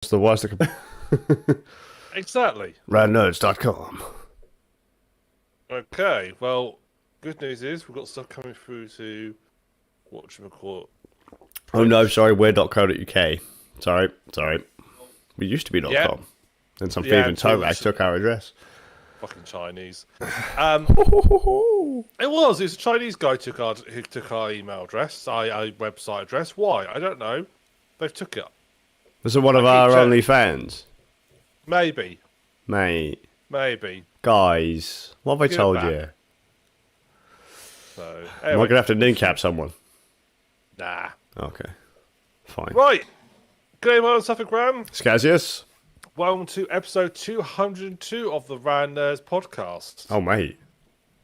the worst. Exactly. Randnerds.com. Okay, well, good news is we've got stuff coming through to whatchamacallit. Oh no, sorry, we're.co.uk. Sorry. We used to be Yeah, .com. Then some yeah, thieving toga took our address. fucking Chinese. It was a Chinese guy who took our email address, our website address. Why? I don't know. They've took it. Was it one of our only fans? Maybe. Mate. Maybe. Guys, what have I told you? So, Am I anyway, gonna have to kneecap someone? nah. Okay. Fine. Right. Good evening, Suffolk Graham. Skazz? Welcome to episode 202 of the Rant podcast. Oh, mate.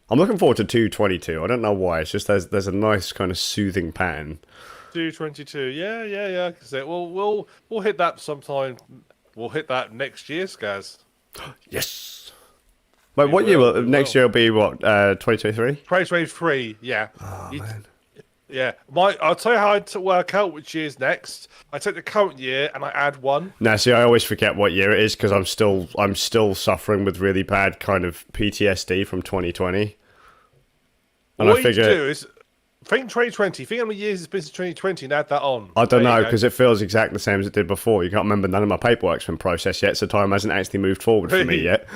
I'm looking forward to 222. I don't know why. It's just there's a nice kind of soothing pattern. 222. Yeah. We'll hit that sometime. We'll hit that next year, Skazz. Yes. Wait, what year will next year will be what? 2023? 2023. Yeah. Oh, man. Yeah. I'll tell you how I work out which year's next. I take the current year and I add one. Now, see, I always forget what year it is because I'm still suffering with really bad kind of PTSD from 2020. And What I figure you do is think 2020. Think how many years it's been since 2020 and add that on. I don't know because it feels exactly the same as it did before. You can't remember, none of my paperwork's been processed yet, so time hasn't actually moved forward for me yet.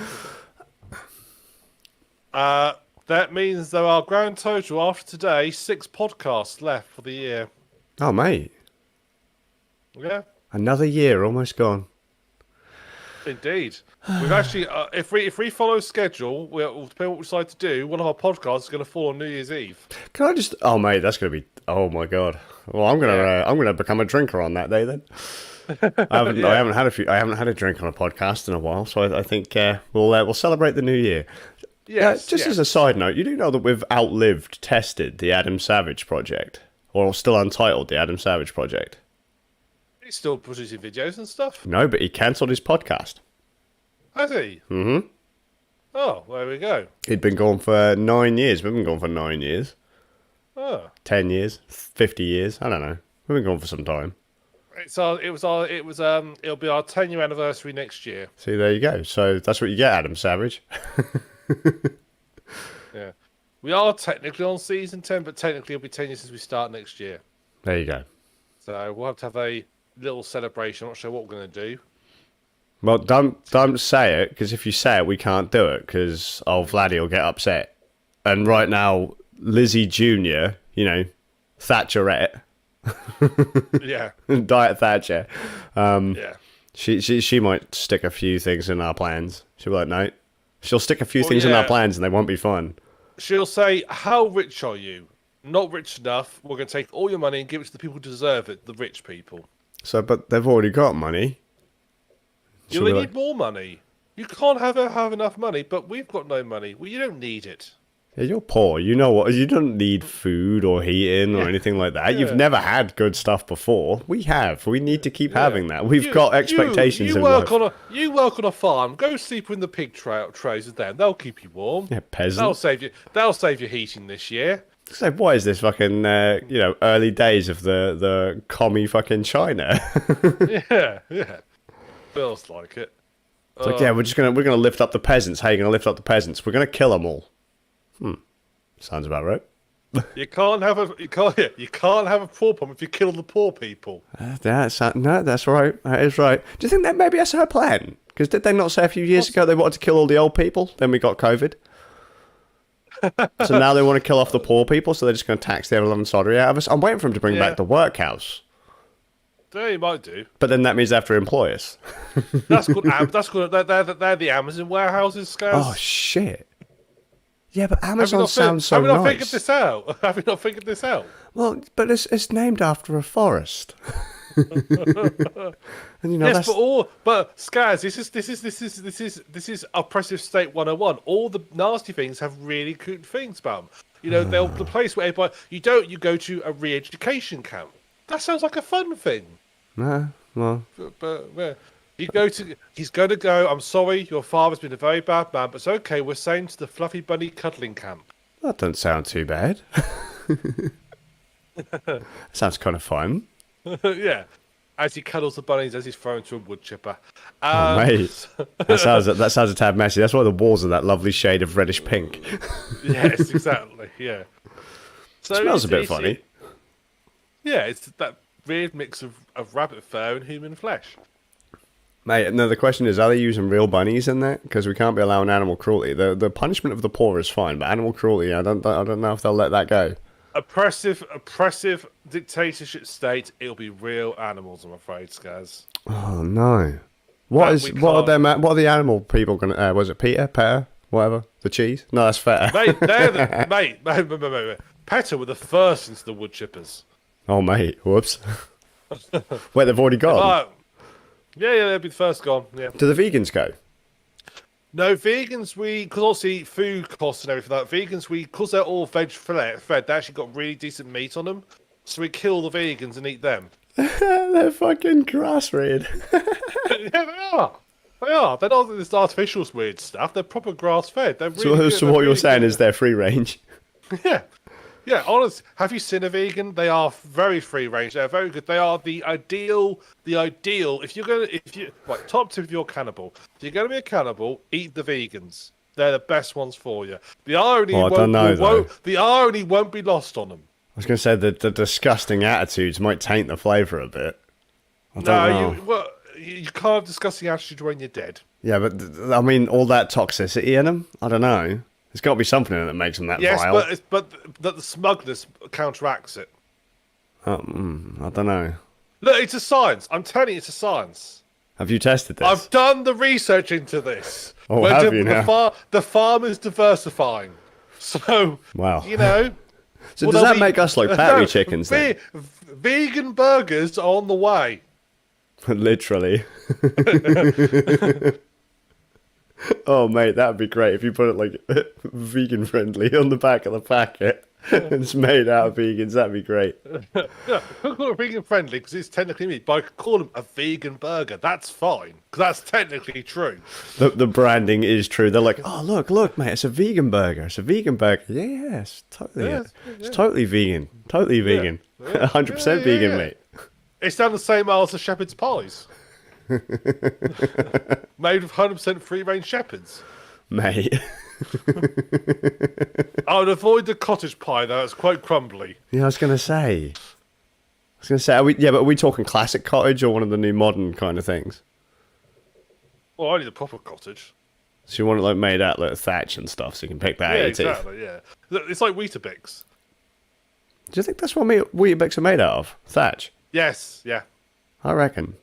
That means there are grand total after today 6 podcasts left for the year. Oh, mate. Yeah. Another year almost gone. Indeed, we've actually, if we follow schedule, we'll depend on what we decide to do. One of our podcasts is going to fall on New Year's Eve. Can I just? Oh, mate, that's gonna be. Oh my god. Well, I'm gonna become a drinker on that day then. I haven't had a drink on a podcast in a while, so I think we'll celebrate the new year. Yes. Just as a side note, you do know that we've tested the Adam Savage project, or still untitled the Adam Savage project. He's still producing videos and stuff. No, but he cancelled his podcast. Has he? Mm-hmm. Oh, there we go. He'd been gone for 9 years. We've been gone for 9 years. Oh. 10 years. 50 years. I don't know. We've been gone for some time. It'll be our 10-year anniversary next year. See, there you go. So that's what you get, Adam Savage. Yeah. We are technically on season 10, but technically it'll be 10 years since we start next year. There you go. So we'll have a little celebration. I'm not sure what we're going to do. Well, don't say it, because if you say it, we can't do it, because old Vladdy will get upset. And right now, Lizzie Jr., Thatcherette. Yeah. Diet Thatcher. Yeah. She might stick a few things in our plans. She'll be like, no. She'll stick a few things in our plans and they won't be fun. She'll say, how rich are you? Not rich enough. We're going to take all your money and give it to the people who deserve it, the rich people. So, but they've already got money. You only need more money. You can't have enough money, but we've got no money. Well, you don't need it. Yeah, you're poor. You know what? You don't need food or heating or anything like that. You've never had good stuff before. We have. We need to keep having that. We've got expectations in life. You work on a farm. Go sleep in the pig trays with them. They'll keep you warm. Yeah, peasant. They'll save you heating this year. So what is this fucking early days of the commie fucking China? Yeah. Feels like it. It's like, yeah, we're gonna lift up the peasants. How are you gonna lift up the peasants? We're gonna kill them all. Sounds about right. You can't have a poor problem if you kill the poor people. That's right. That is right. Do you think that maybe that's her plan? Because did they not say a few years ago they wanted to kill all the old people? Then we got COVID. So now they want to kill off the poor people, so they're just going to tax the ever-loving soddery out of us. I'm waiting for them to bring back the workhouse. Yeah, you might do. But then that means they have to employ us. That's good. That's good. They're the Amazon warehouses, Skazz. Oh, shit. Yeah, but Amazon sounds so nice. Have you not figured this out? Have you not figured this out? Well, but it's named after a forest. And yes, but Skazz, this is oppressive state 101. All the nasty things have really good things about them. The place where you go to a re-education camp. That sounds like a fun thing. Well, but he's going to go. I'm sorry, your father's been a very bad man, but it's okay. We're saying to the fluffy bunny cuddling camp. That doesn't sound too bad. Sounds kind of fun. Yeah. as he cuddles the bunnies as he's thrown to a wood chipper. Oh, mate, that sounds a tad messy. That's why the walls are that lovely shade of reddish pink. Yes, exactly. Yeah. So It smells a bit funny. Yeah, it's that weird mix of rabbit fur and human flesh. Mate, no, the question is, are they using real bunnies in there? Because we can't be allowing animal cruelty. The punishment of the poor is fine, but animal cruelty, I don't know if they'll let that go. Oppressive dictatorship state. It'll be real animals, I'm afraid, Skazz. Oh no! What are the animal people gonna? Was it Peter, whatever? The cheese? No, that's fair. Mate, mate. Petter were the first into the wood chippers. Oh mate, whoops. Wait, they've already gone. Yeah, they'll be the first gone. Yeah. Do the vegans go? No, vegans, because obviously food costs and everything like that, vegans, because they're all veg fed, they actually got really decent meat on them. So we kill the vegans and eat them. They're fucking grass-fed. Yeah, they are. They are. They're not this artificial weird stuff. They're proper grass-fed. They're really good. So what you're saying is they're free range? Yeah. Yeah, honest. Have you seen a vegan? They are very free range. They're very good. They are the ideal. Top tip if you're cannibal. If you're going to be a cannibal, eat the vegans. They're the best ones for you. The irony won't be lost on them. I was going to say that the disgusting attitudes might taint the flavour a bit. I don't know. You can't have disgusting attitude when you're dead. Yeah, but I mean, all that toxicity in them. I don't know. There's got to be something in it that makes them that vile. Yes, but the smugness counteracts it. I don't know. Look, it's a science. I'm telling you, it's a science. Have you tested this? I've done the research into this. Oh, have you now? The farm is diversifying. So, wow. You know. So does that make us like battery chickens then? Vegan burgers are on the way. Literally. Oh, mate, that'd be great if you put it like vegan friendly on the back of the packet. It's made out of vegans. That'd be great. Yeah, I call it vegan friendly because it's technically meat, but I could call them a vegan burger. That's fine because that's technically true. The branding is true. They're like, oh look, mate, it's a vegan burger. It's a vegan burger. Yeah, it's totally, it's totally vegan. Totally vegan. 100% vegan, mate. It's done the same as the shepherd's pies. Made with 100% free-range shepherds. Mate. I would avoid the cottage pie, though. It's quite crumbly. Yeah, I was going to say, are we talking classic cottage or one of the new modern kind of things? Well, I need a proper cottage. So you want it like made out like thatch and stuff, so you can pick that out of your teeth. Exactly, yeah. It's like Weetabix. Do you think that's what Weetabix are made out of? Thatch? Yes, yeah. I reckon.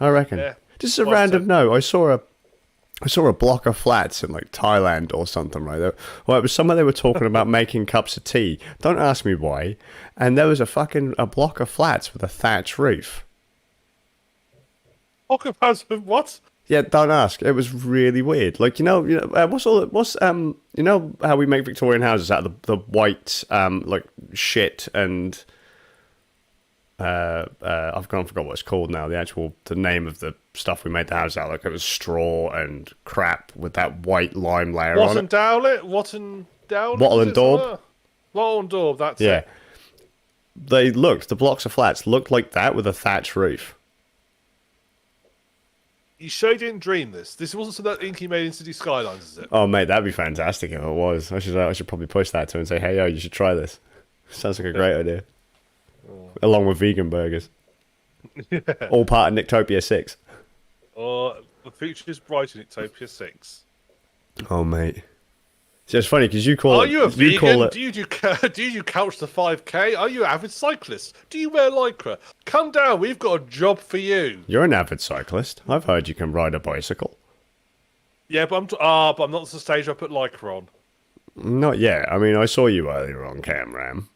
Yeah. Just a random note. I saw a block of flats in like Thailand or something, right? Well, it was somewhere they were talking about making cups of tea. Don't ask me why. And there was a block of flats with a thatch roof. Block of flats with what? Yeah, don't ask. It was really weird. Like you know you know how we make Victorian houses out of the white like shit and. I've forgot what it's called now. The name of the stuff we made the house out like it was straw and crap with that white lime layer on it. Wattle and Daub. Wattle and Daub. That's it. The blocks of flats looked like that with a thatch roof. You sure you didn't dream this? This wasn't so that Inky made in City Skylines, is it? Oh mate, that'd be fantastic if it was. I should probably push that to him and say, hey yo, you should try this. Sounds like a great idea. Along with vegan burgers. Yeah. All part of Nictopia 6. The future is bright in Nictopia 6. Oh, mate. So it's funny because you call it... Are you a vegan? Do you couch the 5K? Are you an avid cyclist? Do you wear lycra? Come down, we've got a job for you. You're an avid cyclist. I've heard you can ride a bicycle. Yeah, but I'm not at the stage I put lycra on. Not yet. I mean, I saw you earlier on Ram.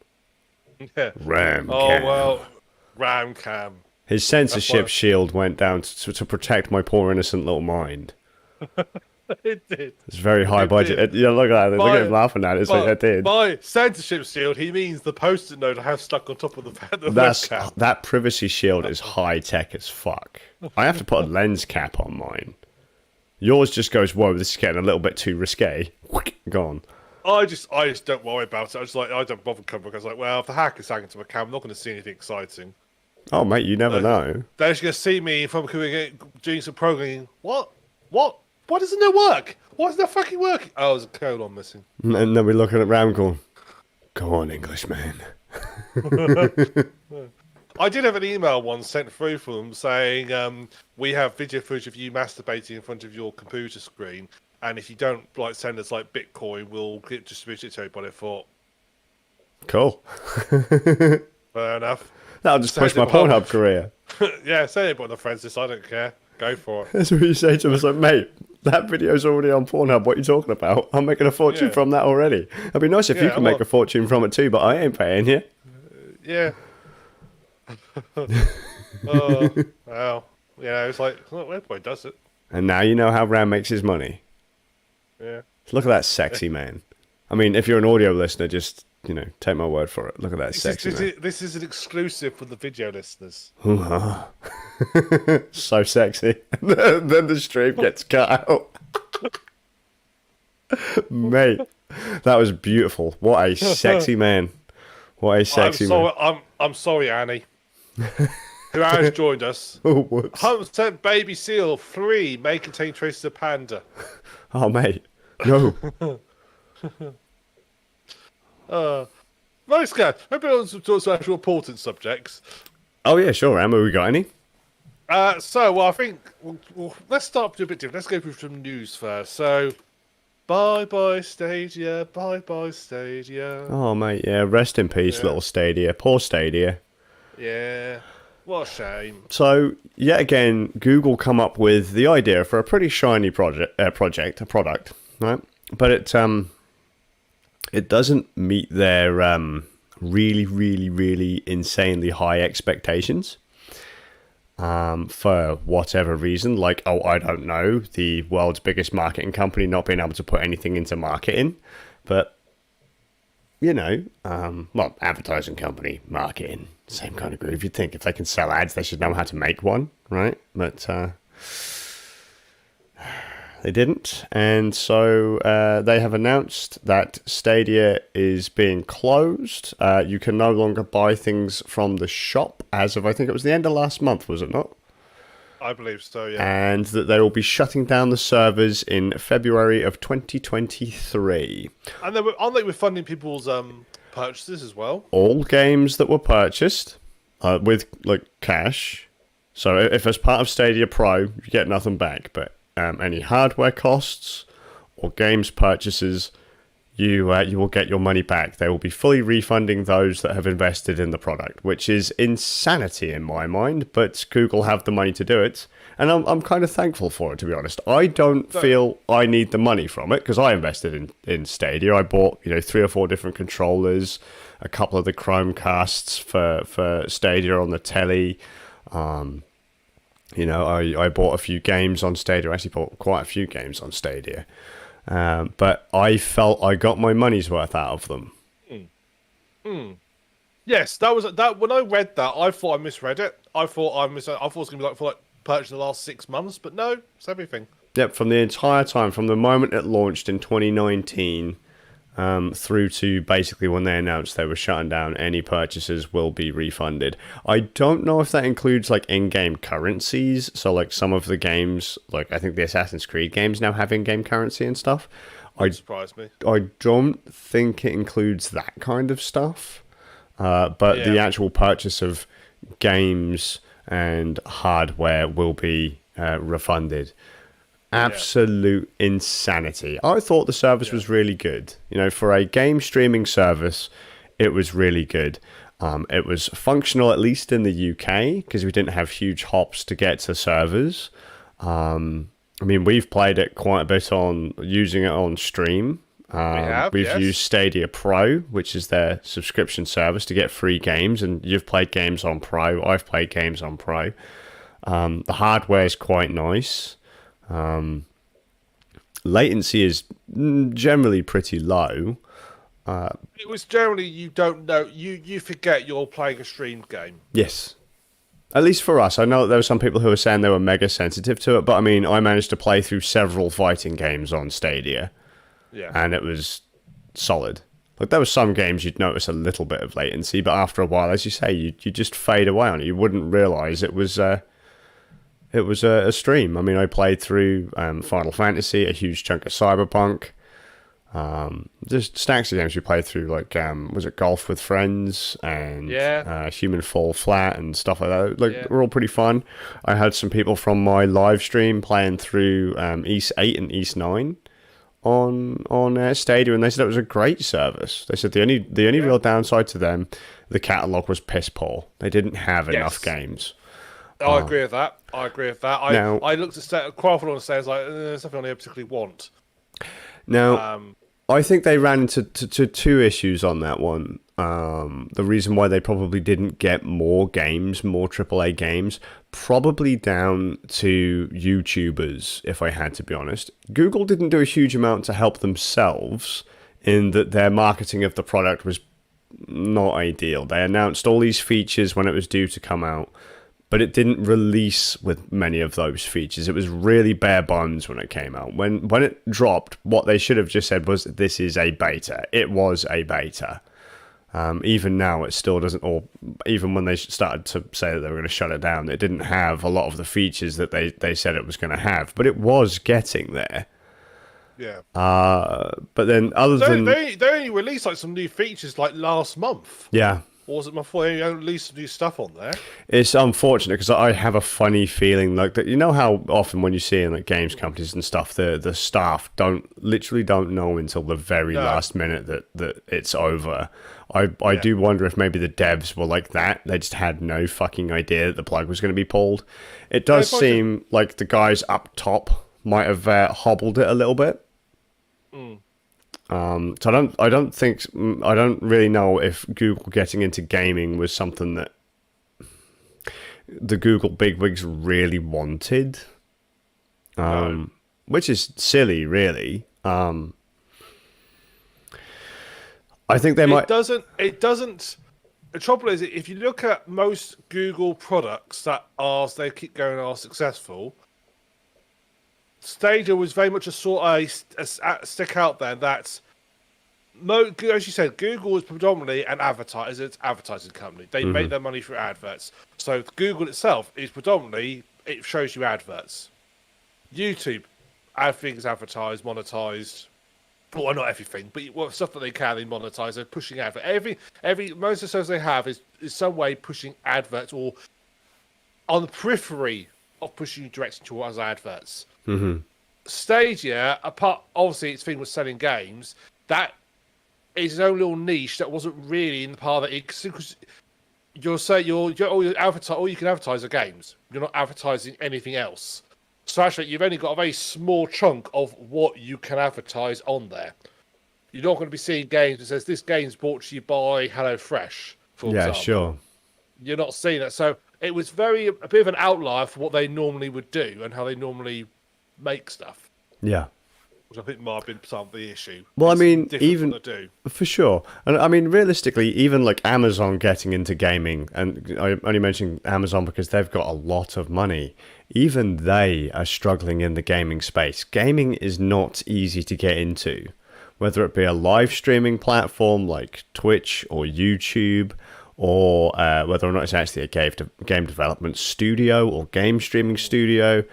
Yeah. Ram. Well, Ram Cam. His censorship shield went down to protect my poor innocent little mind. It did. It's very high budget. Yeah, look at that. Look at him laughing at it. It's like it did. By censorship shield, he means the post-it note I have stuck on top of the webcam. That privacy shield is high tech as fuck. I have to put a lens cap on mine. Yours just goes, whoa, this is getting a little bit too risque. Gone. I just don't worry about it. I don't bother covering because, well, if the hacker's hacking to my cam, I'm not going to see anything exciting. Oh, mate, you never know. They're just going to see me from doing some programming. What? Why doesn't it work? Why isn't that fucking working? Oh, there's a colon missing. And then we're looking at Ram going, go on, Englishman. I did have an email once sent through from them saying, we have video footage of you masturbating in front of your computer screen, and if you don't like send us like Bitcoin, we'll distribute it to everybody. I thought, cool. fair enough. That'll just push my Pornhub career. Yeah, say it, but the friends this, I don't care. Go for it. That's what you say to them. It's like, mate, that video's already on Pornhub. What are you talking about? I'm making a fortune from that already. It'd be nice if you could make a fortune from it too, but I ain't paying you. Yeah. Oh, well, it's like, well, everybody does it. And now you know how Ram makes his money. Yeah. Look at that sexy man. I mean, if you're an audio listener, just, take my word for it. Look at that sexy man. This is an exclusive for the video listeners. So sexy. Then the stream gets cut out. Mate, that was beautiful. What a sexy man. What a sexy man. I'm sorry, Annie, who has joined us. Oh, whoops. 100% baby seal 3 may contain traces of panda. Oh, mate. No. Nice guy. Maybe on some actual important subjects. Oh, yeah, sure, Am. Have we got any? I think let's start with a bit different. Let's go through some news first. So, bye Stadia, bye Stadia. Oh, mate, yeah. Rest in peace, little Stadia. Poor Stadia. Yeah. What a shame. So, yet again, Google come up with the idea for a pretty shiny product, right? But it doesn't meet their really, really, really insanely high expectations. For whatever reason, like, I don't know, the world's biggest marketing company not being able to put anything into marketing, but, advertising company, marketing, same kind of groove. You'd think if they can sell ads, they should know how to make one, right? But they didn't, and so they have announced that Stadia is being closed. You can no longer buy things from the shop as of, I think it was the end of last month, was it not? I believe so, yeah. And that they will be shutting down the servers in February of 2023. And aren't they funding people's purchases as well? All games that were purchased with cash. So if as part of Stadia Pro, you get nothing back, but any hardware costs or games purchases, you will get your money back. They will be fully refunding those that have invested in the product, which is insanity in my mind, but Google have the money to do it, and I'm kind of thankful for it, to be honest. I don't feel I need the money from it, because I invested in Stadia. I bought 3 or 4 different controllers, a couple of the Chromecasts for Stadia on the telly. I bought a few games on Stadia. I actually bought quite a few games on Stadia. But I felt I got my money's worth out of them. Yes, that was that. When I read that, I thought I misread it. I thought it was going to be for purchase in the last 6 months, but no, it's everything. Yep, from the entire time, from the moment it launched in 2019 through to basically when they announced they were shutting down, any purchases will be refunded. I don't know if that includes in-game currencies. So some of the games, I think the Assassin's Creed games now have in-game currency and stuff. That surprised me. I don't think it includes that kind of stuff. But the actual purchase of games and hardware will be refunded. Absolute insanity. I thought the service was really good. For a game streaming service, it was really good. It was functional, at least in the UK, because we didn't have huge hops to get to servers. We've played it quite a bit using it on stream. We've used Stadia Pro, which is their subscription service to get free games, and you've played games on Pro. I've played games on Pro. The hardware is quite nice. Latency is generally pretty low. It was generally, you don't know, you forget you're playing a streamed game. Yes. At least for us. I know that there were some people who were saying they were mega sensitive to it, but I managed to play through several fighting games on Stadia. Yeah. And it was solid. Like, there were some games you'd notice a little bit of latency, but after a while, as you say, you just fade away on it. You wouldn't realize it was a stream. I mean, I played through Final Fantasy, a huge chunk of Cyberpunk, just stacks of games we played through, like was it Golf with Friends and Human Fall Flat and stuff like that. Like, were all pretty fun. I had some people from my live stream playing through East 8 and East 9 on Stadia, and they said it was a great service. They said the only real downside to them, the catalog was piss poor. They didn't have enough games. I agree with that. I looked at quite often on the stairs, like, there's something on here I particularly want. Now, I think they ran into two issues on that one. The reason why they probably didn't get more AAA games, probably down to YouTubers, if I had to be honest. Google didn't do a huge amount to help themselves in that their marketing of the product was not ideal. They announced all these features when it was due to come out, but it didn't release with many of those features. It was really bare bones when it came out. When it dropped, what they should have just said was, this is a beta. It was a beta. Even now, it still doesn't, or even when they started to say that they were going to shut it down, it didn't have a lot of the features that they said it was going to have, but it was getting there. Yeah. But then they only released like some new features like last month. Yeah. Or was it before they released some new stuff on there? It's unfortunate because I have a funny feeling like that. You know how often when you see in like games companies and stuff, the staff literally don't know until the very last minute that it's over. I do wonder if maybe the devs were like that. They just had no fucking idea that the plug was going to be pulled. It does seem like the guys up top might have hobbled it a little bit. So I don't really know if Google getting into gaming was something that the Google bigwigs really wanted, which is silly, really. I think they might. It doesn't. The trouble is, if you look at most Google products they keep going are successful. Stadia was very much a sort of a stick out there that, as you said, Google is predominantly an advertising company. They make their money through adverts. So Google itself is predominantly, it shows you adverts. YouTube, everything's advertised, monetized. Well, not everything, but stuff that they can, they monetize. They're pushing adverts. Most of the services they have is some way pushing adverts or on the periphery of pushing you directly towards adverts. Stadia, apart obviously its thing was selling games, that is its own little niche that wasn't really in the part that because all you can advertise are games. You're not advertising anything else. So actually, you've only got a very small chunk of what you can advertise on there. You're not going to be seeing games that says this game's brought to you by HelloFresh, for example. Yeah, sure. You're not seeing that. So it was a bit of an outlier for what they normally would do and how they normally make stuff. Yeah. Which I think might have been some of the issue. Well, I mean, even to do. For sure. And I mean, realistically, even like Amazon getting into gaming, and I only mention Amazon because they've got a lot of money. Even they are struggling in the gaming space. Gaming is not easy to get into, whether it be a live streaming platform like Twitch or YouTube, or whether or not it's actually a game development studio or game streaming studio.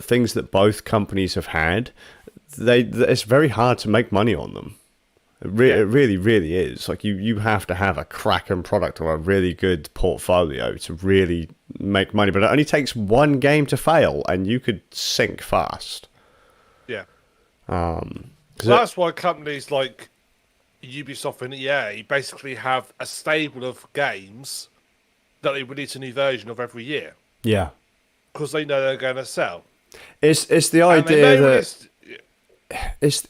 Things that both companies have had. It's very hard to make money on them. It really, really is. Like you have to have a cracking product or a really good portfolio to really make money. But it only takes one game to fail, and you could sink fast. Yeah. So that's why companies like Ubisoft and EA basically have a stable of games that they release a new version of every year. Yeah. Because they know they're going to sell. It's the idea that. It's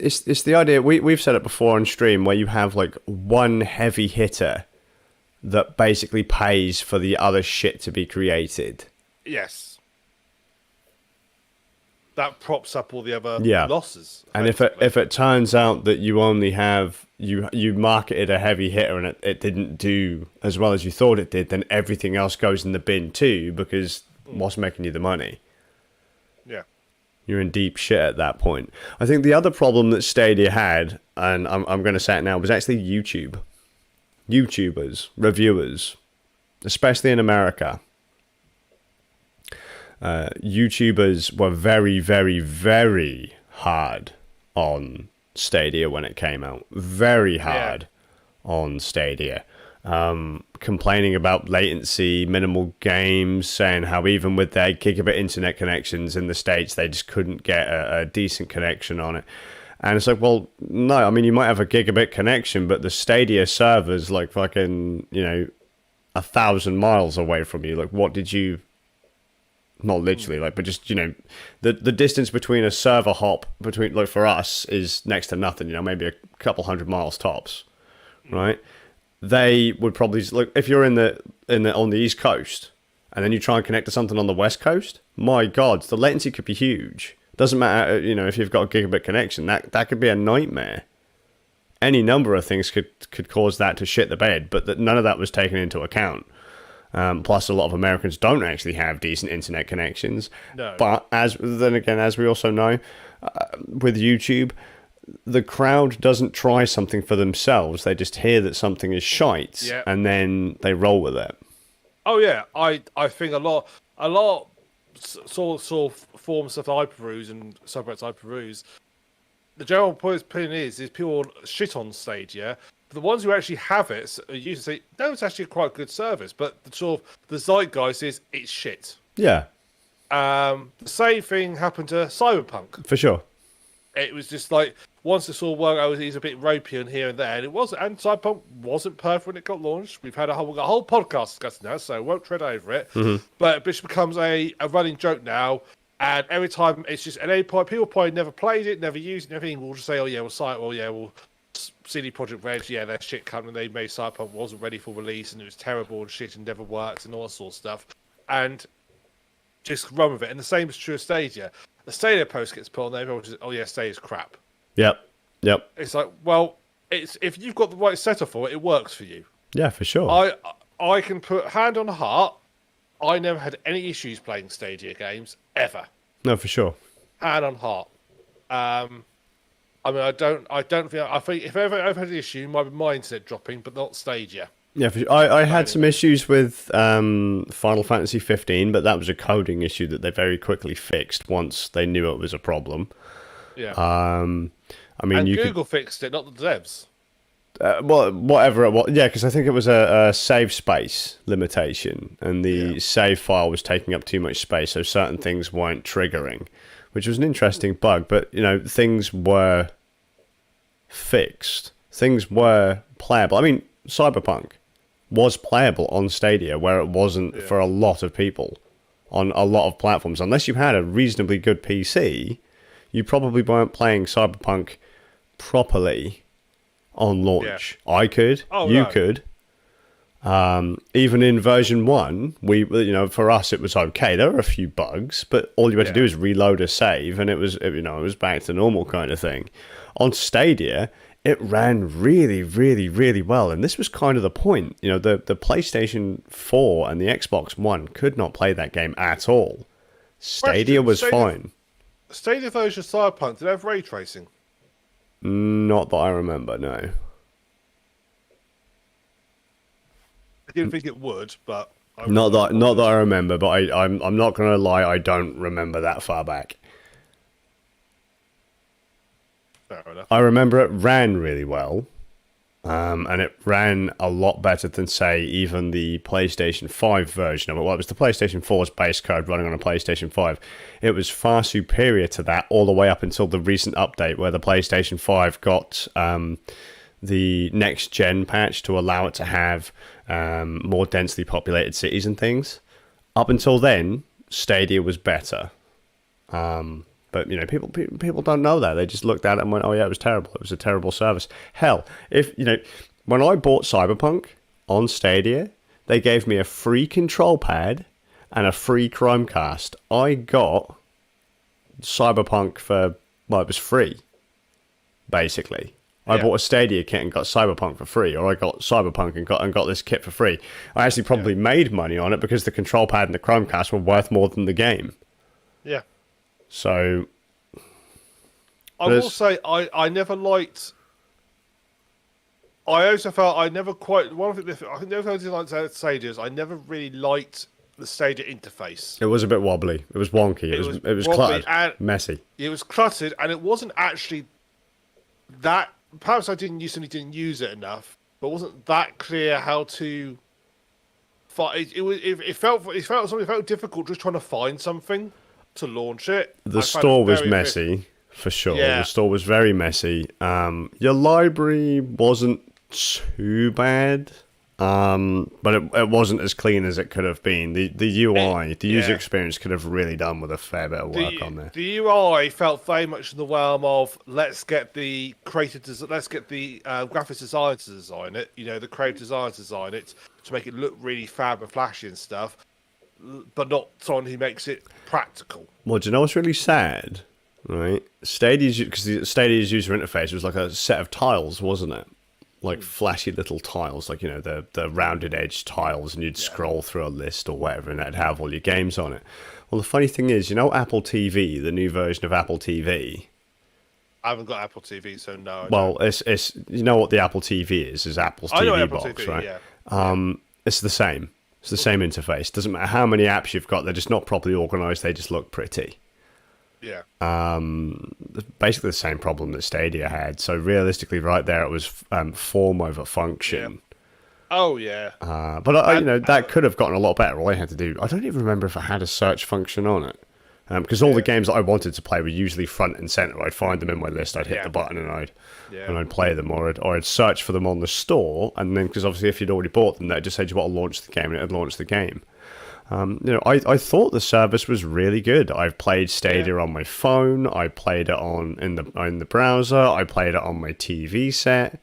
the idea, we've said it before on stream, where you have like one heavy hitter that basically pays for the other shit to be created. Yes. That props up all the other losses. And if it turns out that you only have, you marketed a heavy hitter and it didn't do as well as you thought it did, then everything else goes in the bin too, because what's making you the money? Yeah. You're in deep shit at that point. I think the other problem that Stadia had, and I'm going to say it now, was actually YouTube. YouTubers, reviewers, especially in America. YouTubers were very, very, very hard on Stadia when it came out. Very hard on Stadia. Complaining about latency, minimal games, saying how even with their gigabit internet connections in the States, they just couldn't get a decent connection on it. And it's like, well, no, I mean, you might have a gigabit connection, but the Stadia server's like fucking, 1,000 miles away from you. Like, what did you... Not literally, like, but just, the distance between a server hop between, like, for us is next to nothing, maybe a couple 100 miles tops, right? They would probably look, if you're on the East Coast and then you try and connect to something on the West Coast, my God, the latency could be huge. Doesn't matter, if you've got a gigabit connection, that could be a nightmare. Any number of things could cause that to shit the bed, but none of that was taken into account. Plus, a lot of Americans don't actually have decent internet connections. No. But as we also know, with YouTube, the crowd doesn't try something for themselves. They just hear that something is shite, and then they roll with it. Oh yeah, I think a lot sort of forms of I peruse and subreddits I peruse. The general opinion is people shit on Stadia. The ones who actually have it usually say, no, it's actually quite a good service, but the zeitgeist is it's shit. Yeah. The same thing happened to Cyberpunk. For sure. It was just like, once it sort of worked out, he's a bit ropey and here and there, and Cyberpunk wasn't perfect when it got launched. We've had a whole podcast discussing that, so I won't tread over it. Mm-hmm. But it just becomes a running joke now, and every time it's just, people probably never played it, never used it, and everything, we'll just say, CD Projekt Red, their shit coming. They made Cyberpunk wasn't ready for release, and it was terrible and shit and never worked and all that sort of stuff. And just run with it. And the same is true of Stadia. The Stadia post gets put on there, everyone just, Stadia's crap. Yep. It's like, well, if you've got the right setup for it, it works for you. Yeah, for sure. I can put hand on heart. I never had any issues playing Stadia games ever. No, for sure. Hand on heart. I mean, I think if ever I've had an issue, it might be my internet dropping, but not Stadia. Yeah, for sure. I had some issues with Final Fantasy 15, but that was a coding issue that they very quickly fixed once they knew it was a problem. Yeah. I mean, Google fixed it, not the devs. Well, whatever it was. Yeah, because I think it was a save space limitation, and the save file was taking up too much space, so certain things weren't triggering, which was an interesting bug. But, things were fixed. Things were playable. I mean, Cyberpunk was playable on Stadia, where it wasn't for a lot of people on a lot of platforms. Unless you had a reasonably good PC, you probably weren't playing Cyberpunk properly on launch. I could. You could. Even in version 1, for us it was okay. There were a few bugs, but all you had to do is reload a save, and it was back to normal kind of thing. On Stadia, it ran really, really, really well, and this was kind of the point. The PlayStation 4 and the Xbox One could not play that game at all. Stadia was fine. Stadia version of Cyberpunk, did it have ray tracing? Not that I remember, no. I didn't think it would, but not that I remember. But I'm not gonna lie, I don't remember that far back. Fair enough. I remember it ran really well, and it ran a lot better than, say, even the PlayStation 5 version of it. Well, it was the PlayStation 4's base code running on a PlayStation 5. It was far superior to that all the way up until the recent update where the PlayStation 5 got the next-gen patch to allow it to have more densely populated cities and things. Up until then, Stadia was better. But, people don't know that. They just looked at it and went, oh, yeah, it was terrible. It was a terrible service. Hell, when I bought Cyberpunk on Stadia, they gave me a free control pad and a free Chromecast. I got Cyberpunk for, it was free, basically. I bought a Stadia kit and got Cyberpunk for free, or I got Cyberpunk and got this kit for free. I actually probably made money on it because the control pad and the Chromecast were worth more than the game. Yeah. So I will say I never liked. I also felt I never quite one of the I think the other thing I didn't like Stadia is I never really liked the Stadia interface. it was a bit wobbly. It was wonky. It was wobbly cluttered, and messy. it was cluttered, and it wasn't actually that. Perhaps I didn't use it enough, but it wasn't that clear how to. It felt difficult just trying to find something to launch it. The store was messy for sure. Yeah. The store was very messy. Your library wasn't too bad, but it wasn't as clean as it could have been. The UI, the user experience, could have really done with a fair bit of work on there. The UI felt very much in the realm of let's get the graphics designer to design it. You know, the creative designer to design it to make it look really fab and flashy and stuff, but not someone who makes it practical. Well, do you know what's really sad? Right, because the Stadia's user interface was like a set of tiles, wasn't it? Like flashy little tiles, like, you know, the rounded edge tiles, and you'd scroll through a list or whatever, and it'd have all your games on it. Well, the funny thing is, you know, Apple TV, the new version of Apple TV. I haven't got Apple TV, so no. Well, it's you know what the Apple TV is Apple's TV box, TV, right? Yeah. It's the same. It's the same interface. Doesn't matter how many apps you've got; they're just not properly organized. They just look pretty. Yeah. Basically the same problem that Stadia had. So realistically, right there, it was form over function. Yeah. Oh yeah. But you know, that could have gotten a lot better. All I had to do, I don't even remember if I had a search function on it, because all the games that I wanted to play were usually front and center. I'd find them in my list, I'd hit the button, and I'd play them, or I'd search for them on the store, and then because obviously if you'd already bought them, that just said you want to launch the game, and it'd launch the game. You know, I thought the service was really good. I've played Stadia on my phone. I played it in the browser. I played it on my TV set.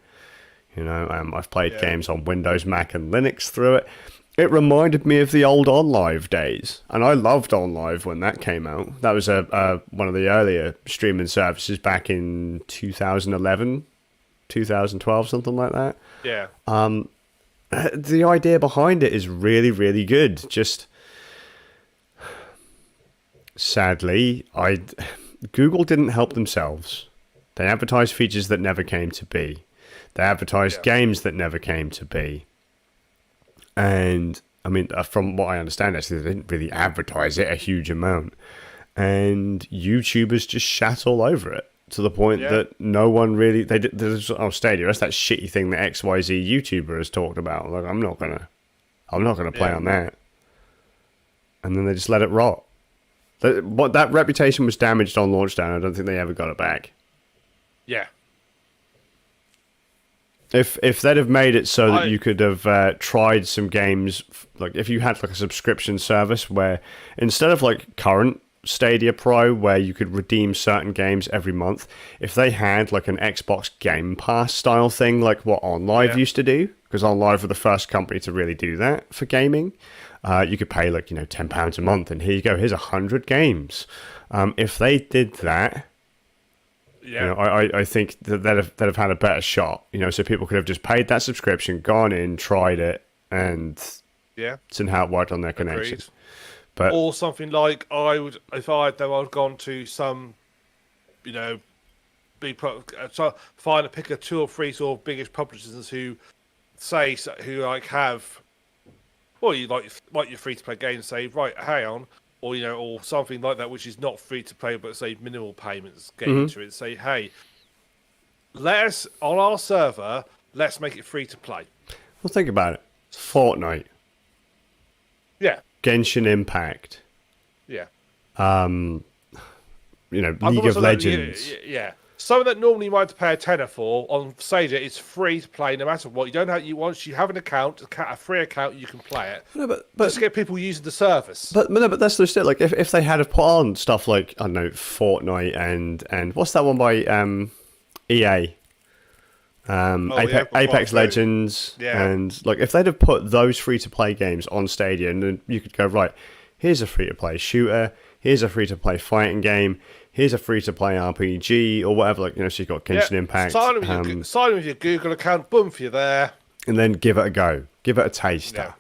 You know, I've played games on Windows, Mac, and Linux through it. It reminded me of the old OnLive days, and I loved OnLive when that came out. That was one of the earlier streaming services back in 2011, 2012, something like that. Yeah. The idea behind it is really, really good. Just sadly, Google didn't help themselves. They advertised features that never came to be. They advertised games that never came to be. And I mean, from what I understand, actually, they didn't really advertise it a huge amount. And YouTubers just shat all over it to the point that no one really. Stadia. That's that shitty thing that XYZ YouTuber has talked about. Like, I'm not gonna play on that. And then they just let it rot. That reputation was damaged on launch down. I don't think they ever got it back. Yeah. If they'd have made it so that you could have tried some games, like if you had like a subscription service where instead of like current Stadia Pro where you could redeem certain games every month, if they had like an Xbox Game Pass style thing like what OnLive used to do, because OnLive were the first company to really do that for gaming, you could pay like, you know, £10 a month and here you go, here's 100 games. If they did that, you know, I think that they'd have had a better shot, you know, so people could have just paid that subscription, gone in, tried it, and seen how it worked on their connection. Agreed. But, or something like I'd gone to some, you know, pick a 2 or 3 sort of biggest publishers who have, well, you like your free to play games, say, right, hang on, or, you know, or something like that, which is not free to play, but say minimal payments get into it. Say, hey, on our server, let's make it free to play. Well, think about it. Fortnite. Yeah. Genshin Impact. Yeah. You know, League of Legends. Yeah. Something that normally you might have to pay a tenner for on Stadia is free to play no matter what. You don't have once you have an account, a free account, you can play it. No, but just to get people using the service. But that's just it. Like if they had put on stuff like, I don't know, Fortnite and what's that one by EA? Apex Legends, and like if they'd have put those free to play games on Stadia, and then you could go, right, here's a free to play shooter, here's a free to play fighting game, here's a free to play RPG or whatever, like, you know, so you've got Genshin Impact. Sign with your Google account, boom, for you there, and then give it a go, give it a taster.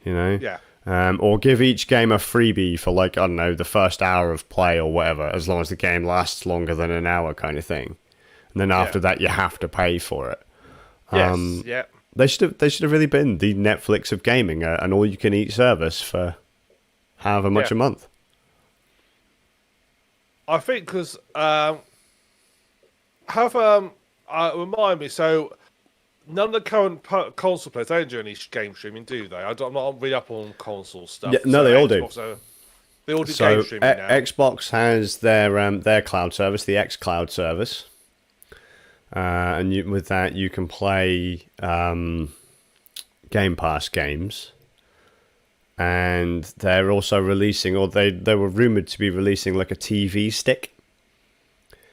You know, Or give each game a freebie for, like, I don't know, the first hour of play or whatever, as long as the game lasts longer than an hour kind of thing. And then after that, you have to pay for it. Yes, yeah. They should have really been the Netflix of gaming, an all-you-can-eat service for however much a month. I think because remind me. So none of the current console players, they don't do any game streaming, do they? I'm not really up on console stuff. Yeah, no, they all do. They all do game streaming now. Xbox has their cloud service, the X Cloud service, and with that you can play Game Pass games. And they're also releasing, or they were rumored to be releasing, like a TV stick.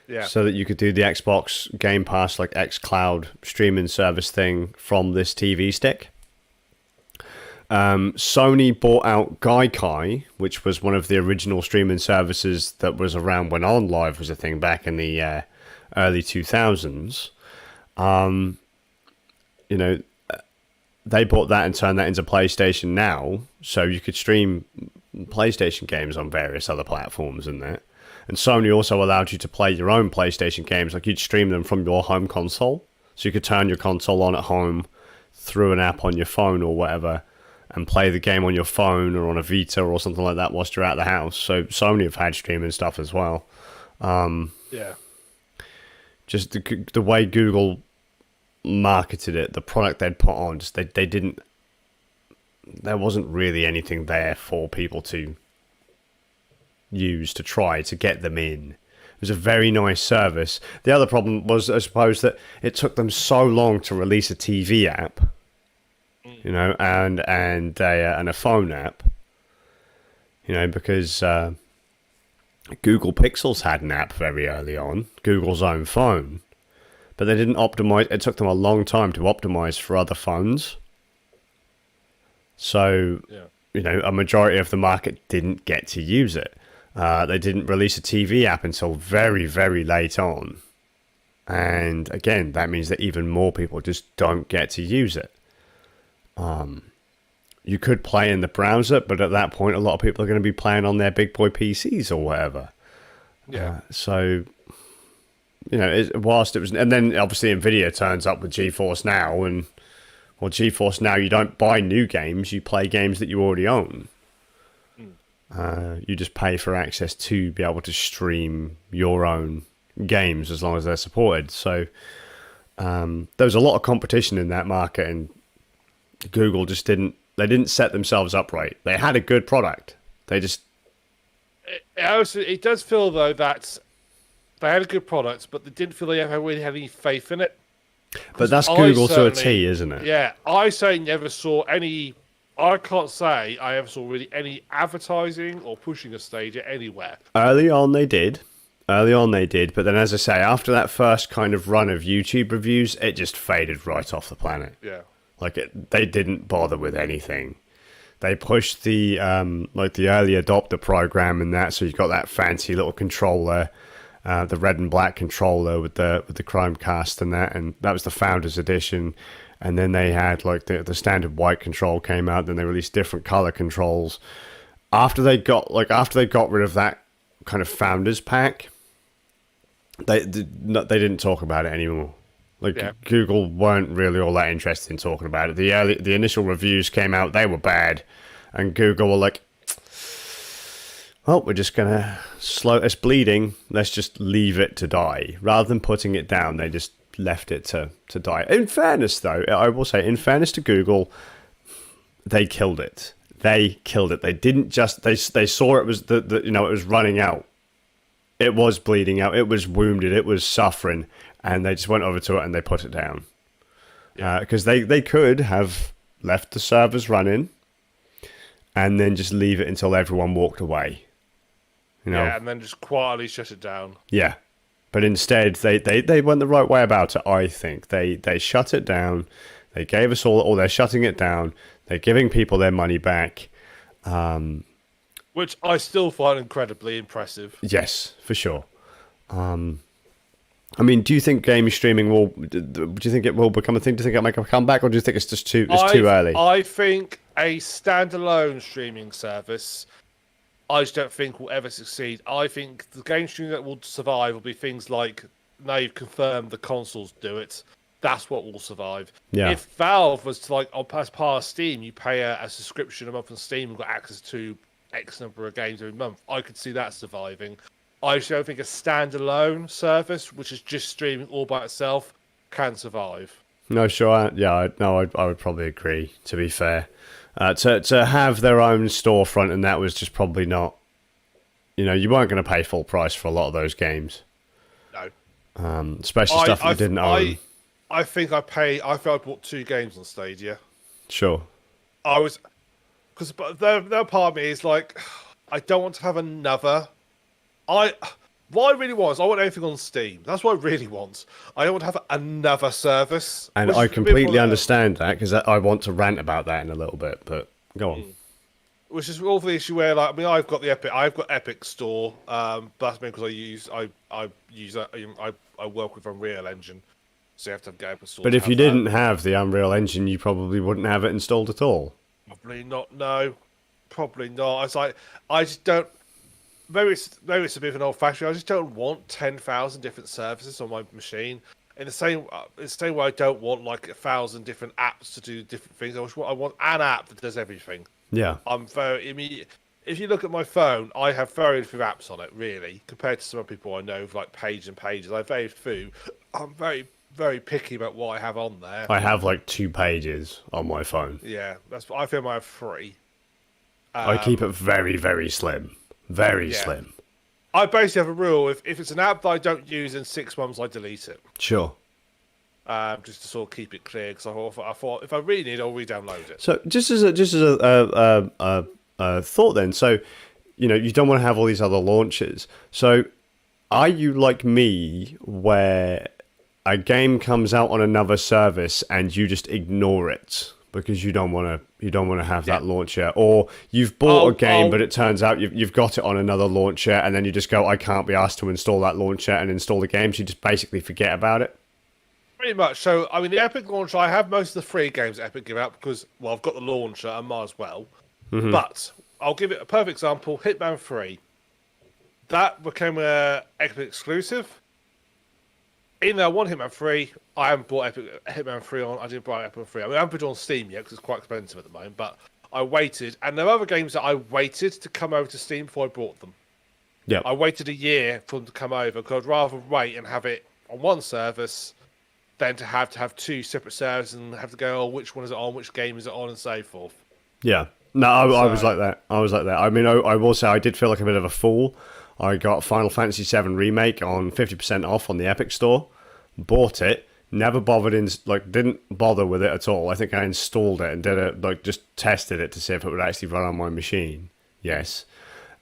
Yeah. So that you could do the Xbox Game Pass, like X Cloud streaming service thing from this TV stick. Sony bought out Gaikai, which was one of the original streaming services that was around when OnLive was a thing back in the early 2000s. They bought that and turned that into PlayStation Now, so you could stream PlayStation games on various other platforms and that. And Sony also allowed you to play your own PlayStation games, like you'd stream them from your home console. So you could turn your console on at home through an app on your phone or whatever, and play the game on your phone or on a Vita or something like that whilst you're out of the house. So Sony have had streaming stuff as well. Just the way Google marketed it, the product they'd put on, just they didn't, there wasn't really anything there for people to use to try to get them in. It was a very nice service. The other problem was, I suppose, that it took them so long to release a TV app, and a phone app, because Google Pixels had an app very early on, Google's own phone. But they didn't optimize. It took them a long time to optimize for other phones. So, a majority of the market didn't get to use it. They didn't release a TV app until very, very late on. And again, that means that even more people just don't get to use it. You could play in the browser, but at that point, a lot of people are going to be playing on their big boy PCs or whatever. Yeah. Whilst it was, and then obviously Nvidia turns up with GeForce Now, GeForce Now, you don't buy new games, you play games that you already own. You just pay for access to be able to stream your own games as long as they're supported. So there was a lot of competition in that market, and Google just didn't set themselves up right. They had a good product. They just... It does feel, though, that they had a good product, but they didn't feel they ever really had any faith in it. But that's Google to a T, isn't it? Yeah, I never saw any... I can't say I ever saw really any advertising or pushing a Stadia anywhere. Early on they did, but then, as I say, after that first kind of run of YouTube reviews, it just faded right off the planet. Yeah. They didn't bother with anything. They pushed the the early adopter program and that, so you got that fancy little controller, the red and black controller with the Chromecast and that was the Founders Edition. And then they had the standard white control came out. Then they released different color controls. After they got rid of that kind of Founders pack, they didn't talk about it anymore. Google weren't really all that interested in talking about it. The initial reviews came out, they were bad, and Google were like, well, we're just gonna slow it's bleeding. Let's just leave it to die. Rather than putting it down, they just left it to die. In fairness, though, I will say, in fairness to Google, they killed it. They didn't just they saw it was it was running out. It was bleeding out. It was wounded. It was suffering, and they just went over to it and they put it down. Because they could have left the servers running and then just leave it until everyone walked away. Yeah, and then just quietly shut it down. Yeah. But instead, they went the right way about it, I think. They shut it down. They gave us all, or they're shutting it down. They're giving people their money back. Which I still find incredibly impressive. Yes, for sure. I mean, do you think game streaming will? Do you think it will become a thing? Do you think it'll make a comeback, or do you think it's just too early? I think a standalone streaming service, I just don't think will ever succeed. I think the game streaming that will survive will be things like, now you've confirmed the consoles do it. That's what will survive. Yeah. If Valve was to, like, as part of Steam, you pay a subscription a month on Steam and got access to X number of games every month, I could see that surviving. I just don't think a standalone service, which is just streaming all by itself, can survive. No, sure. I would probably agree, to be fair. To have their own storefront, and that was just probably not... you weren't going to pay full price for a lot of those games. No. Especially stuff that you didn't own. I think I bought 2 games on Stadia. Sure. Because the part of me is like, I don't want to have another... What I really want is I want anything on Steam. That's what I really want. I don't want to have another service. And I completely understand that, because I want to rant about that in a little bit, but go on. Which is all the issue where, like, I mean, I've got Epic Store, but that's because I work with Unreal Engine, so you have to have Epic Store. But if you didn't have the Unreal Engine, you probably wouldn't have it installed at all. Probably not. No, probably not. It's like, I just don't. Maybe it's a bit of an old-fashioned. I just don't want 10,000 different services on my machine. In the same way, I don't want like 1,000 different apps to do different things. I want an app that does everything. Yeah. If you look at my phone, I have very few apps on it, really, compared to some people I know, like Pages and Pages. I have very few. I'm very, very picky about what I have on there. I have like 2 pages on my phone. Yeah, I feel I have 3. I keep it very, very slim. Very slim. I basically have a rule: if it's an app that I don't use in 6 months, I delete it. Sure. Just to sort of keep it clear, because I thought if I really need it, I'll re-download it. So just as a thought, then, so you don't want to have all these other launches. So are you like me, where a game comes out on another service and you just ignore it because you don't want to have that launcher, or you've bought a game but it turns out you've got it on another launcher, and then you just go, I can't be asked to install that launcher and install the game, so you just basically forget about it? Pretty much. So, I mean, the Epic launcher, I have most of the free games that Epic give out because, well, I've got the launcher, I might as well. Mm-hmm. But I'll give it a perfect example. Hitman 3. That became a Epic exclusive. Even though I want Hitman 3, I haven't bought Hitman 3 on. I didn't buy Hitman 3. I mean, I haven't put it on Steam yet because it's quite expensive at the moment. But I waited, and there are other games that I waited to come over to Steam before I bought them. Yeah. I waited a year for them to come over because I'd rather wait and have it on one service than to have 2 separate servers and have to go, oh, which one is it on, which game is it on, and so forth. Yeah. No, I was like that. I mean, I will say I did feel like a bit of a fool. I got Final Fantasy VII Remake on 50% off on the Epic Store, bought it, never bothered didn't bother with it at all. I think I installed it and just tested it to see if it would actually run on my machine. Yes.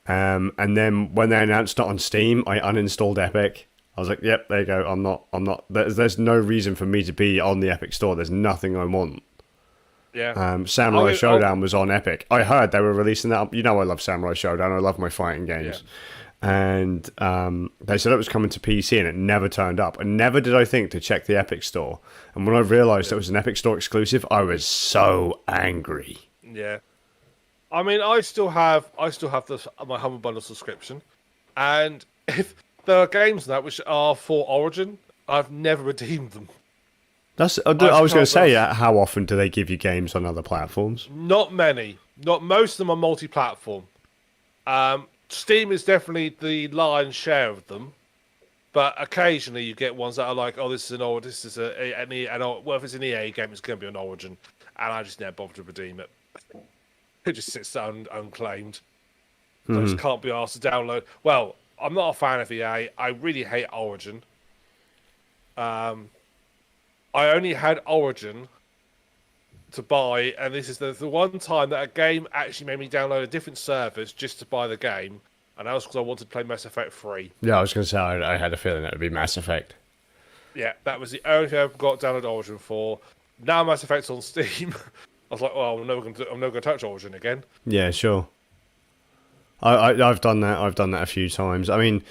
And then when they announced it on Steam, I uninstalled Epic. I was like, yep, there you go. I'm not, there's no reason for me to be on the Epic Store. There's nothing I want. Yeah. Samurai Showdown was on Epic. I heard they were releasing that. I love Samurai Showdown. I love my fighting games. Yeah. And they said it was coming to PC, and it never turned up. And never did I think to check the Epic Store. And when I realised it was an Epic Store exclusive, I was so angry. Yeah. I mean, I still have my Humble Bundle subscription, and if there are games in that which are for Origin, I've never redeemed them. I was going to say, how often do they give you games on other platforms? Not many. Most of them are multi-platform. Steam is definitely the lion's share of them, but occasionally you get ones that are like, oh, this is well, if it's an EA game, it's going to be on Origin, and I just never bother to redeem it. It just sits there unclaimed. So I just can't be asked to download. Well, I'm not a fan of EA. I really hate Origin. I only had Origin to buy, and this is the one time that a game actually made me download a different service just to buy the game, and that was because I wanted to play Mass Effect 3. Yeah, I was going to say, I had a feeling that would be Mass Effect. Yeah, that was the only thing I got download Origin for. Now Mass Effect's on Steam. I was like, well, I'm never going to touch Origin again. Yeah, sure. I've done that. I've done that a few times. I mean,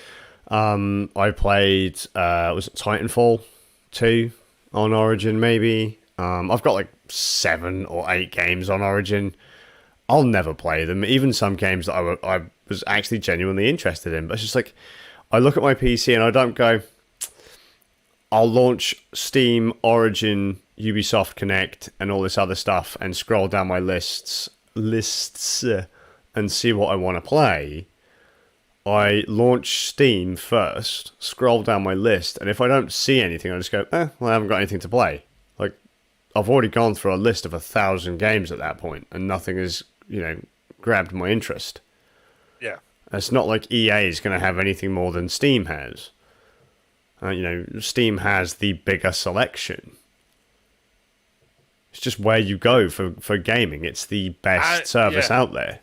I played was it Titanfall 2 on Origin maybe. I've got like 7 or 8 games on Origin. I'll never play them. Even some games that I was actually genuinely interested in. But it's just like, I look at my PC and I don't go, I'll launch Steam, Origin, Ubisoft Connect, and all this other stuff and scroll down my lists and see what I want to play. I launch Steam first, scroll down my list, and if I don't see anything, I just go, well, I haven't got anything to play. Like, I've already gone through a list of 1,000 games at that point, and nothing has, grabbed my interest. Yeah. It's not like EA is going to have anything more than Steam has. Steam has the bigger selection. It's just where you go for gaming. It's the best service out there.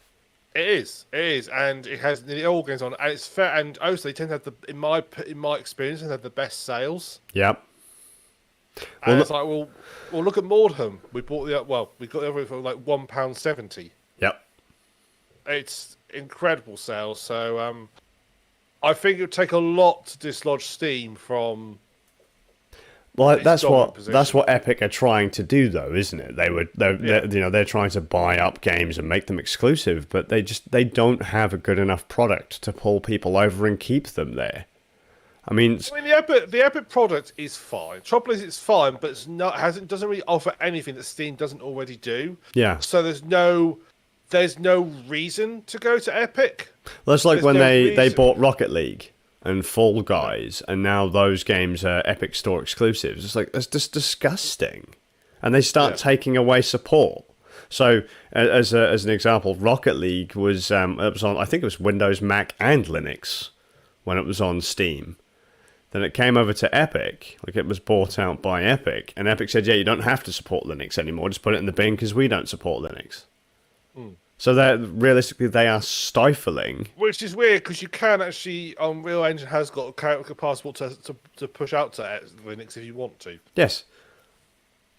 It is, and it has nearly all games on, and it's fair. And also, they tend to have in my experience, they have the best sales. Yep. And it's like, well, look at Mordham. We got the other for like £1.70. Yep. It's incredible sales. So, I think it would take a lot to dislodge Steam from. Well, that's what Epic are trying to do, though, isn't it? They're trying to buy up games and make them exclusive, but they don't have a good enough product to pull people over and keep them there. I mean, the Epic product is fine. Trouble is, it's fine, but doesn't really offer anything that Steam doesn't already do. Yeah. So there's no reason to go to Epic. Well, that's like when they bought Rocket League and Fall Guys, and now those games are Epic Store exclusives. It's like, that's just disgusting. And they start taking away support. So, as an example, Rocket League was it was on, I think it was Windows, Mac, and Linux when it was on Steam. Then it came over to Epic, like it was bought out by Epic, and Epic said, yeah, you don't have to support Linux anymore, just put it in the bin because we don't support Linux. So realistically, they are stifling. Which is weird, because you can actually, Real Engine has got a passport to push out to Linux if you want to. Yes.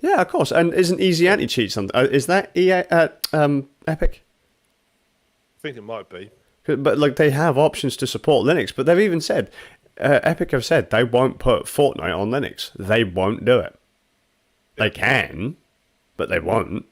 Yeah, of course. And isn't Easy Anti-Cheat something? Is that EA Epic? I think it might be. But like, they have options to support Linux, but they've even said, Epic have said they won't put Fortnite on Linux. They won't do it. They can, but they won't.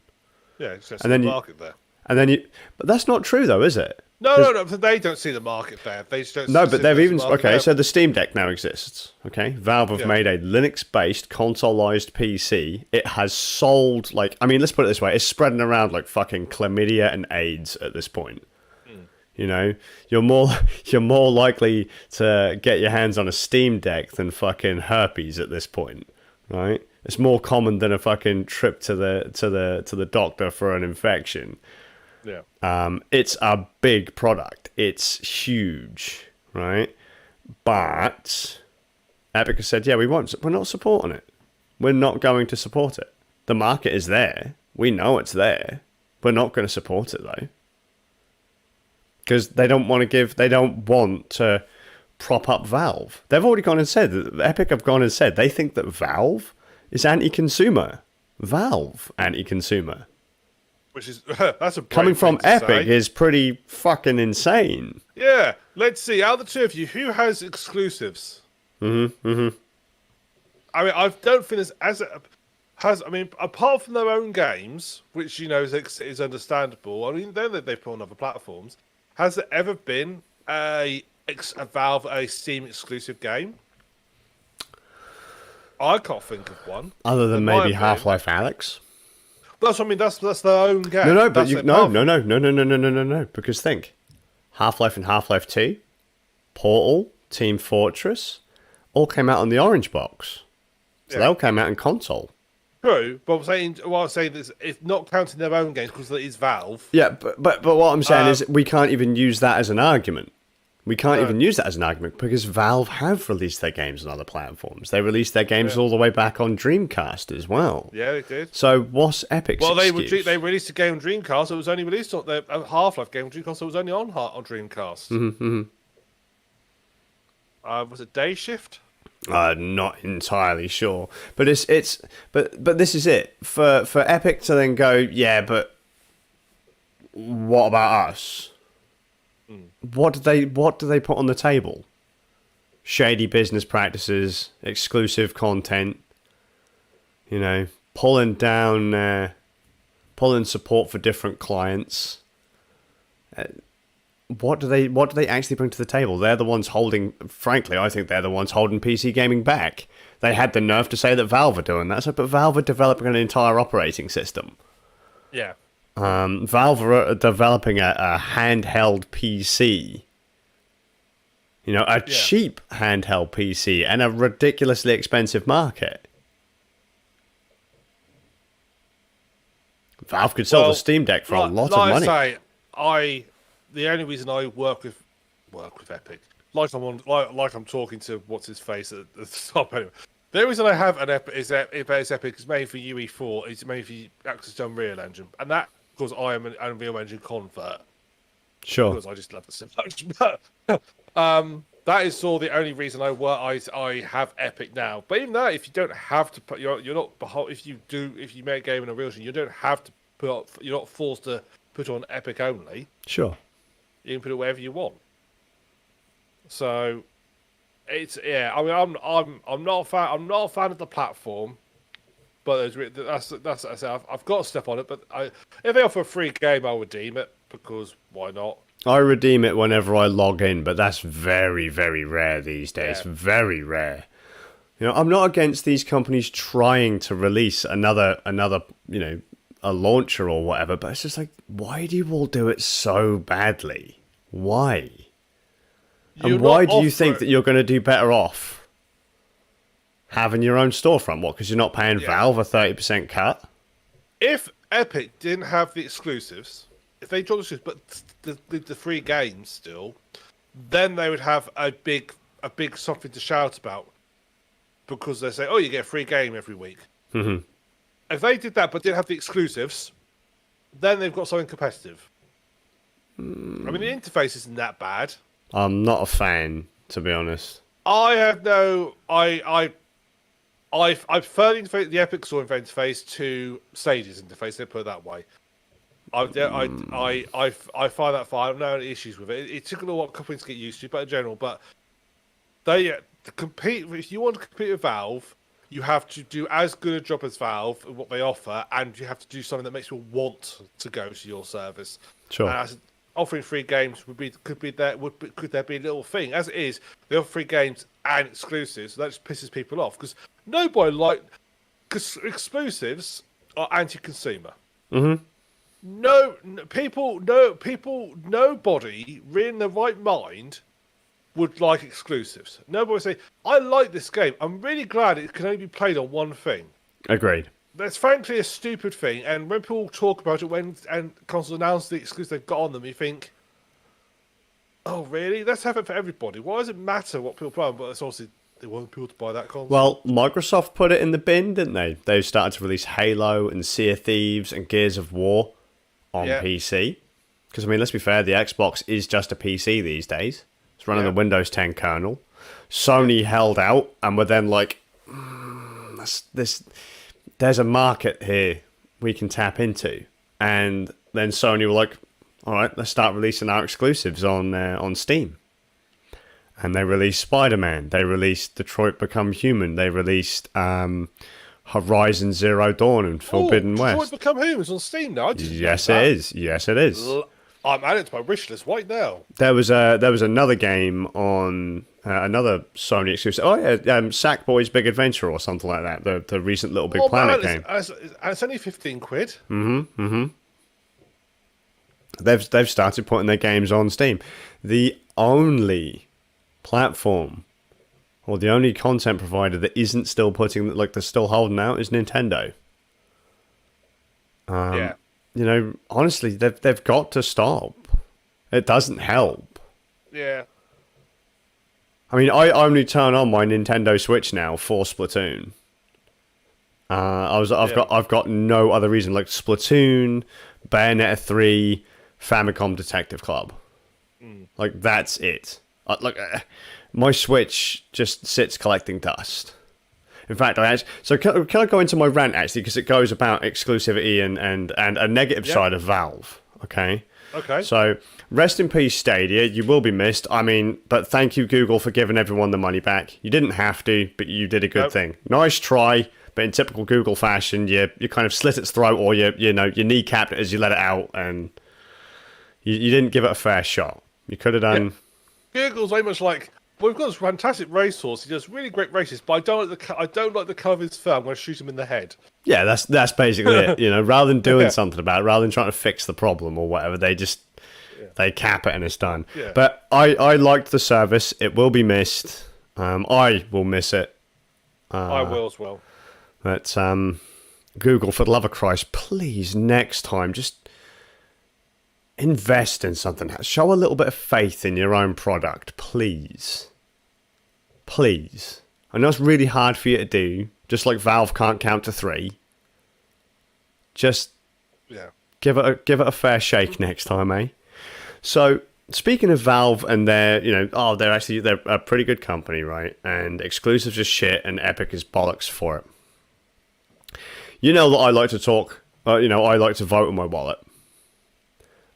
Yeah, it's just the market there. And then but that's not true though, is it? No. They don't see the market there. They just don't. No, but they've even so the Steam Deck now exists. Okay, Valve have made a Linux-based consoleized PC. It has sold let's put it this way: it's spreading around like fucking chlamydia and AIDS at this point. You're more likely to get your hands on a Steam Deck than fucking herpes at this point, right? It's more common than a fucking trip to the doctor for an infection. Yeah. It's a big product. It's huge, right? But Epic has said, yeah, we're not supporting it. We're not going to support it. The market is there. We know it's there. We're not going to support it though. Because they don't want to prop up Valve. They've already gone and said that Epic have gone and said they think that Valve is anti-consumer. Valve anti-consumer. Which is that's a coming from Epic is pretty fucking insane. Yeah, let's see. Out of the two of you, who has exclusives? I mean, I don't think apart from their own games, which is understandable. I mean, then they put on other platforms. Has there ever been a Steam exclusive game? I can't think of one. Other than maybe Half-Life Alyx. That's what I mean. That's their own game. No. Because think, Half-Life and Half-Life 2, Portal, Team Fortress, all came out on the Orange Box. So they all came out in console. True, but I'm saying is, it's not counting their own games because it is Valve. Yeah, but what I'm saying is we can't even use that as an argument. We can't even use that as an argument because Valve have released their games on other platforms. They released their games all the way back on Dreamcast as well. Yeah, they did. So what's Epic's excuse? They released a game on Dreamcast. It was only released on the Half-Life game on Dreamcast. So it was only on Dreamcast. Was it Day Shift? Not entirely sure, but but this is it for Epic to then go, yeah, but what about us? What do they put on the table? shady business practices, exclusive content, pulling support for different clients. What do they actually bring to the table? They're the ones holding, frankly, I think they're the ones holding PC gaming back. They had the nerve to say that Valve are doing that, but Valve are developing an entire operating system. Yeah. Valve are developing a handheld PC. Cheap handheld PC and a ridiculously expensive market. Valve could sell the Steam Deck for a lot of money. The only reason I work with Epic, like I'm talking to what's his face at the top. Anyway, the reason I have an Epic is that Epic is made for UE4. It's made for access to Unreal Engine, and that because I am an Unreal Engine convert. Sure. Because I just love it so much. But that is all the only reason I have Epic now. But even that, if you don't have to put, you're not if you make a game in Unreal Engine, you don't have to you're not forced to put on Epic only. Sure. You can put it wherever you want. So it's I mean, I'm not a fan. I'm not a fan of the platform, but that's I've got to step on it. But if they offer a free game, I'll redeem it because why not? I redeem it whenever I log in, but that's very, very rare these days. Yeah. Very rare. I'm not against these companies trying to release another, a launcher or whatever, but it's just like, why do you all do it so badly? Why? And why do you think that you're going to do better off having your own storefront? What, because you're not paying Valve a 30% cut? If Epic didn't have the exclusives, if they dropped the exclusives, but the free games still, then they would have a big something to shout about because they say, "Oh, you get a free game every week." Mm-hmm. If they did that but didn't have the exclusives, then they've got something competitive. I mean, the interface isn't that bad. I'm not a fan, to be honest. I prefer the Epic Store interface to Stadia's interface. They put it that way. I find that fine. I have no issues with it. It took a lot of companies to get used to, but in general, to compete. If you want to compete with Valve, you have to do as good a job as Valve in what they offer, and you have to do something that makes people want to go to your service. Sure. And offering free games could there be a little thing? As it is, they offer free games and exclusives. So that just pisses people off because because exclusives are anti-consumer. Mm-hmm. Nobody really in their right mind would like exclusives. Nobody would say, I like this game. I'm really glad it can only be played on one thing. Agreed. That's frankly a stupid thing. And when people talk about it, and consoles announce the exclusives they've got on them, you think, oh, really? Let's have it for everybody. Why does it matter what people play? But it's obviously they want people to buy that console. Well, Microsoft put it in the bin, didn't they? They've started to release Halo and Sea of Thieves and Gears of War on PC. Because, I mean, let's be fair, the Xbox is just a PC these days. It's running the Windows 10 kernel. Sony held out and were then like, there's a market here we can tap into. And then Sony were like, all right, let's start releasing our exclusives on Steam. And they released Spider-Man. They released Detroit Become Human. They released Horizon Zero Dawn and Forbidden West. Detroit Become Human is on Steam now. Yes, it is. Yes, it is. I'm adding it to my wish list right now. There was another game on another Sony exclusive. Oh yeah, Sackboy's Big Adventure or something like that. The recent Little Big Planet game. It's only £15. Mm-hmm. Mm-hmm. They've started putting their games on Steam. The only platform or the only content provider that isn't still putting, like, they're still holding out is Nintendo. Yeah. You know, honestly, they've got to stop. It doesn't help. Yeah. I mean, I only turn on my Nintendo Switch now for Splatoon. I've got no other reason, like Splatoon, Bayonetta 3, Famicom Detective Club. Like, that's it. My Switch just sits collecting dust. In fact, can I go into my rant, actually, because it goes about exclusivity and a negative side of Valve, okay? Okay. So, rest in peace, Stadia. You will be missed. I mean, but thank you, Google, for giving everyone the money back. You didn't have to, but you did a good thing. Nice try, but in typical Google fashion, you kind of slit its throat, or you kneecapped it as you let it out, and you didn't give it a fair shot. You could have done. Yeah. Google's very much like, we've got this fantastic racehorse. He does really great races, but I don't like the colour of his fur. I'm going to shoot him in the head. Yeah, that's basically it. Rather than doing something about it, rather than trying to fix the problem or whatever, they just they cap it and it's done. Yeah. But I liked the service. It will be missed. I will miss it. I will as well. But Google, for the love of Christ, please next time just invest in something. Show a little bit of faith in your own product, please. Please. I know it's really hard for you to do, just like Valve can't count to 3. Just give it a fair shake next time, eh? So, speaking of Valve and their, they're a pretty good company, right? And exclusives are shit and Epic is bollocks for it. You know that I like to talk, I like to vote with my wallet.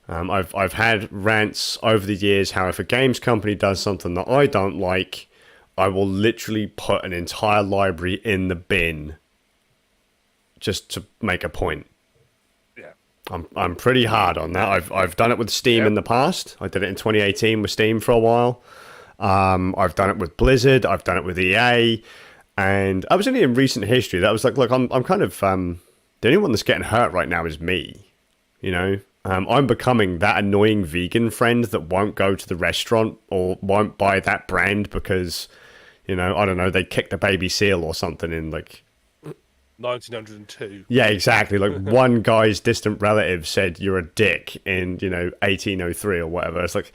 I've had rants over the years how if a games company does something that I don't like, I will literally put an entire library in the bin just to make a point. Yeah, I'm pretty hard on that. I've done it with Steam in the past. I did it in 2018 with Steam for a while. I've done it with Blizzard. I've done it with EA, and I was only in recent history that was like, look, I'm kind of the only one that's getting hurt right now is me. I'm becoming that annoying vegan friend that won't go to the restaurant or won't buy that brand because, I don't know, they kicked a baby seal or something in like 1902. Yeah, exactly. Like one guy's distant relative said you're a dick in 1803 or whatever. It's like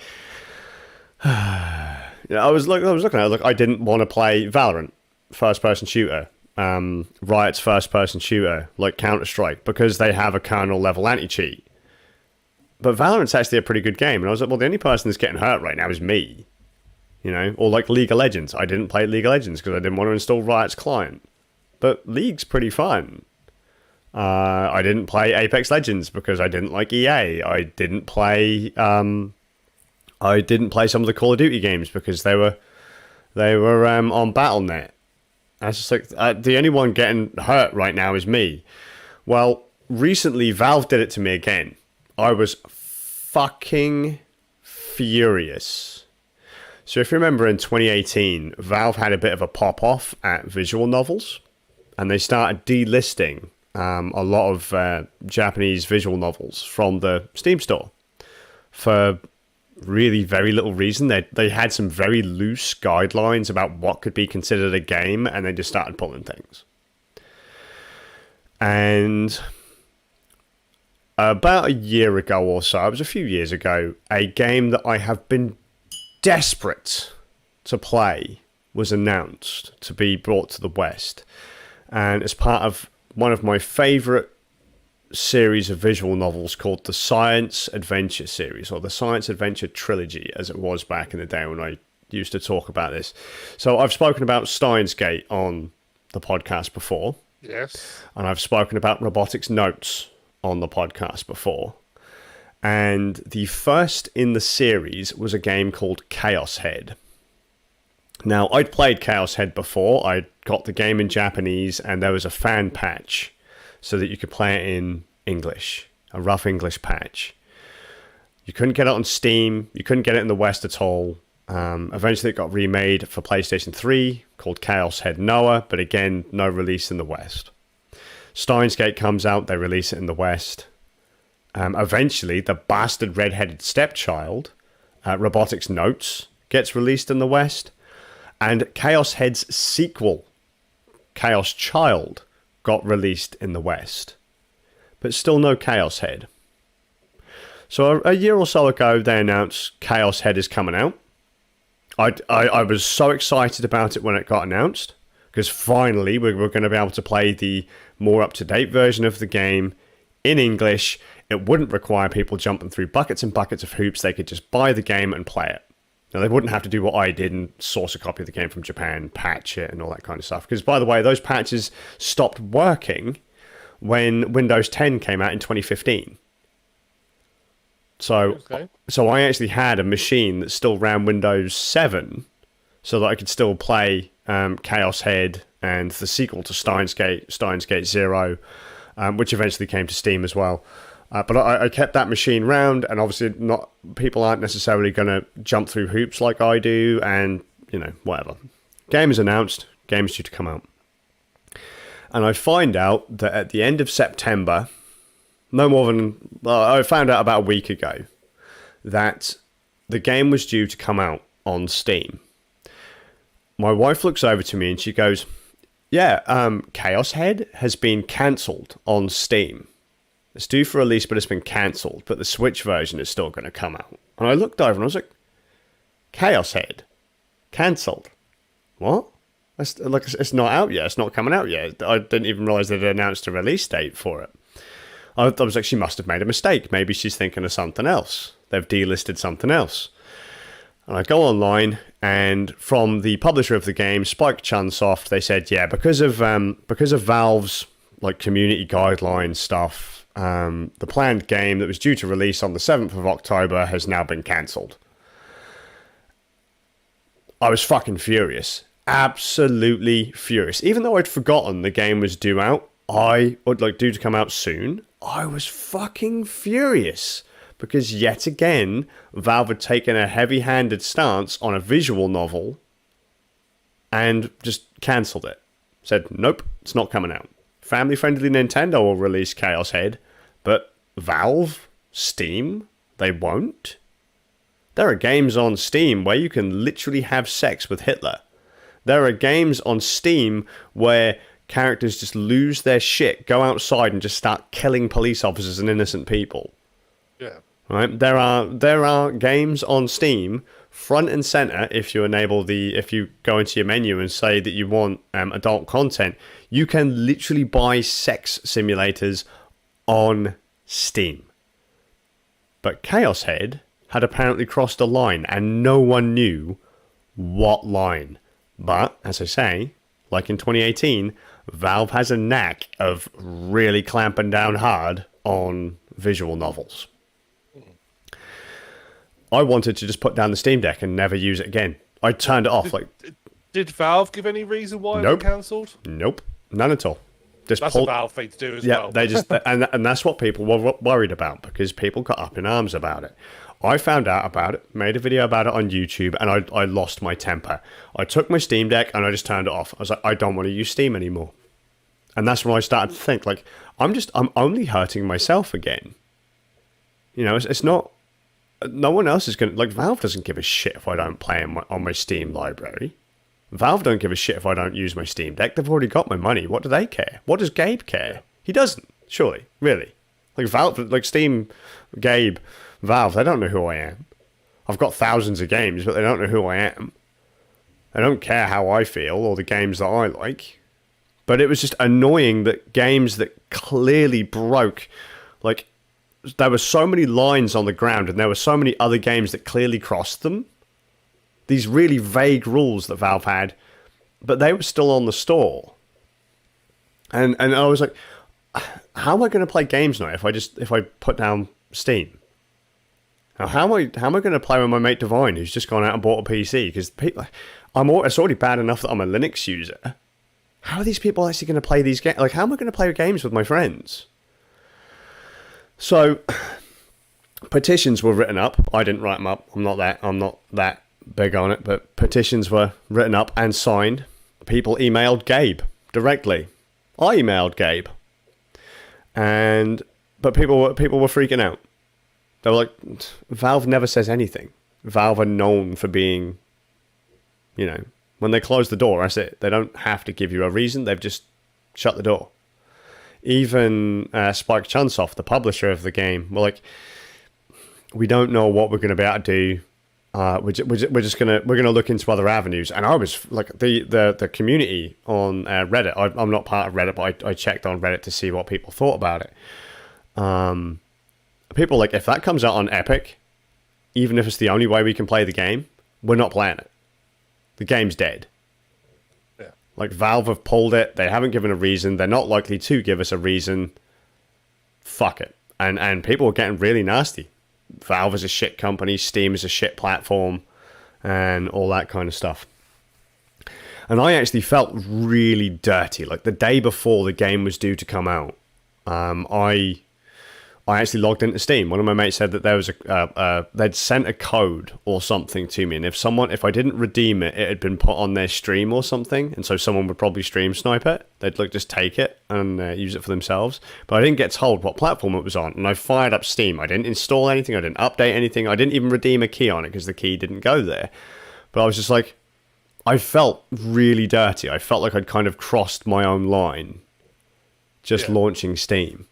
I was looking at it, like I didn't want to play Valorant, first person shooter. Riot's first person shooter like Counter-Strike because they have a kernel level anti-cheat. But Valorant's actually a pretty good game. And I was like, well, the only person that's getting hurt right now is me. Or like League of Legends. I didn't play League of Legends because I didn't want to install Riot's client. But League's pretty fun. I didn't play Apex Legends because I didn't like EA. I didn't play some of the Call of Duty games because they were on Battle.net. I was just like, the only one getting hurt right now is me. Well, recently Valve did it to me again. I was fucking furious. So if you remember in 2018, Valve had a bit of a pop-off at visual novels, and they started delisting a lot of Japanese visual novels from the Steam store for really very little reason. They had some very loose guidelines about what could be considered a game, and they just started pulling things. And about a year ago or so, it was a few years ago, a game that I have been desperate to play was announced to be brought to the West. And as part of one of my favourite series of visual novels called the Science Adventure series, or the Science Adventure trilogy, as it was back in the day when I used to talk about this. So I've spoken about Steins Gate on the podcast before. Yes. And I've spoken about Robotics Notes on the podcast before. And the first in the series was a game called Chaos Head. Now, I'd played Chaos Head before. I got the game in Japanese, and there was a fan patch so that you could play it in English, a rough English patch. You couldn't get it on Steam. You couldn't get it in the West at all. Eventually, it got remade for PlayStation 3 called Chaos Head Noah, but again, no release in the West. Steins Gate comes out, they release it in the West. Eventually, the bastard red-headed stepchild, Robotics Notes, gets released in the West. And Chaos Head's sequel, Chaos Child, got released in the West. But still no Chaos Head. So a year or so ago, they announced Chaos Head is coming out. I was so excited about it when it got announced, because finally we're going to be able to play the more up-to-date version of the game in English. It wouldn't require people jumping through buckets and buckets of hoops. They could just buy the game and play it. Now, they wouldn't have to do what I did and source a copy of the game from Japan, patch it, and all that kind of stuff. Because, by the way, those patches stopped working when Windows 10 came out in 2015. So, Okay. so I actually had a machine that still ran Windows 7, so that I could still play Chaos Head and the sequel to Steins Gate Zero, which eventually came to Steam as well. But I kept that machine round, and obviously not people aren't necessarily going to jump through hoops like I do, and whatever. Game is announced, game is due to come out. And I find out that at the end of September, I found out about a week ago that the game was due to come out on Steam. My wife looks over to me and she goes, yeah, Chaos Head has been cancelled on Steam. It's due for release, but it's been cancelled, but the Switch version is still going to come out. And I looked over and I was like, Chaos Head? Cancelled? What? It's not out yet. It's not coming out yet. I didn't even realise they'd announced a release date for it. I was like, she must have made a mistake. Maybe she's thinking of something else. They've delisted something else. And I go online, and from the publisher of the game, Spike Chunsoft, they said, yeah, because of Valve's community guideline stuff, the planned game that was due to release on the 7th of October has now been cancelled. I was fucking furious. Absolutely furious. Even though I'd forgotten the game was due to come out soon, I was fucking furious. Because yet again, Valve had taken a heavy-handed stance on a visual novel and just cancelled it. Said, nope, it's not coming out. Family-friendly Nintendo will release Chaos Head, but Valve, Steam, they won't? There are games on Steam where you can literally have sex with Hitler. There are games on Steam where characters just lose their shit, go outside and just start killing police officers and innocent people. Yeah. Right? There are games on Steam, front and center. If you go into your menu and say that you want adult content, you can literally buy sex simulators on Steam. But Chaos Head had apparently crossed a line, and no one knew what line. But as I say, like in 2018, Valve has a knack of really clamping down hard on visual novels. I wanted to just put down the Steam Deck and never use it again. I turned it off. Did Valve give any reason why Nope. it was cancelled? Nope, none at all. That's a Valve thing to do as well. Yeah, they just and that's what people were worried about, because people got up in arms about it. I found out about it, made a video about it on YouTube, and I lost my temper. I took my Steam Deck and I just turned it off. I was like, I don't want to use Steam anymore. And that's when I started to think, I'm only hurting myself again. It's not. No one else is going to... Valve doesn't give a shit if I don't play on my Steam library. Valve don't give a shit if I don't use my Steam Deck. They've already got my money. What do they care? What does Gabe care? He doesn't, surely. Really. Valve, Steam, Gabe, Valve, they don't know who I am. I've got thousands of games, but they don't know who I am. They don't care how I feel or the games that I like. But it was just annoying that games that clearly broke... there were so many lines on the ground, and there were so many other games that clearly crossed them. These really vague rules that Valve had, but they were still on the store. And I was like, how am I going to play games now if I put down Steam? Now, how am I going to play with my mate Divine, who's just gone out and bought a PC? Because it's already bad enough that I'm a Linux user. How are these people actually going to play these games? How am I going to play games with my friends? So, petitions were written up. I didn't write them up. I'm not that big on it, but petitions were written up and signed. People emailed Gabe directly. I emailed Gabe, but people were freaking out. They were like, Valve never says anything. Valve are known for being, when they close the door, that's it. They don't have to give you a reason. They've just shut the door. Even Spike Chunsoft, the publisher of the game, were like, we don't know what we're going to be able to do. We're gonna look into other avenues. And I was like, the community on Reddit. I'm not part of Reddit, but I checked on Reddit to see what people thought about it. People were like, if that comes out on Epic, even if it's the only way we can play the game, we're not playing it. The game's dead. Valve have pulled it. They haven't given a reason. They're not likely to give us a reason. Fuck it. And people were getting really nasty. Valve is a shit company, Steam is a shit platform, and all that kind of stuff. And I actually felt really dirty. Like the day before the game was due to come out, I actually logged into Steam. One of my mates said that there was they'd sent a code or something to me, and if I didn't redeem it, it had been put on their stream or something, and so someone would probably stream snipe it. They'd like just take it and use it for themselves. But I didn't get told what platform it was on, and I fired up Steam. I didn't install anything. I didn't update anything. I didn't even redeem a key on it because the key didn't go there. But I was just like, I felt really dirty. I felt like I'd kind of crossed my own line just launching Steam.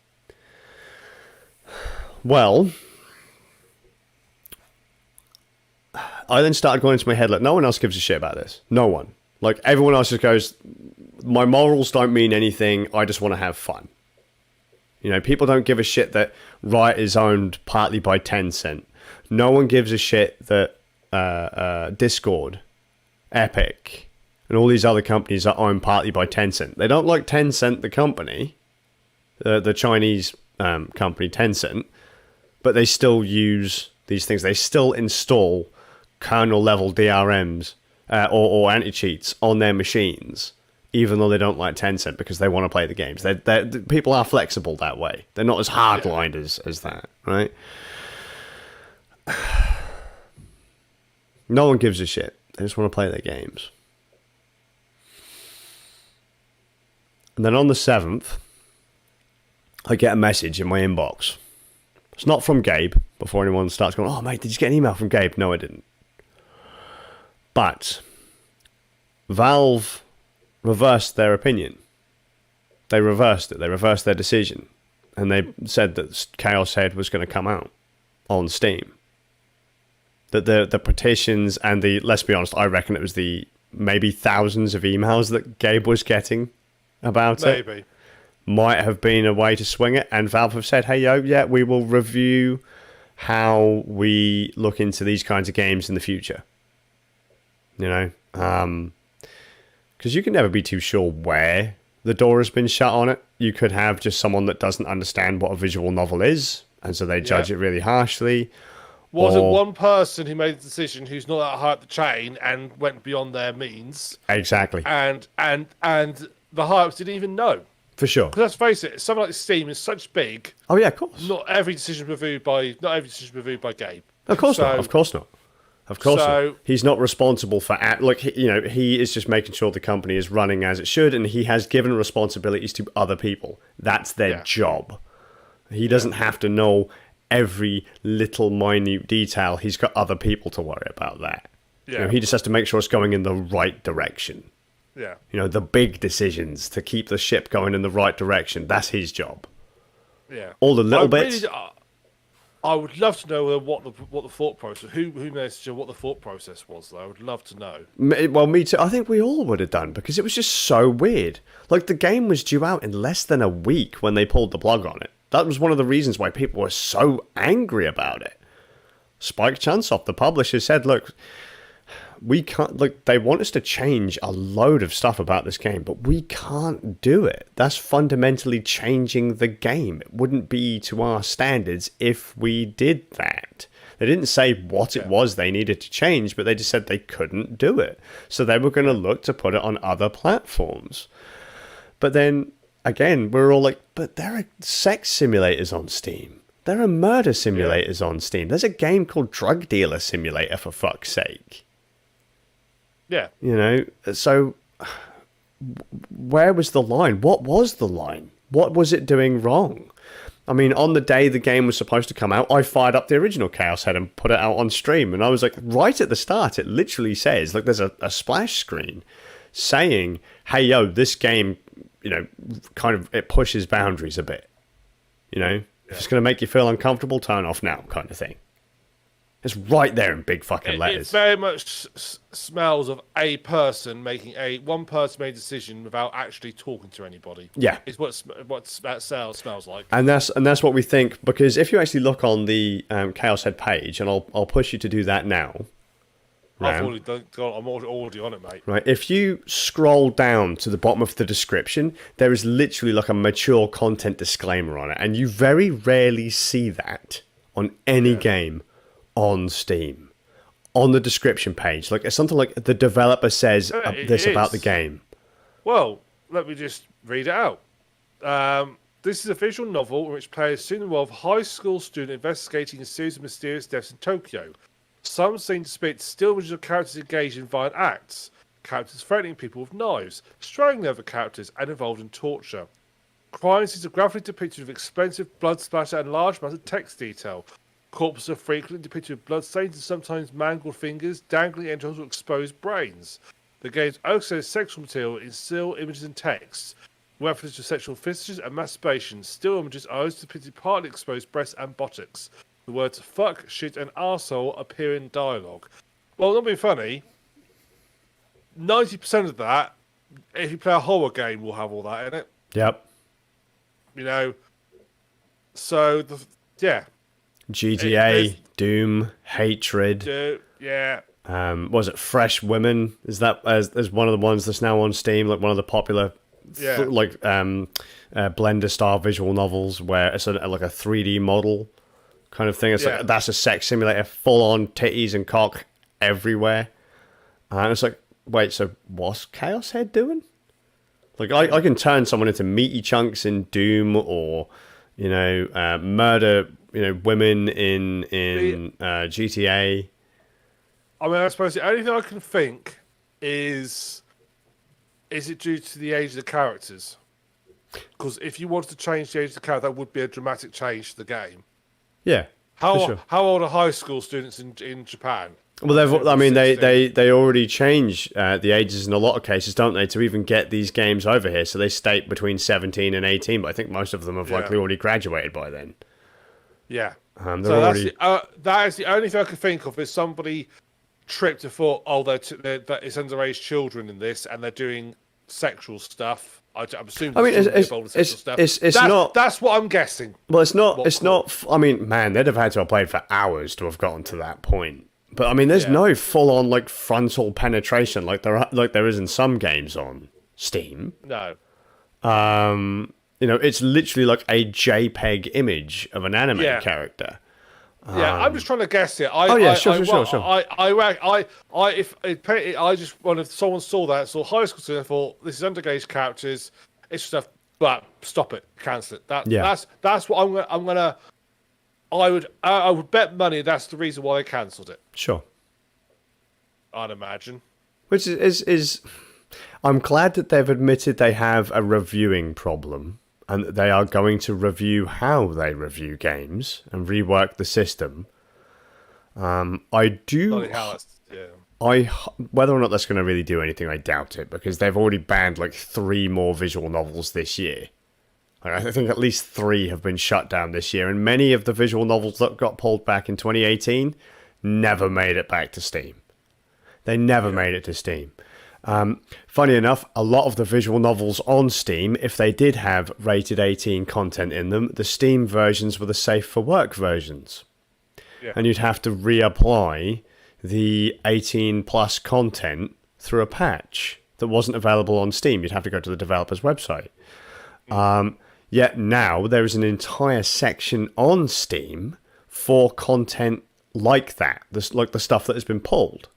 Well, I then started going into my head like, no one else gives a shit about this. No one. Like, everyone else just goes, my morals don't mean anything. I just want to have fun. You know, people don't give a shit that Riot is owned partly by Tencent. No one gives a shit that Discord, Epic, and all these other companies are owned partly by Tencent. They don't like Tencent, the company, the Chinese company Tencent, but they still use these things. They still install kernel-level DRMs or anti-cheats on their machines, even though they don't like Tencent because they want to play the games. People are flexible that way. They're not as hardlined as that, right? No one gives a shit. They just want to play their games. And then on the 7th, I get a message in my inbox. It's not from Gabe, before anyone starts going, oh, mate, did you get an email from Gabe? No, I didn't. But Valve reversed their opinion. They reversed it. They reversed their decision. And they said that Chaos Head was going to come out on Steam. That the petitions and let's be honest, I reckon it was the maybe thousands of emails that Gabe was getting about it. Maybe. Might have been a way to swing it, and Valve have said, hey, we will review how we look into these kinds of games in the future. You know? Because you can never be too sure where the door has been shut on it. You could have just someone that doesn't understand what a visual novel is, and so they judge it really harshly. Was it one person who made the decision who's not that high up the chain and went beyond their means? Exactly. And the high ups didn't even know. For sure. Because let's face it, something like Steam is such big. Oh yeah, of course. Not every decision reviewed by Gabe. Of course not. Of course not. Of course not. He's not responsible for he is just making sure the company is running as it should, and he has given responsibilities to other people. That's their job. He doesn't have to know every little minute detail. He's got other people to worry about that. Yeah. You know, he just has to make sure it's going in the right direction. Yeah. You know, the big decisions to keep the ship going in the right direction. That's his job. Yeah. All the little bits. I would love to know what the thought process. Who knows what the thought process was? Though I would love to know. Well, me too. I think we all would have done because it was just so weird. Like the game was due out in less than a week when they pulled the plug on it. That was one of the reasons why people were so angry about it. Spike Chunsoft, the publisher, said, "Look, we can't. Look, they want us to change a load of stuff about this game, but we can't do it. That's fundamentally changing the game. It wouldn't be to our standards if we did that." They didn't say what it was they needed to change, but they just said they couldn't do it. So they were going to look to put it on other platforms. But then, again, we're all like, but there are sex simulators on Steam. There are murder simulators on Steam. There's a game called Drug Dealer Simulator, for fuck's sake. Yeah. You know, so where was the line? What was the line? What was it doing wrong? I mean, on the day the game was supposed to come out, I fired up the original Chaos Head and put it out on stream. And I was like, right at the start, it literally says, like, there's a splash screen saying, hey, yo, this game, you know, kind of, it pushes boundaries a bit. You know, if it's going to make you feel uncomfortable, turn off now, kind of thing. It's right there in big fucking letters. It very much smells of one person made a decision without actually talking to anybody. Yeah, it's what that smells like. And that's what we think, because if you actually look on the Chaos Head page, and I'll push you to do that now. I'm already on it, mate. Right, if you scroll down to the bottom of the description, there is literally like a mature content disclaimer on it, and you very rarely see that on any game on Steam, on the description page. Like, it's something like the developer says this about the game. Well, let me just read it out. This is a visual novel in which players soon involve a high school student investigating a series of mysterious deaths in Tokyo. Some seem to depict still images of characters engaged in violent acts, characters threatening people with knives, strangling other characters, and involved in torture. Crime scenes are graphically depicted with expensive blood splatter and large amounts of text detail. Corpses are frequently depicted with bloodstains and sometimes mangled fingers, dangling entrails, or exposed brains. The game's also has sexual material in still images and text. References to sexual fetishes and masturbation. Still images are also depicted partly exposed breasts and buttocks. The words fuck, shit, and arsehole appear in dialogue. Well, not being funny, 90% of that, if you play a horror game, will have all that in it. Yep. You know, so, yeah. GTA, Doom, Hatred. Yeah. Was it Fresh Women? Is that as one of the ones that's now on Steam, like one of the popular Blender style visual novels where it's like a 3D model kind of thing. It's like that's a sex simulator, full on titties and cock everywhere. And it's like, wait, so what's Chaos Head doing? Like I can turn someone into meaty chunks in Doom, or murder women in GTA. I mean, I suppose the only thing I can think is it due to the age of the characters? Because if you wanted to change the age of the character, that would be a dramatic change to the game. Yeah. How old are high school students in Japan? Well, they already change the ages in a lot of cases, don't they, to even get these games over here. So they state between 17 and 18, but I think most of them have likely already graduated by then. Yeah. So that is the only thing I can think of is somebody tripped and thought, it's underage children in this, and they're doing sexual stuff. I'm assuming. I mean, it's not. That's what I'm guessing. Well, it's not. It's not. I mean, man, they'd have had to have played for hours to have gotten to that point. But I mean, there's no full-on like frontal penetration like there is in some games on Steam. No. It's literally like a JPEG image of an anime character. Yeah, I'm just trying to guess it. Sure. If someone saw high school student, I thought this is underage characters, it's stuff, but stop it, cancel it. That's what I'm gonna. I would bet money that's the reason why they cancelled it. Sure. I'd imagine. Which is I'm glad that they've admitted they have a reviewing problem, and that they are going to review how they review games and rework the system. Whether or not that's going to really do anything, I doubt it, because they've already banned like 3 more visual novels this year. I think at least 3 have been shut down this year, and many of the visual novels that got pulled back in 2018 never made it back to Steam. They never made it to Steam. Funny enough, a lot of the visual novels on Steam, if they did have rated 18 content in them, the Steam versions were the safe for work versions. Yeah. And you'd have to reapply the 18 plus content through a patch that wasn't available on Steam. You'd have to go to the developer's website. Yet now there is an entire section on Steam for content like that, like the stuff that has been pulled.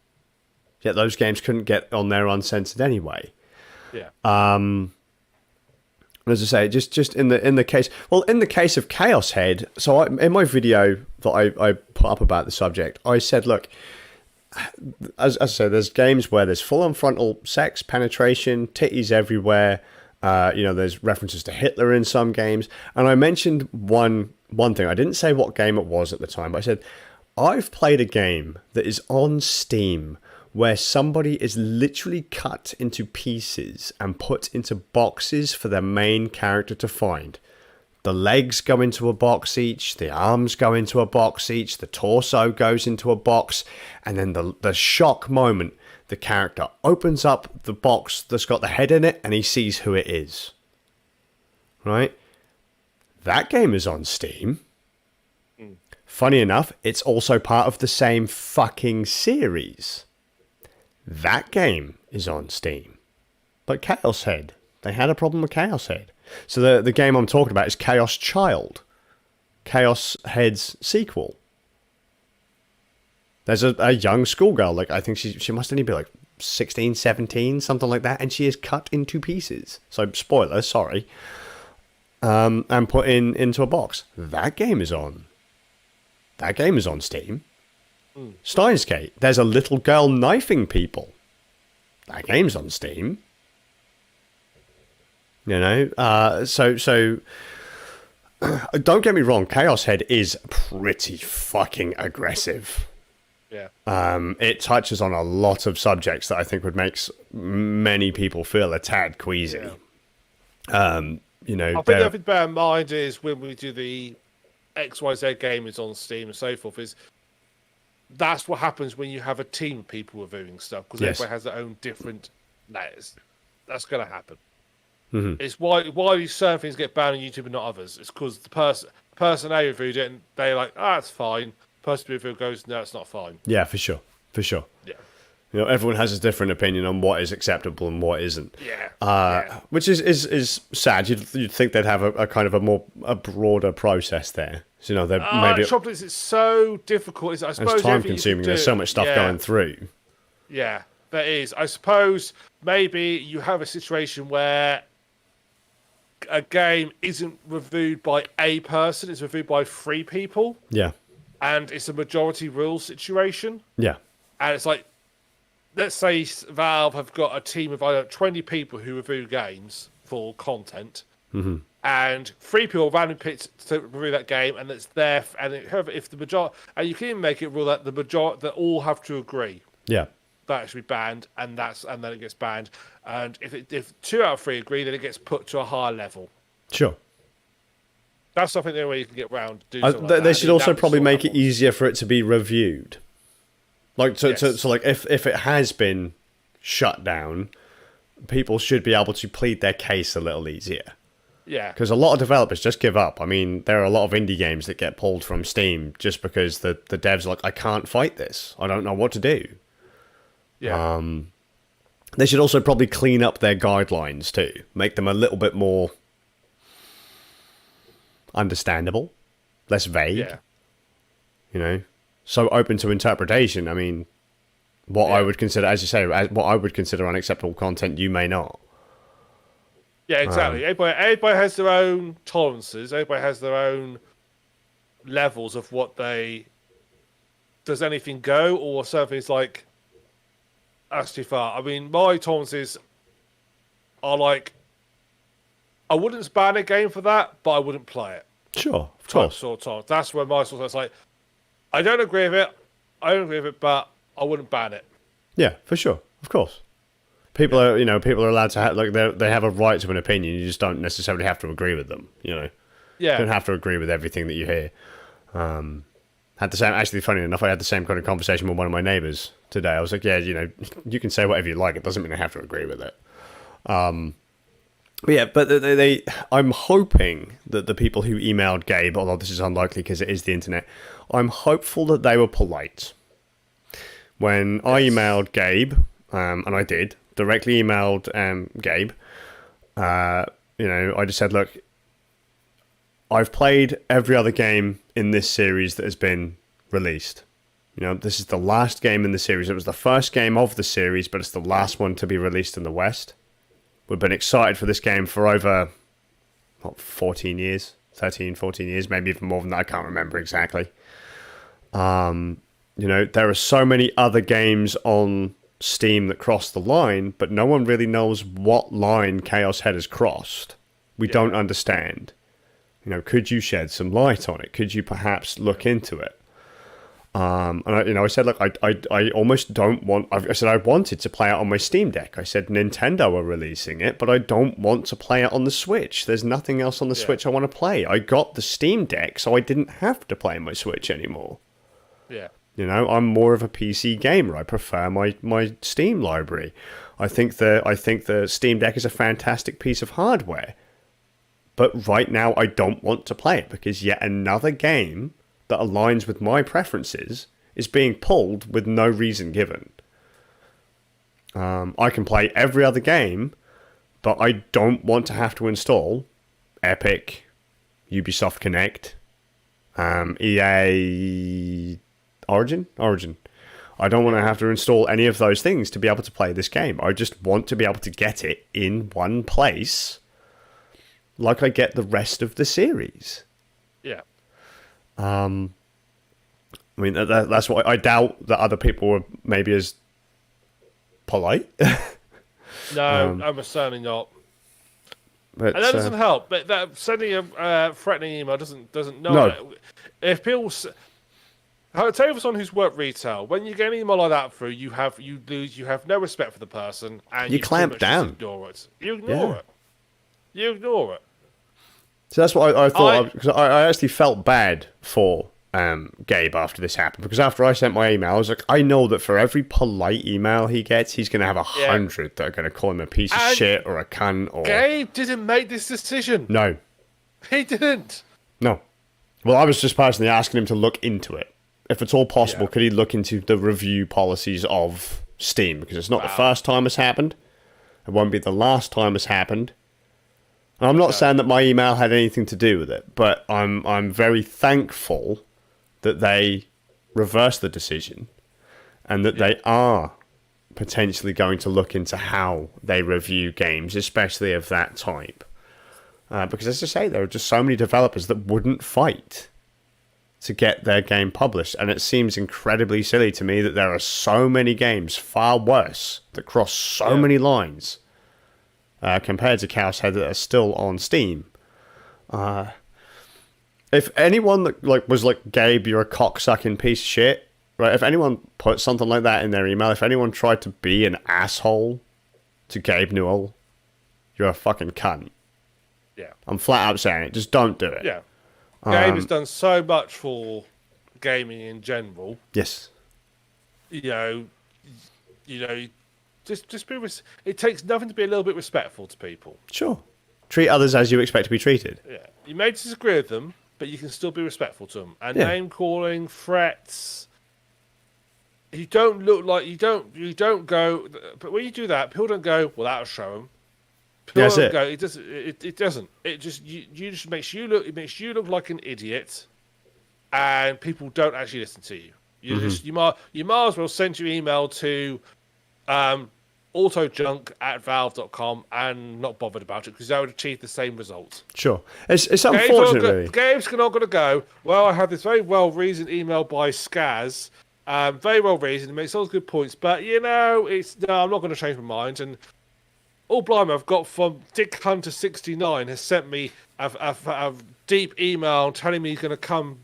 Yet those games couldn't get on there uncensored anyway. Yeah. As I say, just in the case of Chaos Head. So in my video that I put up about the subject, I said, look, as I say, there's games where there's full-on frontal sex, penetration, titties everywhere. There's references to Hitler in some games, and I mentioned one thing. I didn't say what game it was at the time, but I said I've played a game that is on Steam where somebody is literally cut into pieces and put into boxes for their main character to find. The legs go into a box each, the arms go into a box each, the torso goes into a box, and then the shock moment, the character opens up the box that's got the head in it and he sees who it is. Right? That game is on Steam. Funny enough, it's also part of the same fucking series. That game is on Steam. But Chaos Head, they had a problem with Chaos Head. So the game I'm talking about is Chaos Child. Chaos Head's sequel. There's a young schoolgirl, like I think she must only be like 16, 17, something like that, and she is cut into pieces. So spoiler, sorry. And put into a box. That game is on. That game is on Steam. Steins Gate. There's a little girl knifing people. That game's on Steam. You know, so don't get me wrong. Chaos Head is pretty fucking aggressive. Yeah. It touches on a lot of subjects that I think would make many people feel a tad queasy. Yeah. You know, I think the other thing to bear in mind is when we do the XYZ game is on Steam and so forth, is that's what happens when you have a team of people reviewing stuff, because everybody has their own different layers. That's going to happen. Mm-hmm. It's why certain things get banned on YouTube and not others. It's because the person A reviewed it and they're like, it's fine. Person B reviewed goes, no, it's not fine. Yeah, for sure. Yeah. You know, everyone has a different opinion on what is acceptable and what isn't. Yeah. Which is sad. You'd think they'd have a kind of a broader process there. So, you know, maybe trouble is, it's so difficult. I suppose it's time consuming. There's so much stuff going through. Yeah, there is. I suppose maybe you have a situation where a game isn't reviewed by a person; it's reviewed by 3 people. Yeah. And it's a majority rule situation. Yeah. And it's like, let's say Valve have got a team of 20 people who review games for content, and 3 people randomly picked to review that game, and it's there. And if the majority, and you can even make it rule that the majority that all have to agree. Yeah. That should be banned, and then it gets banned. And if 2 out of 3 agree, then it gets put to a higher level. Sure. That's something the only way you can get around. They should also probably make it easier for it to be reviewed. Like so like if it has been shut down, people should be able to plead their case a little easier. Yeah. Because a lot of developers just give up. I mean, there are a lot of indie games that get pulled from Steam just because the devs are like, I can't fight this. I don't know what to do. Yeah. They should also probably clean up their guidelines too. Make them a little bit more understandable, less vague. Yeah. You know, so open to interpretation. I mean, what I would consider, as you say, what I would consider unacceptable content, you may not. Yeah, exactly. Everybody has their own tolerances. Everybody has their own levels of what they. Does anything go, or something's like that's too far? I mean, my tolerances are like, I wouldn't ban a game for that, but I wouldn't play it. Sure, of course. Sort of. That's where my sort of like, I don't agree with it, but I wouldn't ban it. Yeah, for sure, of course. People are allowed to have, like, they have a right to an opinion. You just don't necessarily have to agree with them. You know, yeah, you don't have to agree with everything that you hear. Had the same. Actually, funny enough, I had the same kind of conversation with one of my neighbours today. I was like, yeah, you know, you can say whatever you like. It doesn't mean I have to agree with it. But yeah, but I'm hoping that the people who emailed Gabe, although this is unlikely because it is the internet, I'm hopeful that they were polite. When I emailed Gabe, and I did, directly emailed Gabe, you know, I just said, look, I've played every other game in this series that has been released. You know, this is the last game in the series. It was the first game of the series, but it's the last one to be released in the West. We've been excited for this game for over, 14 years, 13, 14 years, maybe even more than that. I can't remember exactly. You know, there are so many other games on Steam that cross the line, but no one really knows what line Chaos Head has crossed. We don't understand. You know, could you shed some light on it? Could you perhaps look into it? And I said, look, I almost don't want. I said I wanted to play it on my Steam Deck. I said Nintendo are releasing it, but I don't want to play it on the Switch. There's nothing else on the Switch I want to play. I got the Steam Deck, so I didn't have to play my Switch anymore. Yeah. You know, I'm more of a PC gamer. I prefer my Steam library. I think the Steam Deck is a fantastic piece of hardware. But right now, I don't want to play it because yet another game that aligns with my preferences is being pulled with no reason given. I can play every other game, but I don't want to have to install Epic, Ubisoft Connect, EA Origin. I don't want to have to install any of those things to be able to play this game. I just want to be able to get it in one place, like I get the rest of the series. Yeah. I mean, that's what I doubt that other people were maybe as polite. No, I'm certainly not. But, And that doesn't help. But that sending a threatening email doesn't No. If people, I'll tell you for someone who's worked retail, when you get an email like that through, you have no respect for the person, and You pretty clamp much just down. Ignore it. You ignore it. You ignore it. So that's what I thought, because I actually felt bad for Gabe after this happened, because after I sent my email, I was like, I know that for every polite email he gets, he's going to have 100 that are going to call him a piece of shit or a cunt. Or Gabe didn't make this decision. No. He didn't. No. Well, I was just personally asking him to look into it. If it's all possible, could he look into the review policies of Steam? Because it's not the first time it's happened. It won't be the last time it's happened. And I'm not saying that my email had anything to do with it, but I'm very thankful that they reversed the decision and that they are potentially going to look into how they review games, especially of that type. Because as I say, there are just so many developers that wouldn't fight to get their game published. And it seems incredibly silly to me that there are so many games far worse that cross so many lines compared to Cowshead that are still on Steam. If anyone that was like, Gabe, you're a cocksucking piece of shit, right? If anyone put something like that in their email, if anyone tried to be an asshole to Gabe Newell, you're a fucking cunt. Yeah. I'm flat out saying it. Just don't do it. Yeah. Gabe has done so much for gaming in general. Yes. You know, just be. It takes nothing to be a little bit respectful to people. Sure. Treat others as you expect to be treated. Yeah. You may disagree with them, but you can still be respectful to them. And Yeah. name calling, threats. You don't look like you don't go. But when you do that, people don't go. Well, that'll show them. That's Don't it. go. It doesn't. It doesn't. It just you just makes you look. It makes you look like an idiot, and people don't actually listen to you. You might as well send your email to autojunk@valve.com and not bothered about it because that would achieve the same result. Sure. It's unfortunately. Gabe's not going to go, well, I have this very well-reasoned email by Skazz, very well-reasoned, it makes all good points, but, I'm not going to change my mind, and all blimey, I've got from Dick Hunter 69 has sent me a deep email telling me he's going to come,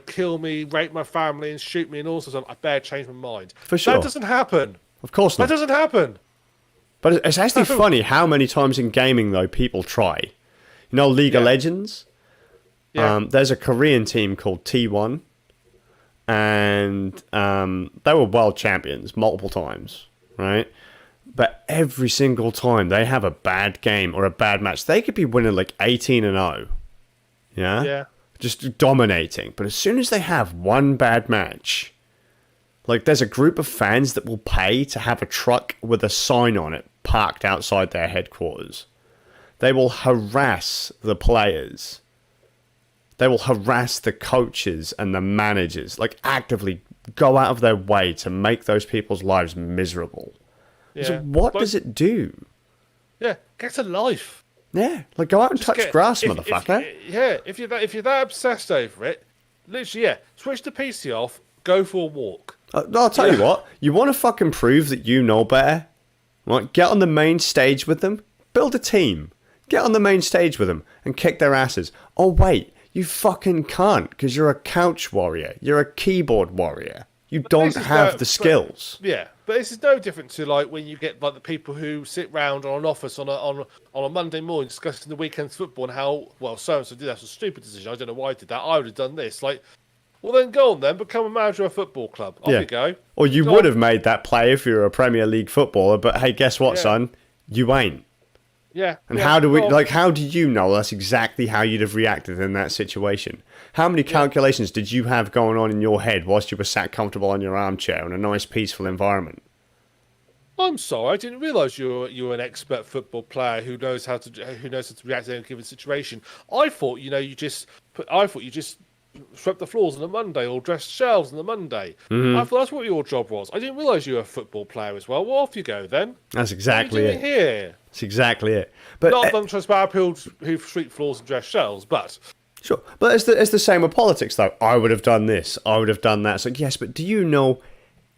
kill me, rape my family, and shoot me, and all sorts of. I better change my mind. For sure. That doesn't happen. Of course not. That doesn't happen. But it's actually funny how many times in gaming, though, people try. League of Legends? Yeah. There's a Korean team called T1. And they were world champions multiple times, right? But every single time they have a bad game or a bad match, they could be winning like 18-0. Yeah? Yeah. Just dominating. But as soon as they have one bad match, like there's a group of fans that will pay to have a truck with a sign on it parked outside their headquarters. They will harass the players. They will harass the coaches and the managers, like actively go out of their way to make those people's lives miserable. Yeah. So what does it do? Yeah, get a life. Yeah, like go out and touch grass, motherfucker. If you're that obsessed over it, literally, switch the PC off, go for a walk. I'll tell you what, you want to fucking prove that you know better? Right, get on the main stage with them, build a team, get on the main stage with them and kick their asses. Oh wait, you fucking can't because you're a couch warrior, you're a keyboard warrior. You don't have the skills. But this is no different to like when you get like the people who sit round on an office on a Monday morning discussing the weekend's football and how so and so did that. That's a stupid decision. I don't know why I did that. I would have done this. Like, well then go on then, become a manager of a football club. Off you go. Or you would have made that play if you were a Premier League footballer. But hey, guess what, son? You ain't. Yeah. And how do how do you know that's exactly how you'd have reacted in that situation? How many calculations did you have going on in your head whilst you were sat comfortable on your armchair in a nice, peaceful environment? I'm sorry, I didn't realise you were an expert football player who knows how to react in a given situation. I thought you just swept the floors on a Monday or dressed shelves on a Monday. I thought that's what your job was. I didn't realise you were a football player as well. Well, off you go then. That's exactly what are you doing here? That's exactly it. But Not non-transparent people who sweep floors and dress shelves, but... Sure. But it's the same with politics, though. I would have done this. I would have done that. It's like, yes, but do you know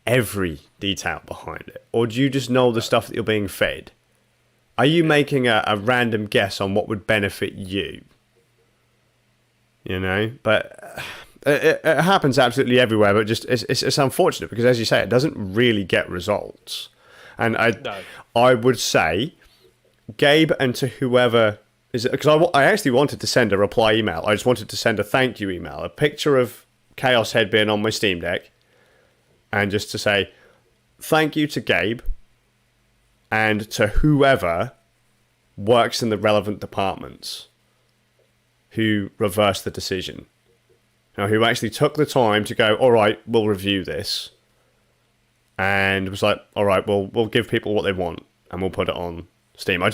every detail behind it? Or do you just know the stuff that you're being fed? Are you making a random guess on what would benefit you? You know? But it happens absolutely everywhere, but just it's unfortunate because, as you say, it doesn't really get results. And I would say, Gabe, and to whoever... Because I actually wanted to send a reply email. I just wanted to send a thank you email, a picture of Chaos Head being on my Steam Deck, and just to say thank you to Gabe and to whoever works in the relevant departments who reversed the decision. Now, who actually took the time to go, all right, we'll review this, and was like, all right, we'll give people what they want and we'll put it on Steam. I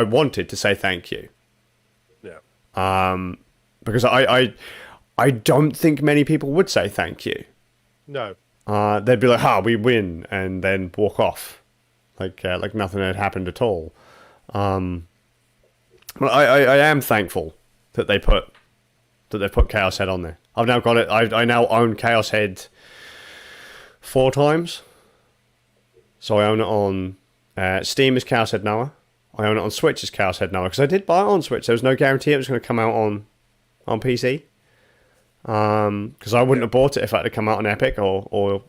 wanted to say thank you. Yeah. Because I don't think many people would say thank you. No. They'd be like, we win, and then walk off. Like nothing had happened at all. But I am thankful that they put Chaos Head on there. I've now got it. I now own Chaos Head 4 times. So I own it on Steam as Chaos Head Noah. I own it on Switch as Chaos Head Noah, because I did buy it on Switch. There was no guarantee it was going to come out on PC. Because I wouldn't have bought it if it had come out on Epic or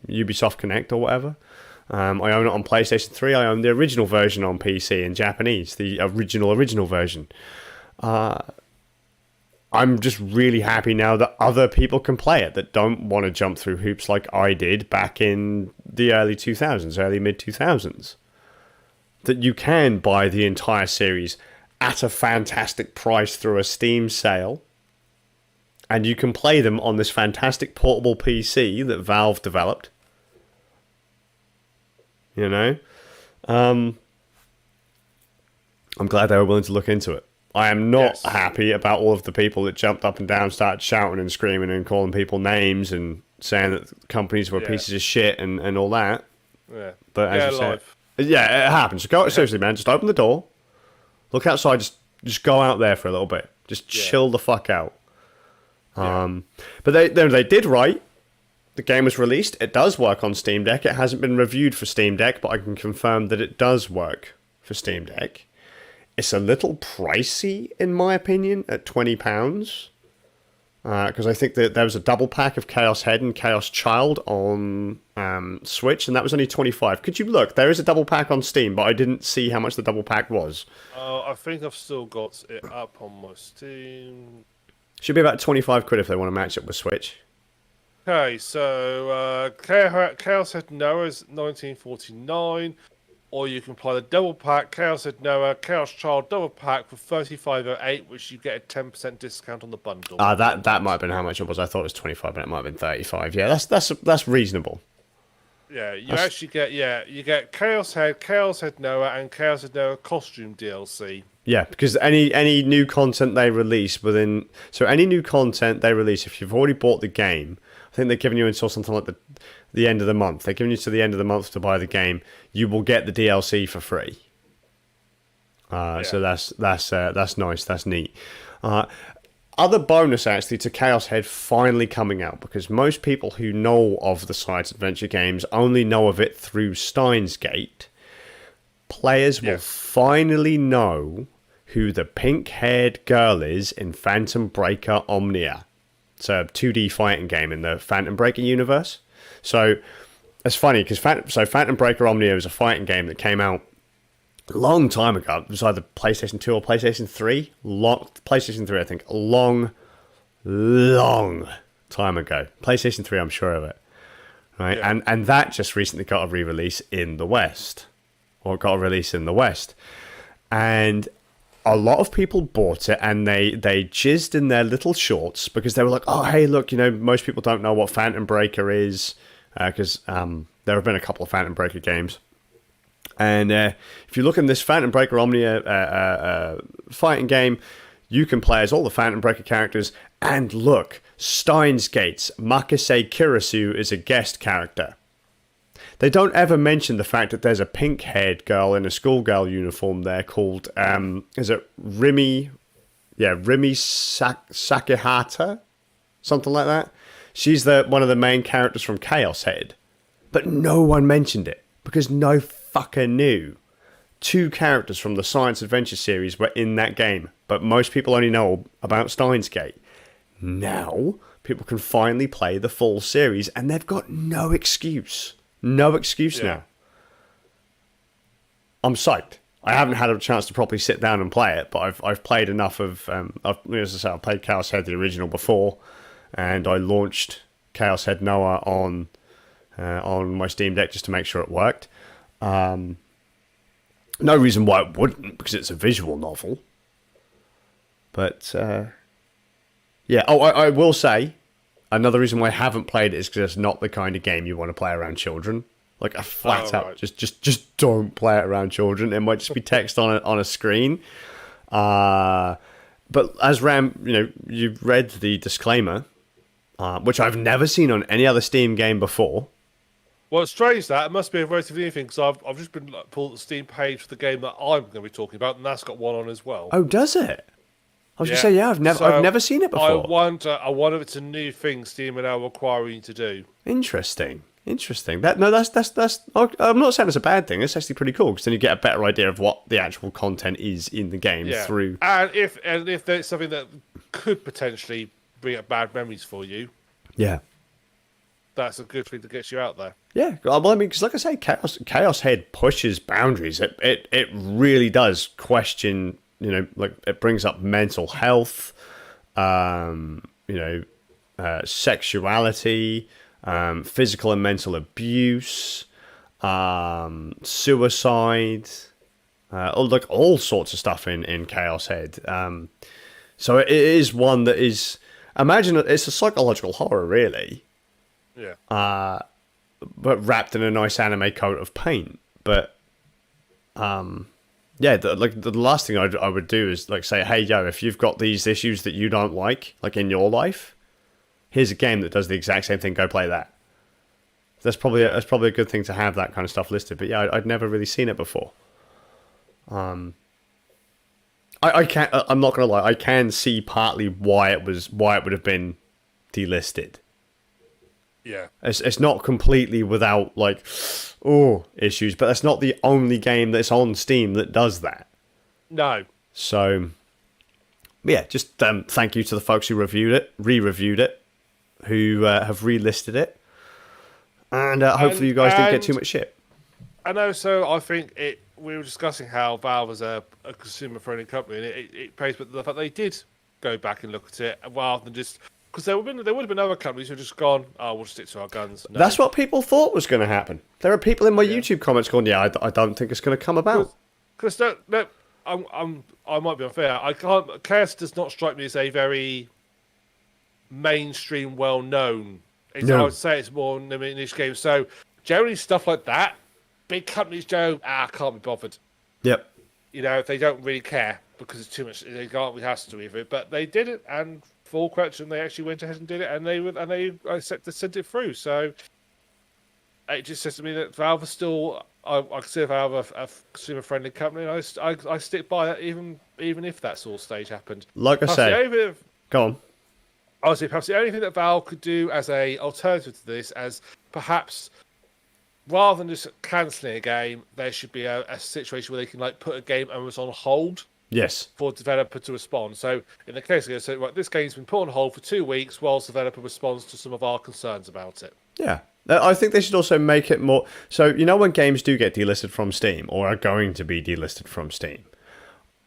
Ubisoft Connect or whatever. I own it on PlayStation 3. I own the original version on PC in Japanese, the original version. I'm just really happy now that other people can play it that don't want to jump through hoops like I did back in the early 2000s, early mid-2000s. That you can buy the entire series at a fantastic price through a Steam sale, and you can play them on this fantastic portable PC that Valve developed. You know? I'm glad they were willing to look into it. I am not happy about all of the people that jumped up and down, started shouting and screaming and calling people names and saying that companies were pieces of shit and all that. Yeah. But as you said, yeah, it happens. Seriously, man, just open the door, look outside, just go out there for a little bit. Just chill the fuck out. But they did right. The game was released. It does work on Steam Deck. It hasn't been reviewed for Steam Deck, but I can confirm that it does work for Steam Deck. It's a little pricey, in my opinion, at £20. Because I think that there was a double pack of Chaos Head and Chaos Child on Switch, and that was only $25. Could you look? There is a double pack on Steam, but I didn't see how much the double pack was. I think I've still got it up on my Steam. Should be about 25 quid if they want to match it with Switch. Okay, so Chaos Head Noah is $19.49, or you can buy the double pack Chaos Head Noah, Chaos Child double pack for $35.08, which you get a 10% discount on the bundle. That might have been how much it was. I thought it was 25, but it might have been 35. Yeah, that's reasonable. Yeah, you get Chaos Head Noah, and Chaos Head Noah costume DLC. Yeah, because any new content they release if you've already bought the game, I think they're giving you until something like the end of the month. They're giving you to the end of the month to buy the game. You will get the DLC for free. So that's nice. That's neat. Other bonus actually to Chaos Head finally coming out, because most people who know of the site's adventure games only know of it through Steins Gate. Players will finally know who the pink-haired girl is in Phantom Breaker Omnia. It's a 2D fighting game in the Phantom Breaker universe. So it's funny because Phantom Breaker Omnia was a fighting game that came out a long time ago. It was either PlayStation 2 or PlayStation 3. PlayStation 3, I think. A long time ago. PlayStation 3, I'm sure of it. Right? Yeah. And that just recently got a re-release in the West. Or got a release in the West. And a lot of people bought it and they jizzed in their little shorts because they were like, oh, hey, look, most people don't know what Phantom Breaker is, because there have been a couple of Phantom Breaker games. And if you look in this Phantom Breaker Omnia fighting game, you can play as all the Phantom Breaker characters And look, Steins Gate's Makise Kirisu is a guest character. They don't ever mention the fact that there's a pink-haired girl in a schoolgirl uniform there called, is it Rimi? Yeah, Rimi Sakihata? Something like that. She's one of the main characters from Chaos Head. But no one mentioned it, because no fucker knew. 2 characters from the Science Adventure series were in that game, but most people only know about Steins Gate. Now, people can finally play the full series, and they've got no excuse. No excuse now. I'm psyched. I haven't had a chance to properly sit down and play it, but I've played enough of. As I say, I played Chaos Head the original before, and I launched Chaos Head Noah on my Steam Deck just to make sure it worked. No reason why it wouldn't, because it's a visual novel. But yeah. Oh, I will say, another reason why I haven't played it is because it's not the kind of game you want to play around children. Like a flat out, just don't play it around children. It might just be text on a screen. But as Ram, you've read the disclaimer, which I've never seen on any other Steam game before. Well, it's strange that it must be a relatively new thing, because I've just been pulled the Steam page for the game that I'm going to be talking about, and that's got one on as well. Oh, does it? I was going to say, yeah, I've never seen it before. I wonder if it's a new thing Steam are now requiring you to do. Interesting. That's. I'm not saying it's a bad thing. It's actually pretty cool, because then you get a better idea of what the actual content is in the game through. And if there's something that could potentially bring up bad memories for you, yeah, that's a good thing to get you out there. Yeah, well, I mean, because like I say, Chaos Head pushes boundaries. It really does question. Like it brings up mental health, sexuality. Physical and mental abuse, suicide, all sorts of stuff in Chaos Head. So it is one that is, imagine it's a psychological horror, really. Yeah. But wrapped in a nice anime coat of paint. But the last thing I would do is like say, hey, yo, if you've got these issues that you don't like in your life, here's a game that does the exact same thing. Go play that. That's probably a good thing to have that kind of stuff listed. But yeah, I'd never really seen it before. I can't. I'm not gonna lie. I can see partly why it would have been delisted. Yeah, it's not completely without issues, but that's not the only game that's on Steam that does that. No. So yeah, just thank you to the folks who re-reviewed it, who have relisted it, and hopefully you guys didn't get too much shit. And also, I think we were discussing how Valve is a consumer-friendly company, and it pays with the fact they did go back and look at it rather than just because there would have been other companies who had just gone, "Oh, we'll stick to our guns." No. That's what people thought was going to happen. There are people in my YouTube comments going, "Yeah, I don't think it's going to come about." Because I might be unfair. I can't. Chaos does not strike me as a very mainstream, well-known. No. I would say it's more in a niche game. So generally, stuff like that, big companies go, I can't be bothered. Yep. They don't really care because it's too much. They can't be hassle with it. But they did it, and full question, they actually went ahead and did it, and they sent it through. So it just says to me that Valve is still. I consider Valve a consumer-friendly company, and I stick by that even if that sort of stage happened. Like I said, go on. Honestly, perhaps the only thing that Valve could do as a alternative to this, as perhaps rather than just cancelling a game, there should be a situation where they can put a game almost on hold. Yes. For the developer to respond. So in the case of right, this game's been put on hold for 2 weeks whilst the developer responds to some of our concerns about it. Yeah. I think they should also make it more... So, when games do get delisted from Steam, or are going to be delisted from Steam,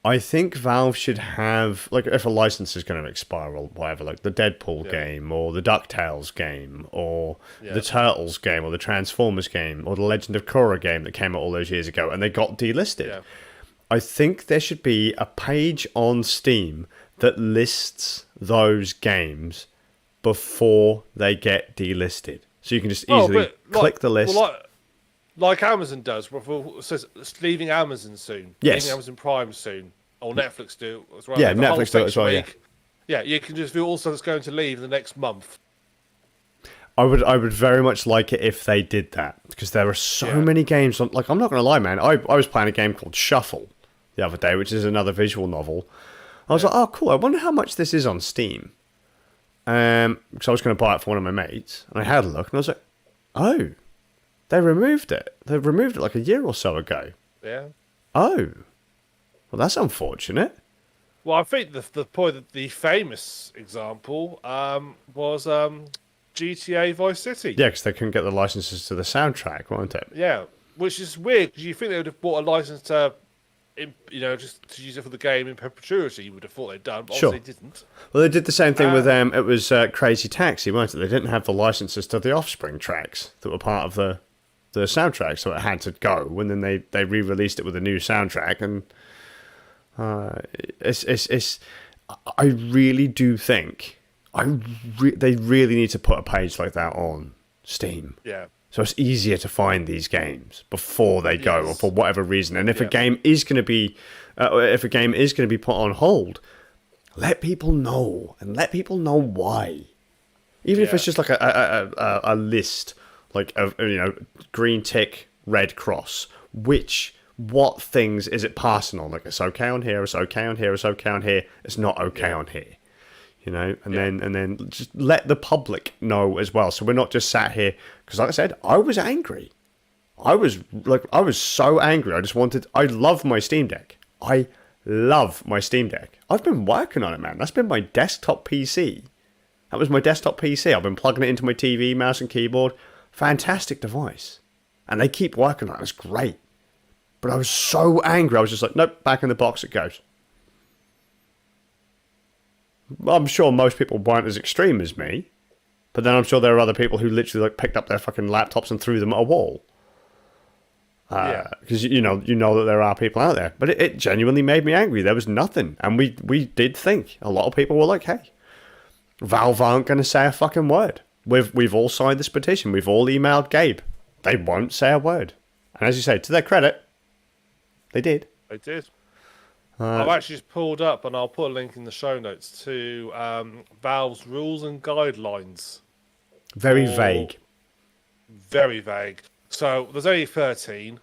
I think Valve should have... if a license is going to expire or whatever, the Deadpool game, or the DuckTales game, or the Turtles game, or the Transformers game, or the Legend of Korra game that came out all those years ago, and they got delisted. Yeah. I think there should be a page on Steam that lists those games before they get delisted. So you can just easily click the list. Well, like Amazon does. It says it's leaving Amazon soon. Yes. Leaving Amazon Prime soon. Or Netflix do as well. Yeah, Netflix do it as well, yeah. Yeah, you can just feel also that's going to leave in the next month. I would very much like it if they did that, because there are so many games. Like, I'm not going to lie, man. I was playing a game called Shuffle the other day, which is another visual novel. I was like, oh, cool. I wonder how much this is on Steam. Because I was going to buy it for one of my mates, and I had a look, and I was like, oh, they removed it. They removed it like a year or so ago. Yeah. Oh, well, that's unfortunate. Well, I think the famous example was GTA Vice City. Yeah, because they couldn't get the licenses to the soundtrack, weren't it? Yeah, which is weird because you think they would have bought a license to, just to use it for the game in perpetuity. You would have thought they'd done, but obviously they didn't. Well, they did the same thing with it was Crazy Taxi, weren't it? They didn't have the licenses to the Offspring tracks that were part of the soundtrack, so it had to go. And then they re-released it with a new soundtrack, and it's. I really do think they really need to put a page like that on Steam. Yeah. So it's easier to find these games before they go, or for whatever reason. And if a game is going to be, put on hold, let people know, and let people know why. Even if it's just like a list, like green tick, red cross. What things is it passing on? Like, it's okay on here, it's okay on here, it's okay on here, it's not okay on here. And then just let the public know as well. So we're not just sat here, because like I said, I was angry. I was so angry. I love my Steam Deck. I love my Steam Deck. I've been working on it, man. That's been my desktop PC. That was my desktop PC. I've been plugging it into my TV, mouse and keyboard. Fantastic device. And they keep working on it. It's great. But I was so angry. I was just like, nope, back in the box it goes. I'm sure most people weren't as extreme as me. But then I'm sure there are other people who literally picked up their fucking laptops and threw them at a wall. Because you know that there are people out there. But it genuinely made me angry. There was nothing. And we did think. A lot of people were like, hey, Valve aren't going to say a fucking word. We've all signed this petition. We've all emailed Gabe. They won't say a word. And as you say, to their credit, they did. They did. I've actually just pulled up, and I'll put a link in the show notes to Valve's rules and guidelines. Very vague. Very vague. So there's only 13.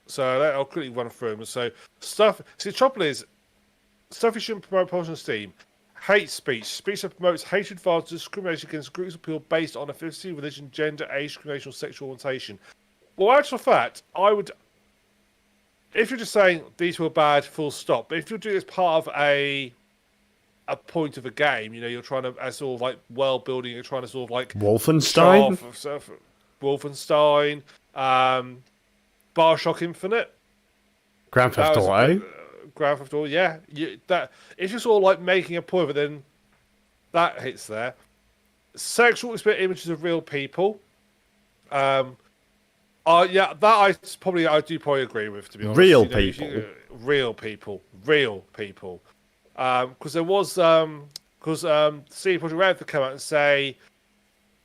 So I'll quickly run through them. So the trouble is, stuff you shouldn't promote on Steam. Hate speech. Speech that promotes hatred, violence, discrimination against groups of people based on ethnicity, religion, gender, age, discrimination, or sexual orientation. Well, actual fact, I would... If you're just saying these were bad, full stop. But if you're doing it as part of a point of a game, you're trying to, as sort of like world building, you're trying to sort of like Wolfenstein, Bioshock Infinite, Grand Theft Auto, yeah. If you're sort of like making a point of it, then that hits there. Sexual explicit images of real people. Yeah, that I do probably agree with, to be honest. Real people. Real people. Because there was CD Projekt Red to come out and say,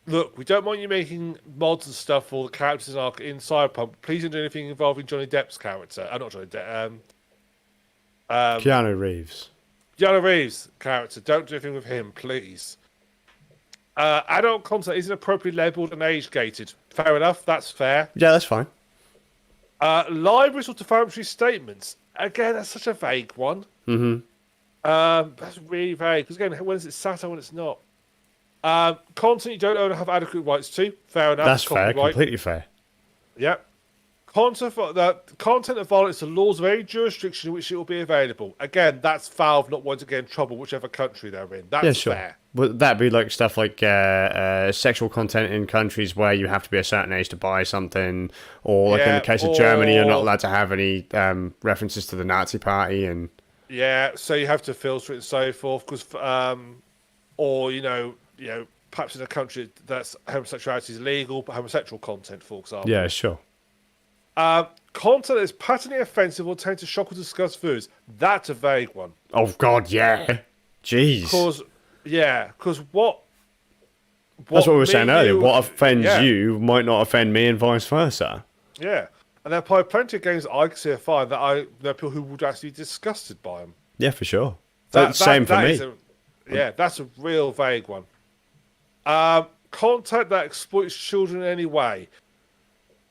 look, we don't want you making mods and stuff for the characters in Cyberpunk. Please don't do anything involving Johnny Depp's character. Not Johnny Depp. Keanu Reeves. Keanu Reeves' character. Don't do anything with him, please. Adult content isn't appropriately labelled and age-gated. Fair enough, that's fair. Yeah, that's fine. Libraries or defamatory statements. Again, that's such a vague one. Mm-hmm. That's really vague. Because again, when is it satire, when it's not? Content you don't own or have adequate rights to. Fair enough. That's fair, completely fair. Yep. Content that violates the laws of any jurisdiction in which it will be available. Again, that's Valve not wanting to get in trouble, whichever country they're in. That's fair. Would that be like stuff like sexual content in countries where you have to be a certain age to buy something, or like in the case of Germany, you're not allowed to have any references to the Nazi Party, and so you have to filter it and so forth, because or perhaps in a country that's homosexuality is legal, but homosexual content, for example. Yeah, sure. Content that is patently offensive or tend to shock or disgust viewers. That's a vague one. Oh God, yeah. Jeez. Because what that's what we were saying earlier. What offends you might not offend me, and vice versa. Yeah, and there are probably plenty of games I can see are fine that I know people who would actually be disgusted by them. Yeah, for sure. Same for me. Yeah, that's a real vague one. Content that exploits children in any way.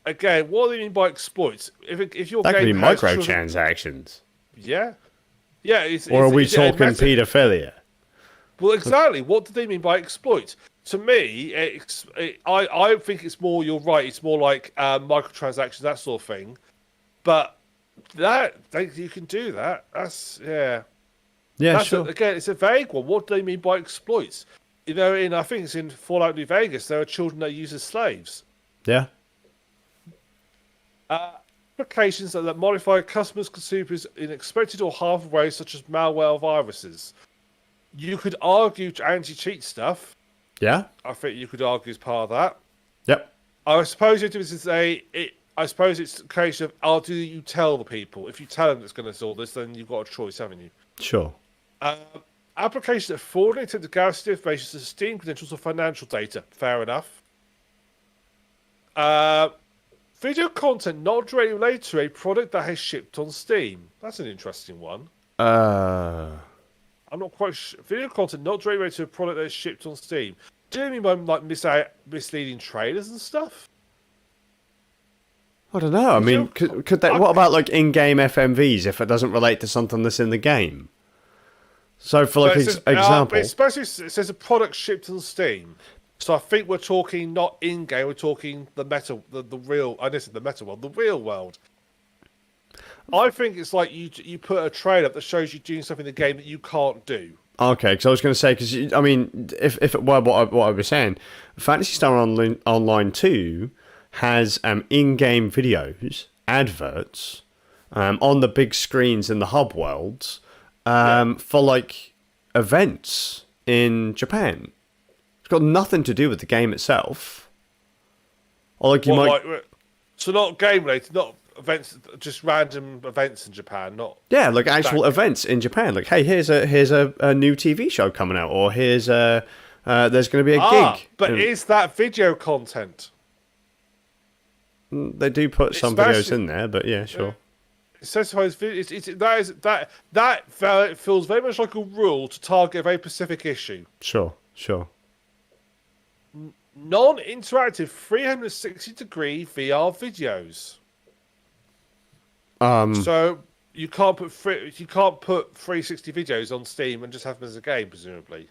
Again, what do you mean by exploits? If your That could be game has children, microtransactions. yeah, Or are we is it a talking pedophilia? Well, exactly. What do they mean by exploit? To me, I think it's more. You're right. It's more like microtransactions, that sort of thing. But you can do that. Sure. Again, it's a vague one. What do they mean by exploits? You know, I think it's in Fallout New Vegas. There are children that are used as slaves. Yeah. Applications that modify customers' consumers in expected or harmful ways, such as malware or viruses. You could argue anti-cheat stuff. Yeah. I think you could argue as part of that. Yep. I suppose I suppose it's a case of, do you tell the people? If you tell them it's going to sort this, then you've got a choice, haven't you? Sure. Applications that fraudulently attempt to gather information such as Steam credentials or financial data. Fair enough. Video content not directly related to a product that has shipped on Steam. That's an interesting one. I'm not quite sure. Video content not directly related to a product that is shipped on Steam. Do you mean by like misleading trailers and stuff? I don't know. I mean, could that? What about like in-game FMVs if it doesn't relate to something that's in the game? So for like example, especially it says a product shipped on Steam. So I think we're talking not in-game. We're talking the real. I guess the meta world, the real world. I think it's like you put a trailer up that shows you doing something in the game that you can't do. Okay, because I was going to say, because I mean, if it were what I was saying, Fantasy Star Online 2 has in-game videos, adverts, on the big screens in the hub worlds, for like events in Japan. It's got nothing to do with the game itself. Or like so not game related, not events, just random events in Japan, not like actual events in Japan. Like, hey, here's a new TV show coming out, or here's there's going to be a gig. But is that video content? They do put some videos in there, but yeah, sure. It says that feels very much like a rule to target a very specific issue. Sure. Non-interactive 360-degree VR videos. So you can't put 360 videos on Steam and just have them as a game, presumably.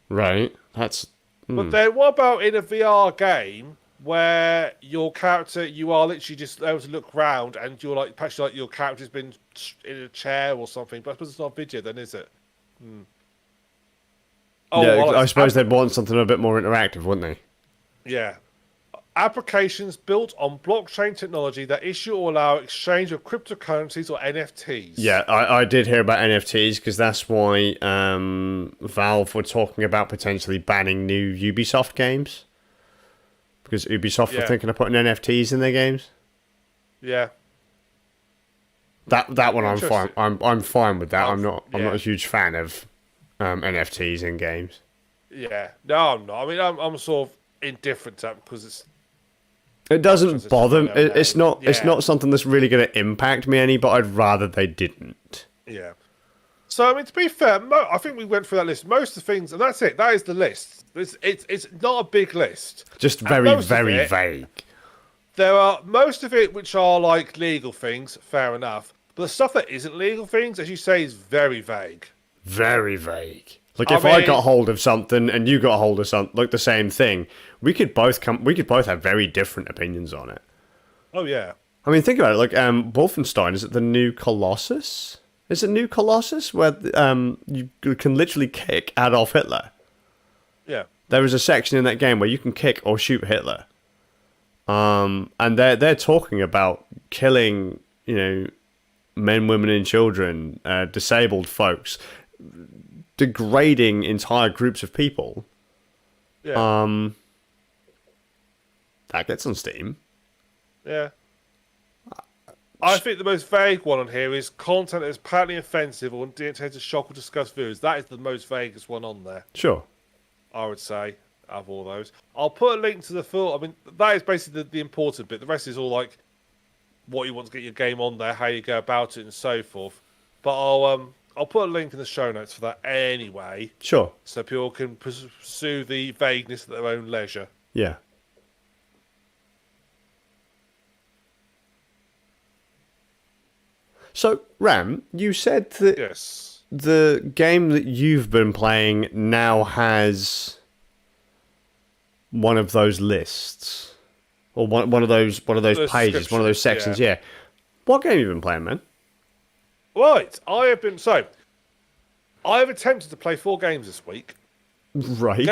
Right. That's. But then, what about in a VR game where your character, you are literally just able to look around and you're like, actually, like your character's been in a chair or something? But I suppose it's not a video, then, is it? Oh, yeah, well, I suppose they'd want something a bit more interactive, wouldn't they? Yeah. Applications built on blockchain technology that issue or allow exchange of cryptocurrencies or NFTs. Yeah, I did hear about NFTs because that's why Valve were talking about potentially banning new Ubisoft games. Because Ubisoft were thinking of putting NFTs in their games. Yeah. That one I'm fine. I'm fine with that. I'm not a huge fan of NFTs in games. Yeah. No, I'm not. I mean, I'm sort of indifferent to that because it doesn't bother me. It's not something that's really going to impact me any, but I'd rather they didn't. Yeah. So, I mean, to be fair, I think we went through that list. Most of the things, and that's it. That is the list. It's not a big list. Just very vague. There are most of it which are like legal things, fair enough. But the stuff that isn't legal things, as you say, is very vague. Very vague. Like if I got hold of something and you got hold of something, like the same thing, we could both have very different opinions on it. Oh yeah. I mean, think about it. Like Wolfenstein, is it the New Colossus? Is it New Colossus where you can literally kick Adolf Hitler? Yeah. There is a section in that game where you can kick or shoot Hitler. And they're talking about killing, men, women, and children, disabled folks, degrading entire groups of people. Yeah. That gets on Steam. Yeah. I think the most vague one on here is content that is patently offensive or intended to shock or disgust viewers. That is the most vaguest one on there. Sure. I would say, out of all those. I'll put a link to the full. I mean, that is basically the important bit. The rest is all like what you want to get your game on there, how you go about it, and so forth. But I'll put a link in the show notes for that anyway, Sure. so people can pursue the vagueness at their own leisure. Yeah. So, Ram, you said that Yes. the game that you've been playing now has one of those lists, or one of those The pages, one of those sections. Yeah. What game have you been playing, man? Right. I've attempted to play 4 games this week. Right.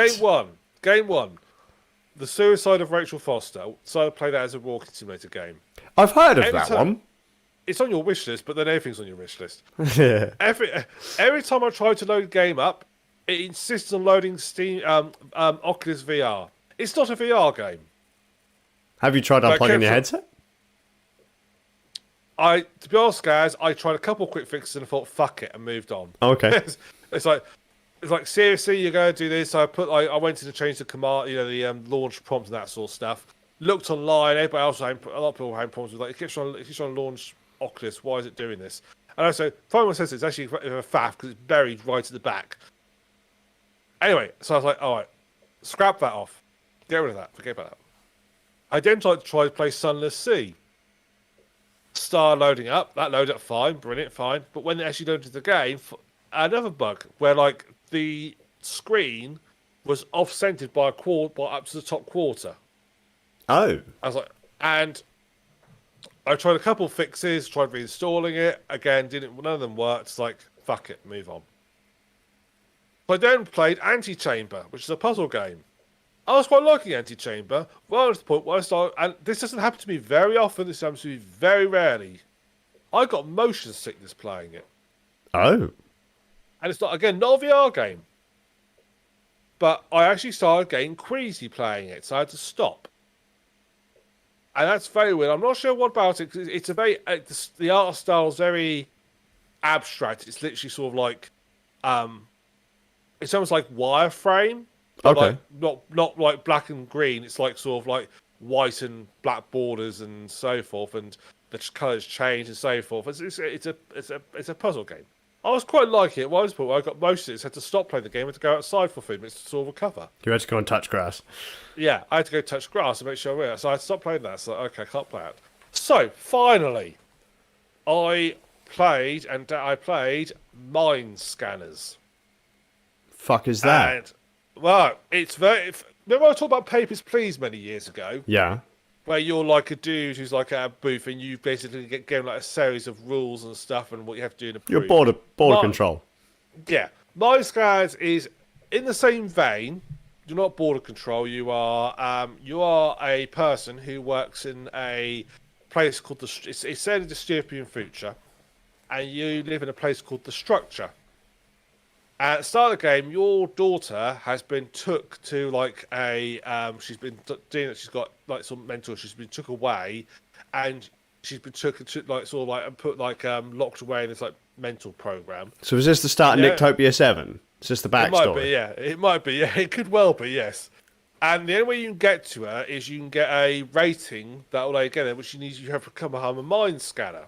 Game one. The Suicide of Rachel Foster. So I play that as a walking simulator game. I've heard of that one. It's on your wish list, but then everything's on your wish list. Yeah. Every time I try to load a game up, it insists on loading Steam Oculus VR. It's not a VR game. Have you tried unplugging your headset? To be honest, guys, I tried a couple quick fixes and I thought, fuck it, and moved on. Okay. It's like seriously, you're going to do this? I went in to change the command, the launch prompt and that sort of stuff. Looked online. Everybody else, a lot of people had problems with it keeps trying to launch Oculus. Why is it doing this? And also, Final says it's actually a faff because it's buried right at the back. Anyway, so I was like, all right, scrap that off, get rid of that, forget about that. I then tried to play Sunless Sea. Start loading up. That loaded up fine, brilliant, fine. But when it actually loaded the game, another bug where like the screen was off-centered by up to the top quarter. Oh. I was like, and I tried a couple fixes, tried reinstalling it. Again, none of them worked. It's like, fuck it, move on. So I then played Antichamber, which is a puzzle game. I was quite liking Antichamber. Well, to the point where I started, and this doesn't happen to me very often. This happens to me very rarely. I got motion sickness playing it. Oh. And it's not a VR game. But I actually started getting queasy playing it, so I had to stop. And that's very weird. I'm not sure what about it, because it's a very... the art style is very abstract. It's literally sort of like... it's almost like wireframe. Okay. Like, not like black and green. It's like sort of like white and black borders and so forth, and the colours change and so forth. It's a puzzle game. I was quite liking it. Well, I got most of it. So I had to stop playing the game and to go outside for a few minutes to sort of recover. You had to go and touch grass. Yeah, I had to go touch grass and make sure I was. So I had to stop playing that. So okay, I can't play it. So finally, I played Mind Scanners. Fuck is that? And, well, it's very... Remember I talked about Papers, Please many years ago? Yeah. Where you're like a dude who's like at a booth and you basically get given like a series of rules and stuff and what you have to do in a You're border control. Yeah. My Skazz is in the same vein. You're not border control. You are a person who works in a place called it's said a dystopian future, and you live in a place called the Structure. At the start of the game, your daughter has been took to like a she's been doing it. She's got like some mental. She's been took away, and she's been took to like sort of like and put like locked away in this like mental program. So is this the start of Nictopia 7? It's just the backstory. It might be, yeah. It might be, yeah. It could well be, yes. And the only way you can get to her is you can get a rating that will let you get there, which you have to become a mind scanner.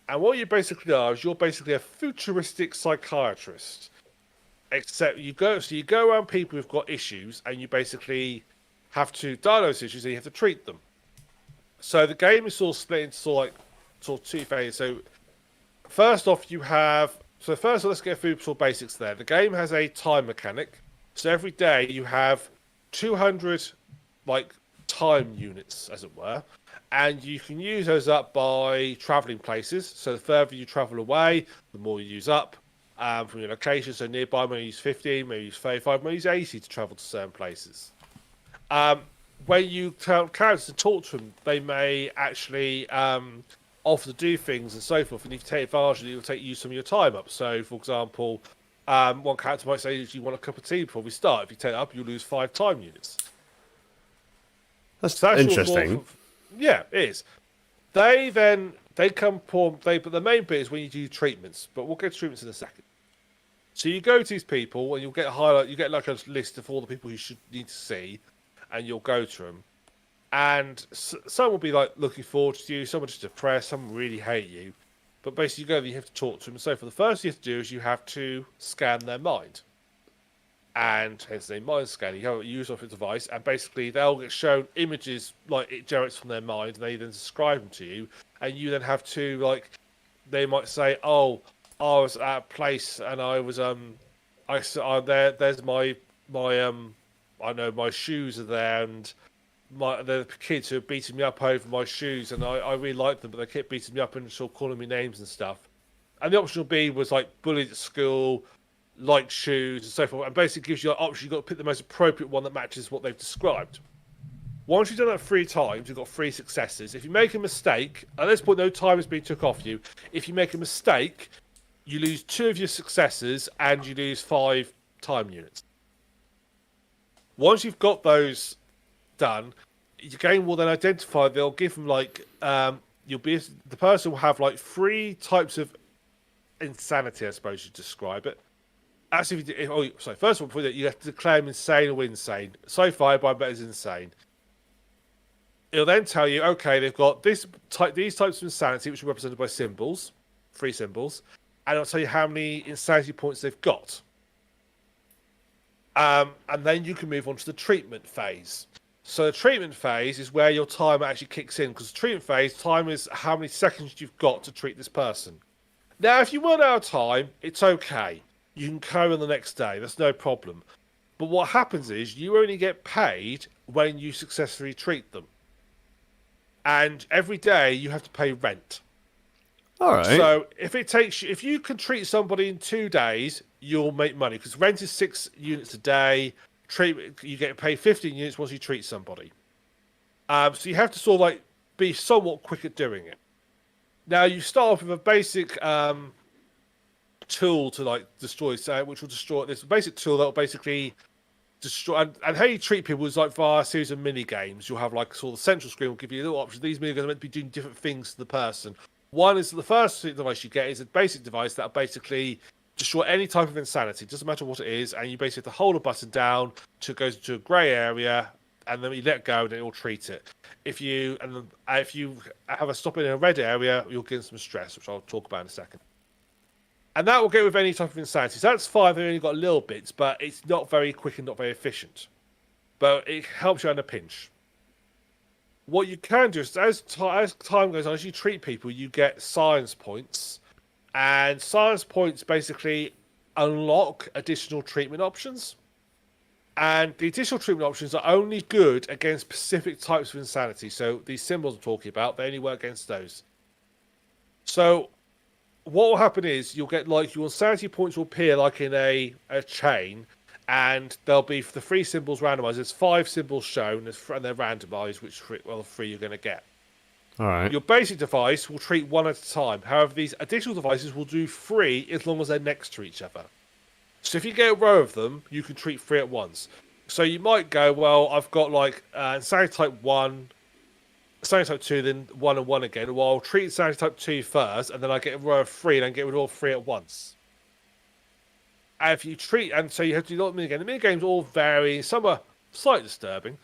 And what you basically are is you're basically a futuristic psychiatrist. Except you go around people who've got issues, and you basically have to diagnose issues, and you have to treat them. So the game is sort of split into sort of two phases. So first off, let's get through sort of basics there. The game has a time mechanic. So every day you have 200 like time units, as it were, and you can use those up by traveling places. So the further you travel away, the more you use up. From your location, so nearby, maybe use 15, maybe use 35, maybe use 80 to travel to certain places. When you tell characters to talk to them, they may actually offer to do things and so forth, and if you take advantage, it will take you some of your time up. So, for example, one character might say, "Do you want a cup of tea before we start?" If you take it up, you lose 5 time units. That's interesting. Yeah, it is. But the main bit is when you do treatments, but we'll get to treatments in a second. So you go to these people and you'll get you get like a list of all the people you should need to see, and you'll go to them. And some will be like looking forward to you, some are just depressed, some really hate you. But basically, you go there, you have to talk to them. So, for the first thing you have to do is you have to scan their mind. And hence the name mind scanning. You have a user of a device, and basically they'll get shown images like it generates from their mind, and they then describe them to you, and you then have to like, they might say, "Oh, I was at a place, and I was there's my I know my shoes are there, and the kids who are beating me up over my shoes, and I really like them, but they kept beating me up and sort of calling me names and stuff." And the optional B was like bullied at school, like shoes and so forth, and basically gives you an option. You've got to pick the most appropriate one that matches what they've described. Once you've done that 3 times, you've got 3 successes. If you make a mistake, at this point no time has been took off you. If you make a mistake, you lose 2 of your successes and you lose 5 time units. Once you've got those done, your game will then identify. They'll give them like the person will have like 3 types of insanity, I suppose you describe it. Actually, first of all, you have to declare him insane or insane. So far, by bet is insane. It'll then tell you, okay, they've got these types of insanity, which are represented by symbols, 3 symbols, and it'll tell you how many insanity points they've got. And then you can move on to the treatment phase. So the treatment phase is where your timer actually kicks in, because the treatment phase, time is how many seconds you've got to treat this person. Now, if you run out of time, it's okay. You can carry on the next day. That's no problem. But what happens is you only get paid when you successfully treat them. And every day you have to pay rent. All right. So if you can treat somebody in 2 days, you'll make money, because rent is 6 units a day. Treatment, you get paid 15 units once you treat somebody. So you have to sort of like be somewhat quick at doing it. Now you start off with a basic tool to like destroy, which will destroy this basic tool that will basically destroy. And how you treat people is like via a series of mini games. You'll have like sort of the central screen will give you a little option. These mini games are meant to be doing different things to the person. One is the first device you get is a basic device that will basically destroy any type of insanity. It doesn't matter what it is, and you basically have to hold a button down to go to a grey area, and then you let go, and it will treat it. If you have a stop in a red area, you'll get some stress, which I'll talk about in a second. And that will get with any type of insanity. So that's 5. They've only got little bits, but it's not very quick and not very efficient. But it helps you in a pinch. What you can do is, as time goes on, as you treat people, you get science points. And science points basically unlock additional treatment options. And the additional treatment options are only good against specific types of insanity. So these symbols I'm talking about, they only work against those. So what will happen is you'll get like your insanity points will appear like in a chain, and there'll be the 3 symbols randomized. There's 5 symbols shown, and they're randomized, which 3 you're going to get. All right. Your basic device will treat 1 at a time. However, these additional devices will do 3 as long as they're next to each other. So if you get a row of them, you can treat 3 at once. So you might go, well, I've got like insanity type 1, insanity type 2, then 1 and 1 again. Well, I'll treat insanity type 2 first, and then I get a row of 3, and then get rid of all 3 at once. And if you treat, and so you have to do the minigame. The minigames all vary. Some are slightly disturbing.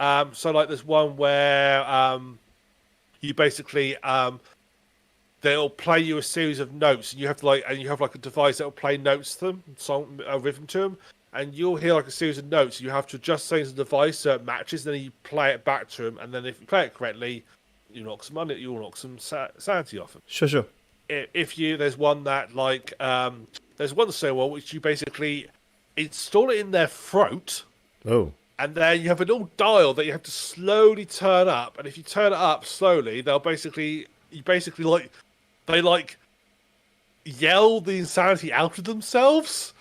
So like there's one where you basically they'll play you a series of notes, and you have to like a device that will play notes to them, a rhythm to them, and you'll hear like a series of notes. You have to adjust things in the device so it matches, and then you play it back to them, and then if you play it correctly, you knock some money, you'll knock some sanity off them. Sure. There's one that like there's one so well which you basically install it in their throat. Oh. And then you have a little dial that you have to slowly turn up, and if you turn it up slowly, they yell the insanity out of themselves.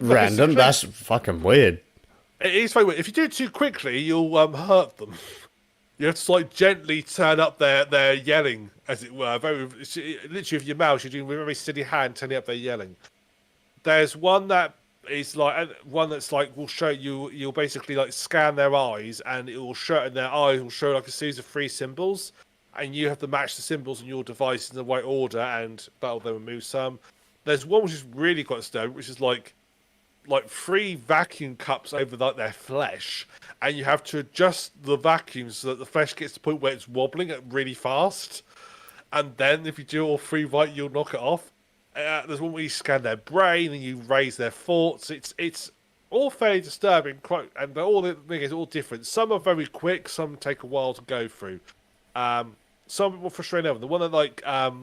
Random. That's fucking weird. It is very weird. If you do it too quickly, you'll hurt them. You have to like gently turn up their yelling, as it were. Literally, with your mouse, you're doing with a very steady hand turning up their yelling. There's one that is like will show you. You'll basically like scan their eyes, and it will show, and their eyes will show like a series of 3 symbols, and you have to match the symbols on your device in the right order, and that'll then remove some. There's one which is really quite disturbing, which is like 3 vacuum cups over like their flesh, and you have to adjust the vacuum so that the flesh gets to the point where it's wobbling really fast. and then if you do all three right, you'll knock it off. There's one where you scan their brain and you raise their thoughts. It's all fairly disturbing, and they're all the thing is all different. Some are very quick, some take a while to go through. Some are more frustrating than the one that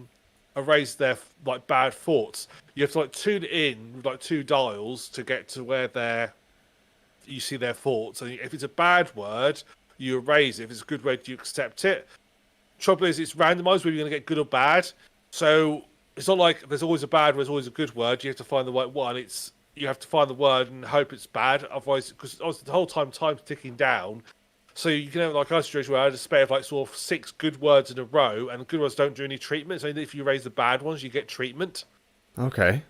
erase their like bad thoughts. You have to like tune it in with like 2 dials to get to where you see their thoughts. And if it's a bad word, you erase it. If it's a good word, you accept it. Trouble is, it's randomized whether you're going to get good or bad. So it's not like there's always a bad word, there's always a good word. You have to find the right one. You have to find the word and hope it's bad. Otherwise, because the whole time's ticking down. So you can have like a situation where I had a spare of like sort of 6 good words in a row, and the good words don't do any treatment. So if you raise the bad ones, you get treatment. Okay.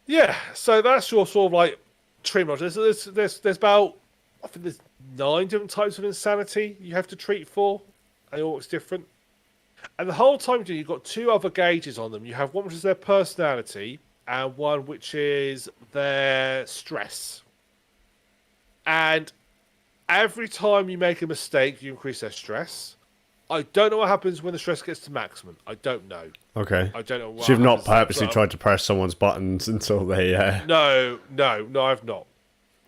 Yeah, so that's your sort of like treatment. There's about, I think there's 9 different types of insanity you have to treat for, and they're always different. And the whole time you've got 2 other gauges on them. You have one which is their personality, and one which is their stress. And every time you make a mistake, you increase their stress. I don't know what happens when the stress gets to maximum. I don't know. Okay. I don't know what So you've not happens. purposely tried to press someone's buttons until they... No, I've not.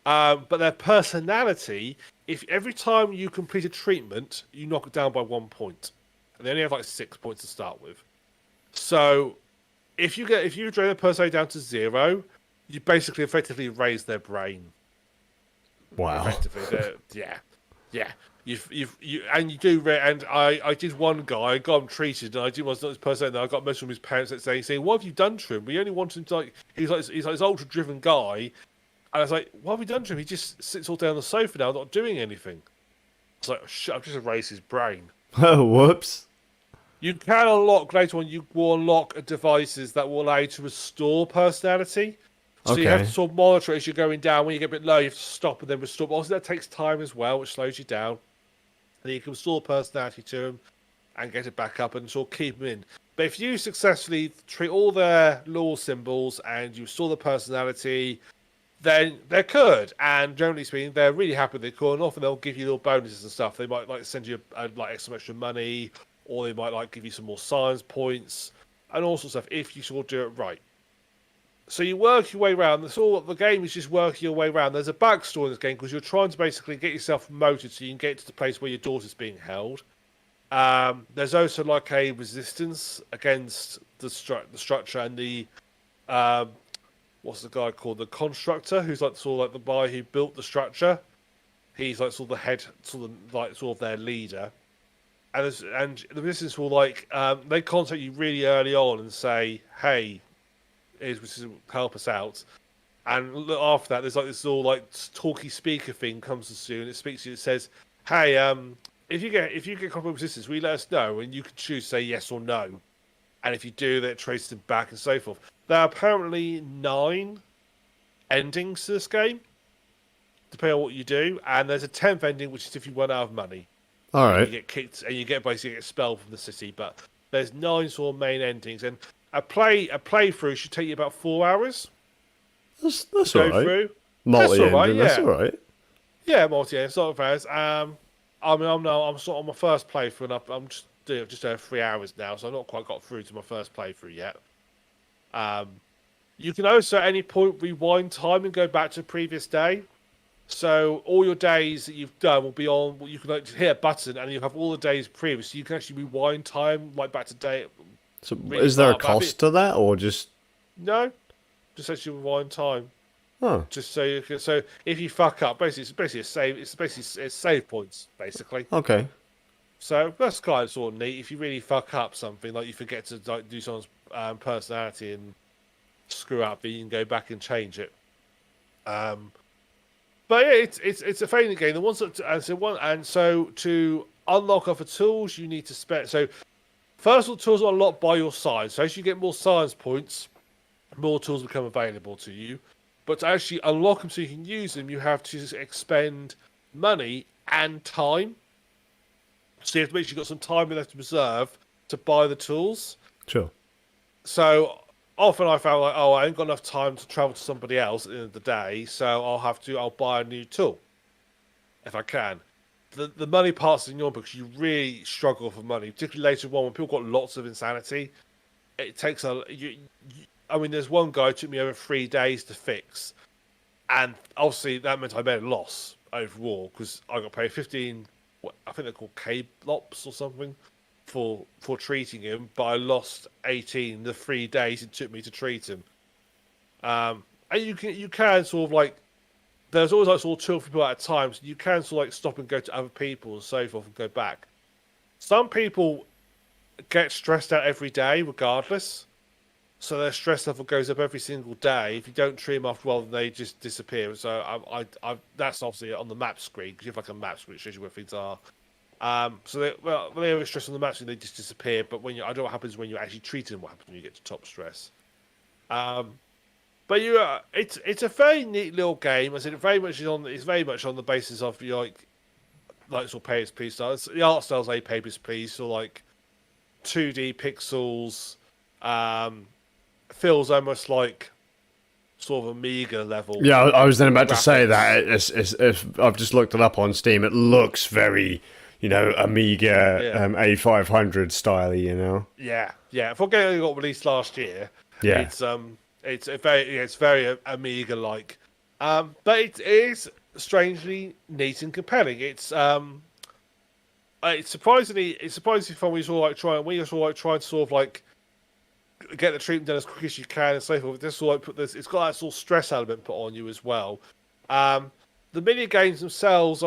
But their personality, if every time you complete a treatment, you knock it down by 1 point. And they only have like 6 points to start with. So if you drain their personality down to 0, you basically effectively raise their brain. Wow. Effectively, yeah. You do, and I did one guy. I got him treated, and I didn't want to know his personality. I got a message from his parents that saying, "What have you done to him? We only want him to like." He's like this ultra-driven guy, and I was like, "What have we done to him? He just sits all down on the sofa now, not doing anything." It's like, "Shit! I've just erased his brain." Oh, whoops. You can unlock later on. You will unlock devices that will allow you to restore personality. So you have to sort of monitor it as you're going down. When you get a bit low, you have to stop and then restore. But also, that takes time as well, which slows you down. And then you can restore personality to them and get it back up and sort of keep them in. But if you successfully treat all their law symbols and you restore the personality, then they're cured. And generally speaking, they're really happy with their cure, and often they'll give you little bonuses and stuff. They might like send you like some extra money, or they might like give you some more science points and all sorts of stuff if you sort of do it right. So you work your way around. That's all. The game is just working your way around. There's a backstory in this game because you're trying to basically get yourself promoted so you can get to the place where your daughter's being held. There's also like a resistance against the structure and the what's the guy called? The constructor, who's like sort of like the guy who built the structure. He's like sort of the head, sort of their leader. And the resistance will like they contact you really early on and say, "Hey, help us out." And after that, there's like this all like talky speaker thing comes to soon. It speaks to you. It says, "Hey, if you get combat resistance, will you let us know?" And you can choose to say yes or no. And if you do, that traces them back and so forth. There are apparently 9 endings to this game, depending on what you do. And there's a 10th ending, which is if you run out of money. All right. You get kicked and you basically get expelled from the city. But there's 9 sort of main endings, and a playthrough should take you about 4 hours. That's all right. Through. Multi-ending, that's all right. Yeah, multi-ending, sort of hours. I'm sort of on my first playthrough, and I'm just over 3 hours now, so I've not quite got through to my first playthrough yet. You can also at any point rewind time and go back to the previous day. So all your days that you've done will be on. You can like hit a button and you have all the days previous. So you can actually rewind time like back to day. So really is there a cost to that, or just no? Just actually rewind time. Oh. Just so you can. So if you fuck up, it's basically a save. It's save points basically. Okay. So that's kind of sort of neat. If you really fuck up something, like you forget to like do someone's personality and screw up, then you can go back and change it. But yeah, it's a failing game. The ones that so to unlock other tools, you need to spend. So first of all, tools are unlocked by your science. So as you get more science points, more tools become available to you. But to actually unlock them so you can use them, you have to expend money and time. So you have to make sure you've got some time left to reserve to buy the tools. Sure. So often I found like, I ain't got enough time to travel to somebody else at the end of the day, so I'll buy a new tool if I can. the money part's in your because you really struggle for money, particularly later on when people got lots of insanity. It takes I mean, there's one guy who took me over 3 days to fix, and obviously that meant I made a loss overall because I got paid 15. I think they're called K-lops or something for treating him, but I lost 18 the 3 days it took me to treat him. And you can sort of like. There's always like sort of 2 or 3 people at a time, so you can sort of like stop and go to other people and so forth and go back. Some people get stressed out every day regardless, so their stress level goes up every single day. If you don't treat them off well, then they just disappear. So I that's obviously on the map screen because you have like a map screen that shows you where things are. So when they have stress on the map screen, they just disappear. But I don't know what happens when you actually treat them. What happens when you get to top stress? But it's a very neat little game. I said it's very much on the basis of like sort of Papers, Please style. The art style's a Papers, Please, so like 2D pixels. Feels almost like sort of Amiga level. Yeah, I was then about to say that. If I've just looked it up on Steam, it looks very, Amiga A500 style, Yeah. For a game that got released last year, yeah, it's very Amiga like, but it is strangely neat and compelling. It's surprisingly fun. We sort of trying to sort of like get the treatment done as quick as you can and so forth. This sort of it's got that sort of stress element put on you as well. The mini games themselves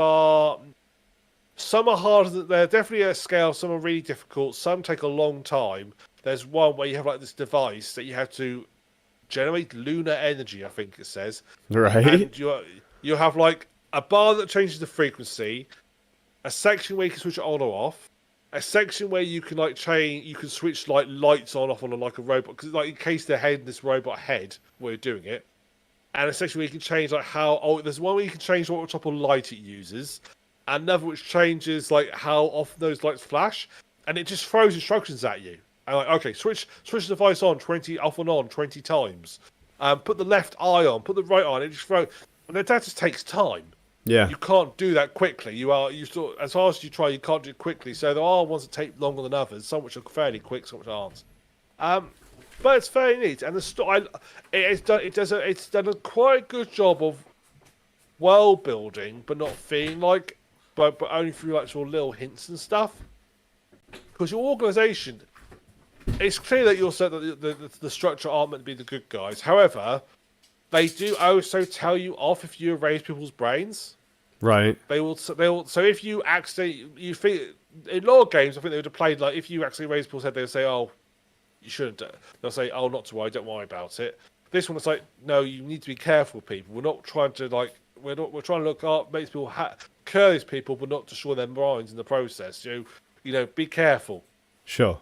some are harder. They're definitely at a scale. Some are really difficult. Some take a long time. There's one where you have like this device that you have to generate lunar energy, I think it says. Right. And you have like a bar that changes the frequency, a section where you can switch it on or off, a section where you can you can switch like lights on off on like a robot because like in case they're heading this robot head while you're doing it, and a section where you can change like there's one where you can change what type of light it uses, another which changes like how often those lights flash, and it just throws instructions at you. And like, okay, switch the device on 20 off and on 20 times. Put the left eye on, put the right on. It just throws, and that just takes time. Yeah, you can't do that quickly. As hard as you try, you can't do it quickly. So there are ones that take longer than others. Some which are fairly quick, some which aren't. But it's very neat, and it's done a quite good job of world building, but not feeling like, but only through like sort of little hints and stuff. Because your organisation. It's clear that you're saying that the structure aren't meant to be the good guys. However, they do also tell you off if you erase people's brains. Right. They will. So if you you think in a lot of games, I think they would have played like if you actually erase people's head, they would say, "Oh, you shouldn't." They'll say, "Oh, not to worry, don't worry about it." This one is like, "No, you need to be careful, people. We're not trying to we're trying to look up, make people cure these people, but not destroy their minds in the process. Be careful." Sure.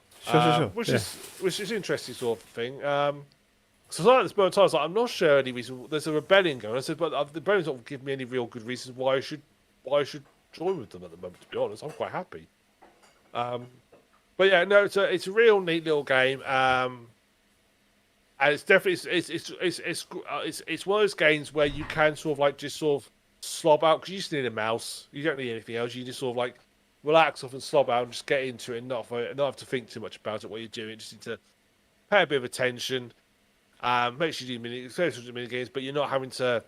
Which is interesting sort of thing. So at this moment in time, I was like, I'm not sure any reason. There's a rebellion going. I said, but the rebellion's not giving me any real good reasons why I should join with them at the moment. To be honest, I'm quite happy. But yeah, no, it's a real neat little game. And it's definitely it's one of those games where you can sort of just sort of slob out because you just need a mouse. You don't need anything else. You just sort of relax off and slob out and just get into it and not have to think too much about it, what you're doing. Just need to pay a bit of attention. Make sure you do mini games, but you're not having to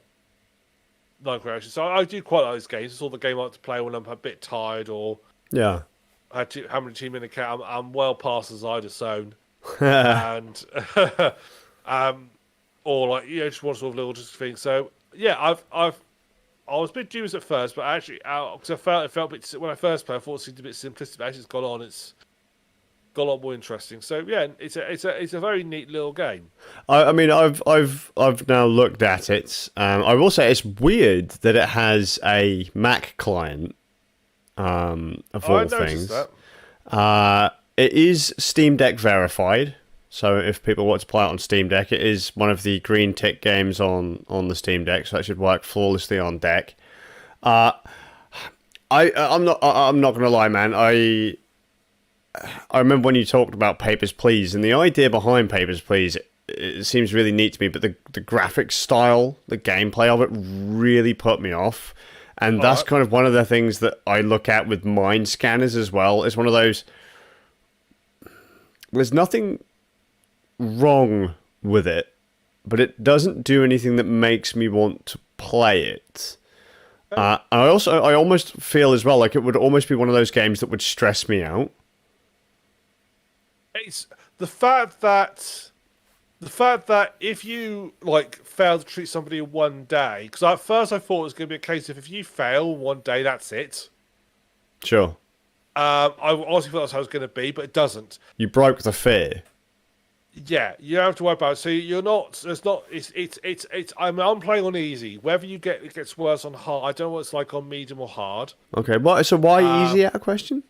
non-creation. So I do quite like those games. It's all the game I like to play when I'm a bit tired or how many team in a cat. I'm well past the Zyder zone. And or just one sort of little thing. So yeah, I was a bit dubious at first, but actually, because it felt a bit when I first played, I thought it seemed a bit simplistic. But as it's gone on, it's got a lot more interesting. So yeah, it's a very neat little game. I mean, I've now looked at it. I will say it's weird that it has a Mac client. Of all things, it is Steam Deck verified. So if people want to play it on Steam Deck, it is one of the green tick games on the Steam Deck, so that should work flawlessly on deck. I'm not gonna lie, man. I remember when you talked about Papers, Please, and the idea behind Papers, Please, it seems really neat to me, but the graphics style, the gameplay of it really put me off. And that's kind of one of the things that I look at with mind scanners as well. It's one of those... There's nothing wrong with it, but it doesn't do anything that makes me want to play it. I almost feel as well like it would almost be one of those games that would stress me out. It's the fact that if you like fail to treat somebody in one day, because at first I thought it was going to be a case of if you fail one day, that's it. Sure. I honestly thought that's how it was going to be, but it doesn't. You broke the fear. Yeah, you don't have to worry about it. So you're not. It's not. It's. I'm playing on easy. Whether you get it gets worse on hard. I don't know what it's like on medium or hard. Okay. Well, so why easy? Out of question.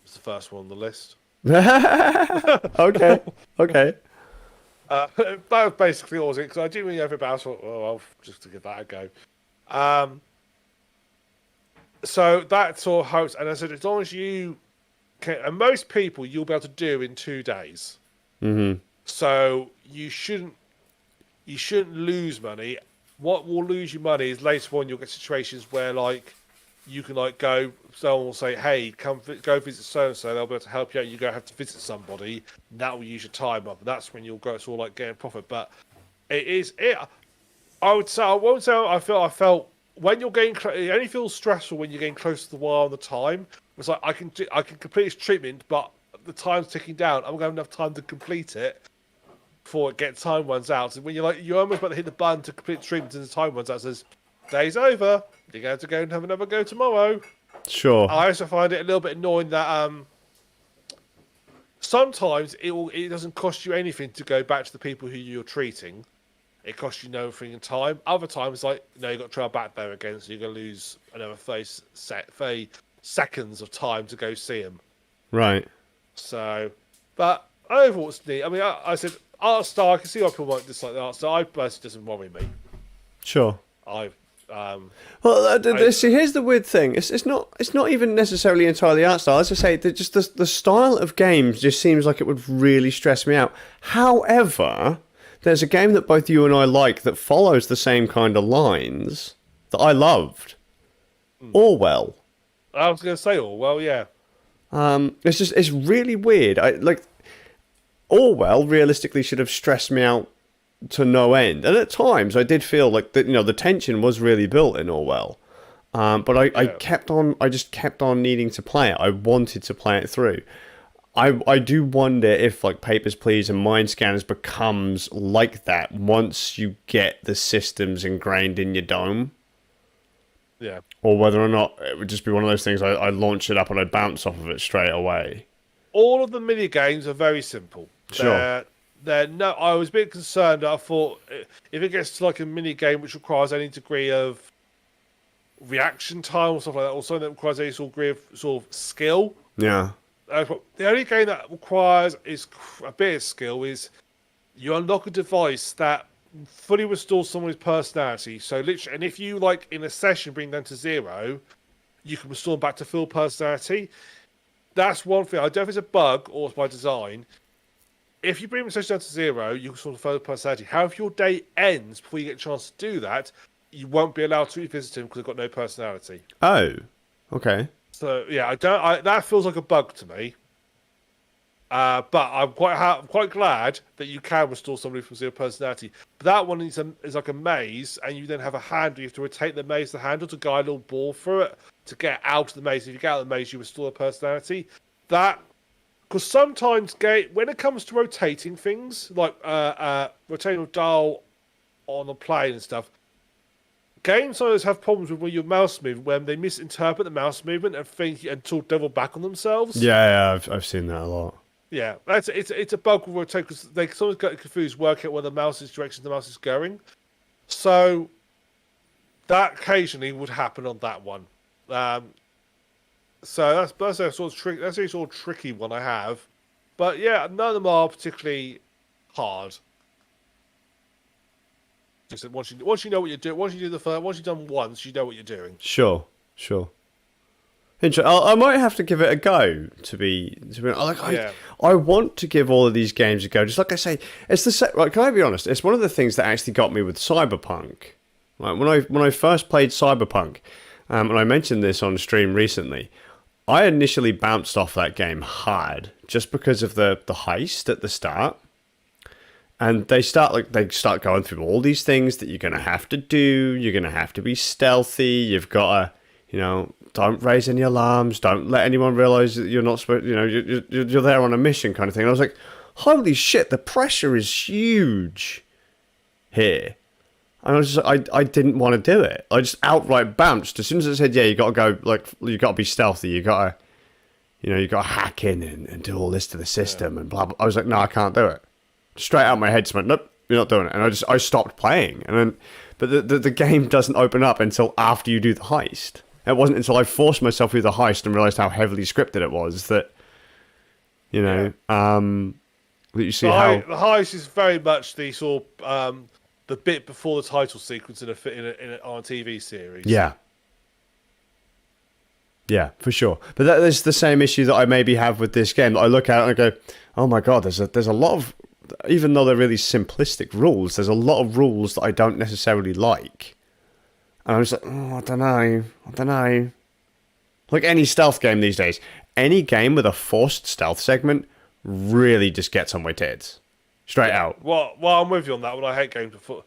It's the first one on the list. Okay. Okay. That was basically all it, because I didn't really have about. So I'll just to give that a go. So that's all hopes, and I said as long as you can, and most people you'll be able to do in 2 days. Mm-hmm. So you shouldn't lose money. What will lose you money is later on you'll get situations where like you can like go. Someone will say, "Hey, go visit so and so. They'll be able to help you out." You go have to visit somebody. And that will use your time up, and that's when you'll go. It's all like getting profit, but it is it. I would say I won't say I felt when you're getting. It only feels stressful when you're getting close to the wire on the time. It's like I can complete this treatment, but the time's ticking down. I'm going to have enough time to complete it before time runs out. So when you're almost about to hit the button to complete the treatment and the time runs out, it says, "Day's over. You're going to go and have another go tomorrow." Sure. I also find it a little bit annoying that sometimes it doesn't cost you anything to go back to the people who you're treating. It costs you nothing in time. Other times, like, no, you've got to try back there again, so you're going to lose another 30 seconds of time to go see them. Right. So, but overall, it's neat. I mean, I said art style. I can see why people might dislike the art style. I personally doesn't worry me. Sure. Well, see, here's the weird thing. It's not even necessarily entirely art style. As I say, just the style of games just seems like it would really stress me out. However, there's a game that both you and I like that follows the same kind of lines that I loved. Orwell. I was going to say Orwell, yeah. It's really weird. Orwell realistically should have stressed me out to no end, and at times I did feel like the tension was really built in Orwell. But I just kept on needing to play it. I wanted to play it through. I do wonder if like Papers, Please and Mind Scanners becomes like that once you get the systems ingrained in your dome. Yeah. Or whether or not it would just be one of those things I launch it up and I bounce off of it straight away. All of the mini games are very simple. Sure. I was a bit concerned. I thought if it gets to like a mini game which requires any degree of reaction time or stuff like that, or something that requires any sort of skill. Yeah. The only game that requires is a bit of skill is you unlock a device that fully restores someone's personality. So literally, and if you like in a session bring them to 0, you can restore them back to full personality. That's one thing. I don't know if it's a bug or it's by design. If you bring them session down to 0, you can restore the full personality. However, if your day ends before you get a chance to do that, you won't be allowed to revisit him because they've got no personality. Oh, okay. So yeah, that feels like a bug to me. But I'm quite glad that you can restore somebody from 0 personality. But that one is like a maze, and you then have a handle. You have to rotate the maze, the handle, to guide a little ball through it to get out of the maze. If you get out of the maze, you restore the personality. Because sometimes when it comes to rotating things, like rotating a dial on a plane and stuff, games sometimes have problems with your mouse movement when they misinterpret the mouse movement and talk double back on themselves. Yeah, I've seen that a lot. Yeah, it's a bug with rotate because they sometimes get confused, work out where the mouse's direction the mouse is going. So that occasionally would happen on that one. So that's a sort of trick. That's a sort of tricky one I have, but yeah, none of them are particularly hard. Just once you know what you're doing, once you've done once, you know what you're doing. Sure. Interesting. I might have to give it a go. I want to give all of these games a go. Just like I say, it's the right. Can I be honest? It's one of the things that actually got me with Cyberpunk. Like when I first played Cyberpunk, and I mentioned this on stream recently, I initially bounced off that game hard just because of the heist at the start. And they start going through all these things that you're gonna have to do. You're gonna have to be stealthy. You've gotta, don't raise any alarms. Don't let anyone realize that you're not supposed. You're there on a mission, kind of thing. And I was like, holy shit, the pressure is huge here. And I was just, I didn't want to do it. I just outright bounced as soon as it said, yeah, you gotta go, you gotta be stealthy. You gotta hack in and do all this to the system and blah blah. I was like, no, I can't do it. Straight out my head, just went, nope, you're not doing it. And I stopped playing. And then, but the game doesn't open up until after you do the heist. It wasn't until I forced myself through the heist and realized how heavily scripted it was that, that you see how the heist is very much the sort of the bit before the title sequence on a TV series. Yeah. Yeah, for sure. But that is the same issue that I maybe have with this game. I look at it and I go, oh my god, there's a lot of, even though they're really simplistic rules, there's a lot of rules that I don't necessarily like. And I was like, I don't know. Like any stealth game these days, any game with a forced stealth segment really just gets on my tits. Straight out. Well, I'm with you on that one. I hate games before.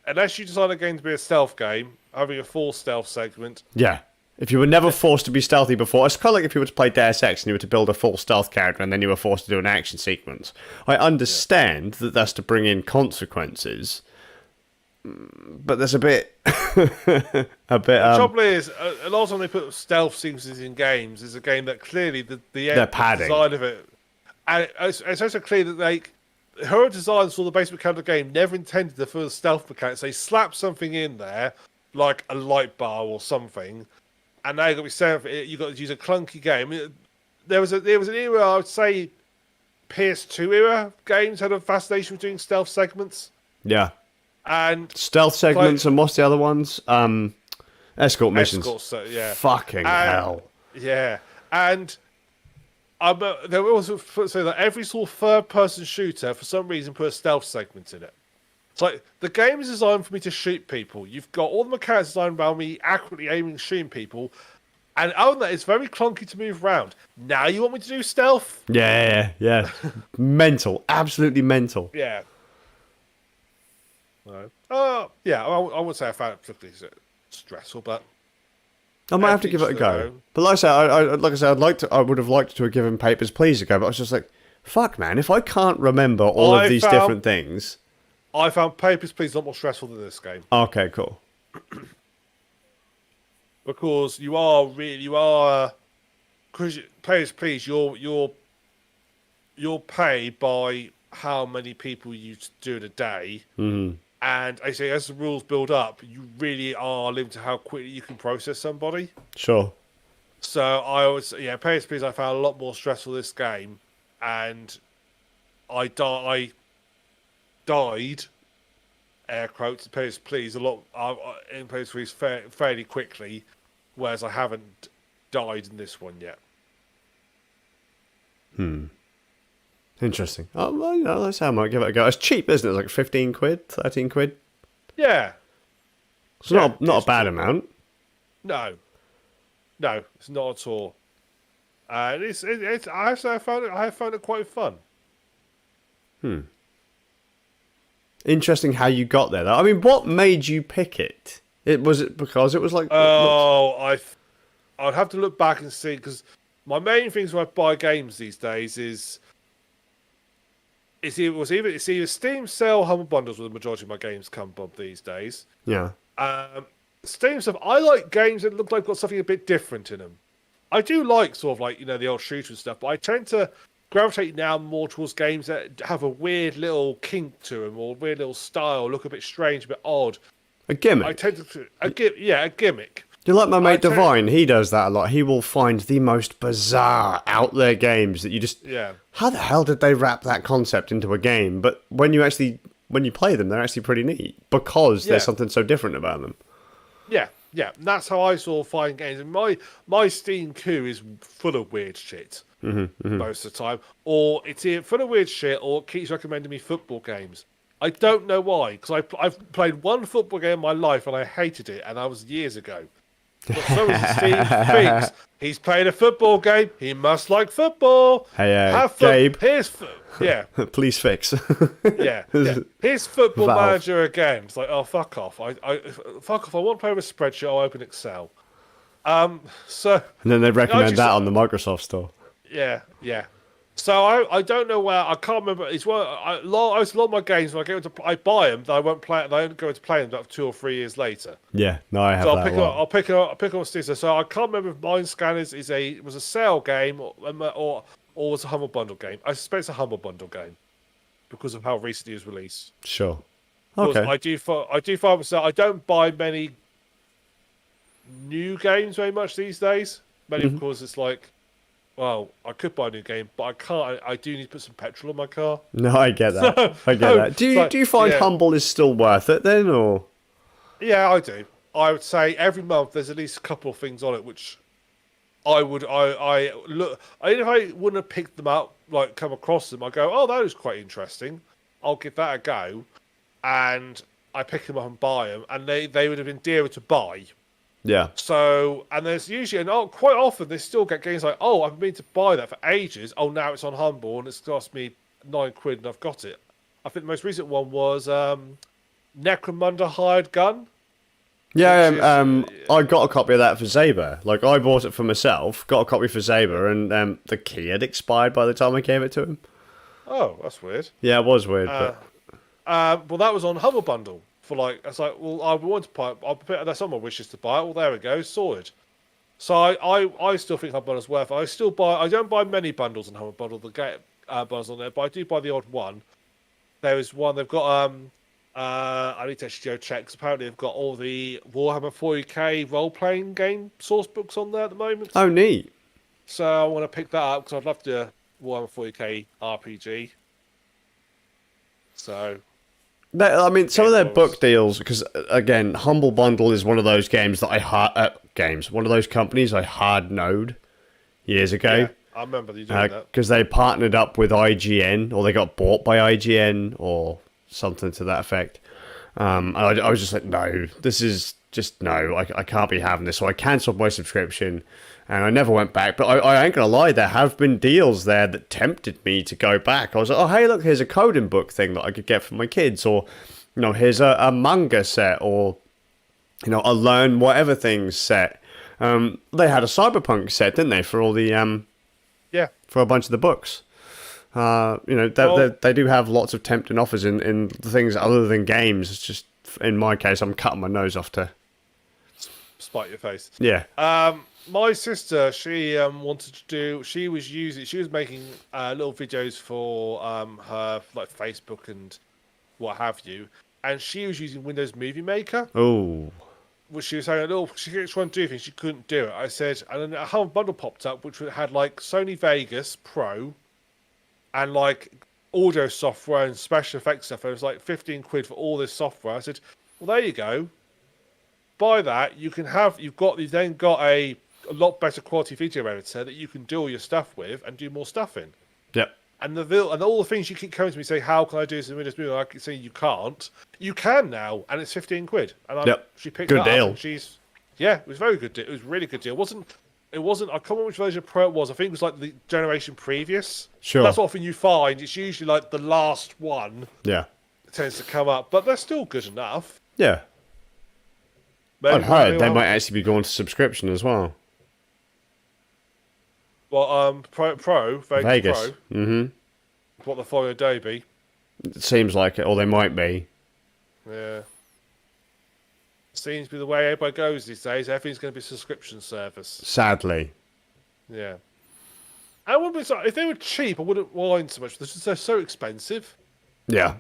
Unless you decide a game to be a stealth game, having a full stealth segment. Yeah. If you were never forced to be stealthy before, it's kind of like if you were to play Deus Ex and you were to build a full stealth character and then you were forced to do an action sequence. I understand that that's to bring in consequences, but there's a bit... The trouble is, a lot of time they put stealth sequences in games is a game that clearly the design of it... And it's also clear that her design for the basic mechanic of the game never intended the first stealth mechanics. They slapped something in there, like a light bar or something, and now you've got to be set for it. You've got to use a clunky game. There was an era, I would say, PS2 era games had a fascination with doing stealth segments. Yeah. And stealth segments, and what's the other ones? Escort missions. Yeah. Fucking hell. Yeah. And there were also say that every sort of third-person shooter, for some reason, put a stealth segment in it. It's like, the game is designed for me to shoot people. You've got all the mechanics designed around me accurately aiming and shooting people. And other than that, it's very clunky to move around. Now you want me to do stealth? Yeah. Mental. Absolutely mental. Yeah. Yeah, I would say I found it particularly stressful, but... I might have to give it a go. But like I said, I would have liked to have given Papers, Please a go, but I was just like, fuck, man, if I can't remember all of these different things... I found Papers, Please a lot more stressful than this game. Okay, cool. Because because Papers, Please, you're paid by how many people you do in a day. Mm-hmm. And I say, as the rules build up, you really are limited to how quickly you can process somebody. Sure. So I was, Papers, Please, I found a lot more stressful this game, and I died, air quotes, in Papers, Please, a lot in Papers, Please fairly quickly, whereas I haven't died in this one yet. Interesting. Oh, well, that's how I might give it a go. It's cheap, isn't it? It's like 15 quid, 13 quid. Yeah. It's not a bad amount. No, it's not at all. And it's I have found it quite fun. Interesting how you got there, though. I mean, what made you pick it? Was it because it was like... I'd have to look back and see, because my main things when I buy games these days is... It's either Steam sale Humble Bundles, where the majority of my games come from these days. Yeah. Steam stuff, I like games that look like got something a bit different in them. I do like sort of like, the old shooter stuff, but I tend to gravitate now more towards games that have a weird little kink to them, or a weird little style, look a bit strange, a bit odd. A gimmick. I tend to a gimmick. You're like my mate Divine. He does that a lot. He will find the most bizarre, out there games that you just... Yeah. How the hell did they wrap that concept into a game? But when you play them, they're actually pretty neat because there's something so different about them. Yeah. And that's how I sort of find games. And my Steam queue is full of weird shit most of the time. Or it's either full of weird shit, or it keeps recommending me football games. I don't know why, because I've played one football game in my life and I hated it, and that was years ago. But so is Steve thinks he's played a football game. He must like football. Hey, Gabe. Yeah. Please fix. Yeah. Here's Football Valve. Manager again. It's like, oh, fuck off. Fuck off. I want to play with a spreadsheet. I'll open Excel. So. And then they recommend that on the Microsoft store. Yeah. So I don't know where, I can't remember. It's one. I used a lot of my games when I buy them. I won't play. I don't go to play them about 2 or 3 years later. Yeah, no, I have So that. I'll pick up Stadia. So I can't remember if Mind Scanners was a sale game or was a Humble Bundle game. I suspect it's a Humble Bundle game because of how recently it was released. Sure. Because Okay. I do find myself, I don't buy many new games very much these days. Mainly because it's like, well, I could buy a new game, but I can't. I do need to put some petrol in my car. No, I get that. I get that. Do you find Humble is still worth it then, or? Yeah, I do. I would say every month there's at least a couple of things on it which I look. Even if I wouldn't have picked them up, like come across them, I go, oh, that was quite interesting. I'll give that a go, and I pick them up and buy them, and they would have been dearer to buy. Yeah. So, and there's usually, and quite often they still get games like, oh, I've been to buy that for ages. Oh, now it's on Humble and it's cost me £9 and I've got it. I think the most recent one was Necromunda Hired Gun. Yeah, I got a copy of that for Zaber. Like, I bought it for myself, got a copy for Zaber, and the key had expired by the time I gave it to him. Oh, that's weird. Yeah, it was weird. Well, that was on Humble Bundle. For like, it's like, well, I want to buy it. That's on my wishes to buy it. Well, there we go, sorted. So I still think Humble Bundle's worth it. I don't buy many bundles on Humble Bundle. The game bundles on there, but I do buy the odd one. There is one they've got. I need to actually go check. 'Cause apparently they've got all the Warhammer 40k role playing game source books on there at the moment. Oh, neat. So I want to pick that up because I'd love to Warhammer 40k RPG. So. I mean, some of their book deals, because again, Humble Bundle is one of those games that one of those companies I hard knowed years ago. Yeah, I remember you doing that. Because they partnered up with IGN, or they got bought by IGN, or something to that effect. And I was just like, no, this is just, no, I can't be having this. So I cancelled my subscription, and I never went back. But I ain't gonna lie, there have been deals there that tempted me to go back. I was like, oh, hey, look, here's a coding book thing that I could get for my kids, or, you know, here's a manga set, or, you know, a learn whatever things set. They had a cyberpunk set, didn't they, for all the for a bunch of the books. You know, they do have lots of tempting offers in things other than games. It's just, in my case, I'm cutting my nose off to spite your face. Yeah. My sister, she was making little videos for her like Facebook and what have you, and she was using Windows Movie Maker. Oh. Which she was saying, she kept trying to do things, she couldn't do it. I said, and then a whole bundle popped up which had like Sony Vegas Pro and like audio software and special effects stuff. It was like £15 for all this software. I said, well, there you go. Buy that. You've then got a lot better quality video editor that you can do all your stuff with and do more stuff in. Yep. And all the things you keep coming to me say, how can I do this in Windows Movie? I keep saying you can't. You can now, and it's £15. And she picked good that deal. up. It was very good. It was a really good deal. It wasn't. I can't remember which version of Pro it was. I think it was like the generation previous. Sure. That's what often you find. It's usually like the last one. Yeah. That tends to come up, but they're still good enough. Yeah. I've heard they might actually be going to subscription as well. Well, Vegas Pro. Mm-hmm. What the following Adobe. It seems like it, or they might be. Yeah. Seems to be the way everybody goes these days. Everything's going to be a subscription service. Sadly. Yeah. I wouldn't be sorry. If they were cheap, I wouldn't mind so much. They're so expensive. Yeah.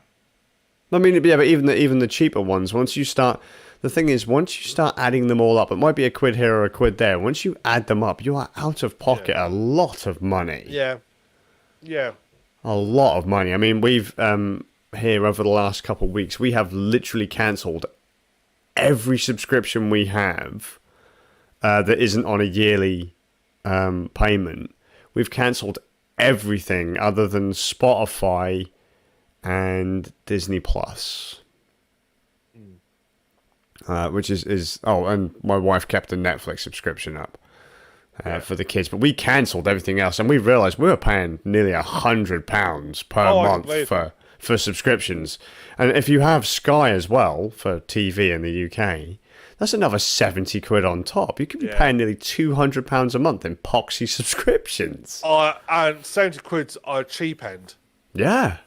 I mean, yeah, but even the cheaper ones, once you start adding them all up, it might be a quid here or a quid there. Once you add them up, you are out of pocket a lot of money. Yeah. Yeah. A lot of money. I mean, we've, here over the last couple of weeks, we have literally cancelled every subscription we have that isn't on a yearly payment. We've cancelled everything other than Spotify and Disney Plus. Which is and my wife kept a Netflix subscription up for the kids, but we cancelled everything else, and we realised we were paying nearly £100 per month for subscriptions. And if you have Sky as well for TV in the UK, that's another £70 on top. You could be paying nearly £200 a month in poxy subscriptions. And £70 are cheap end. Yeah,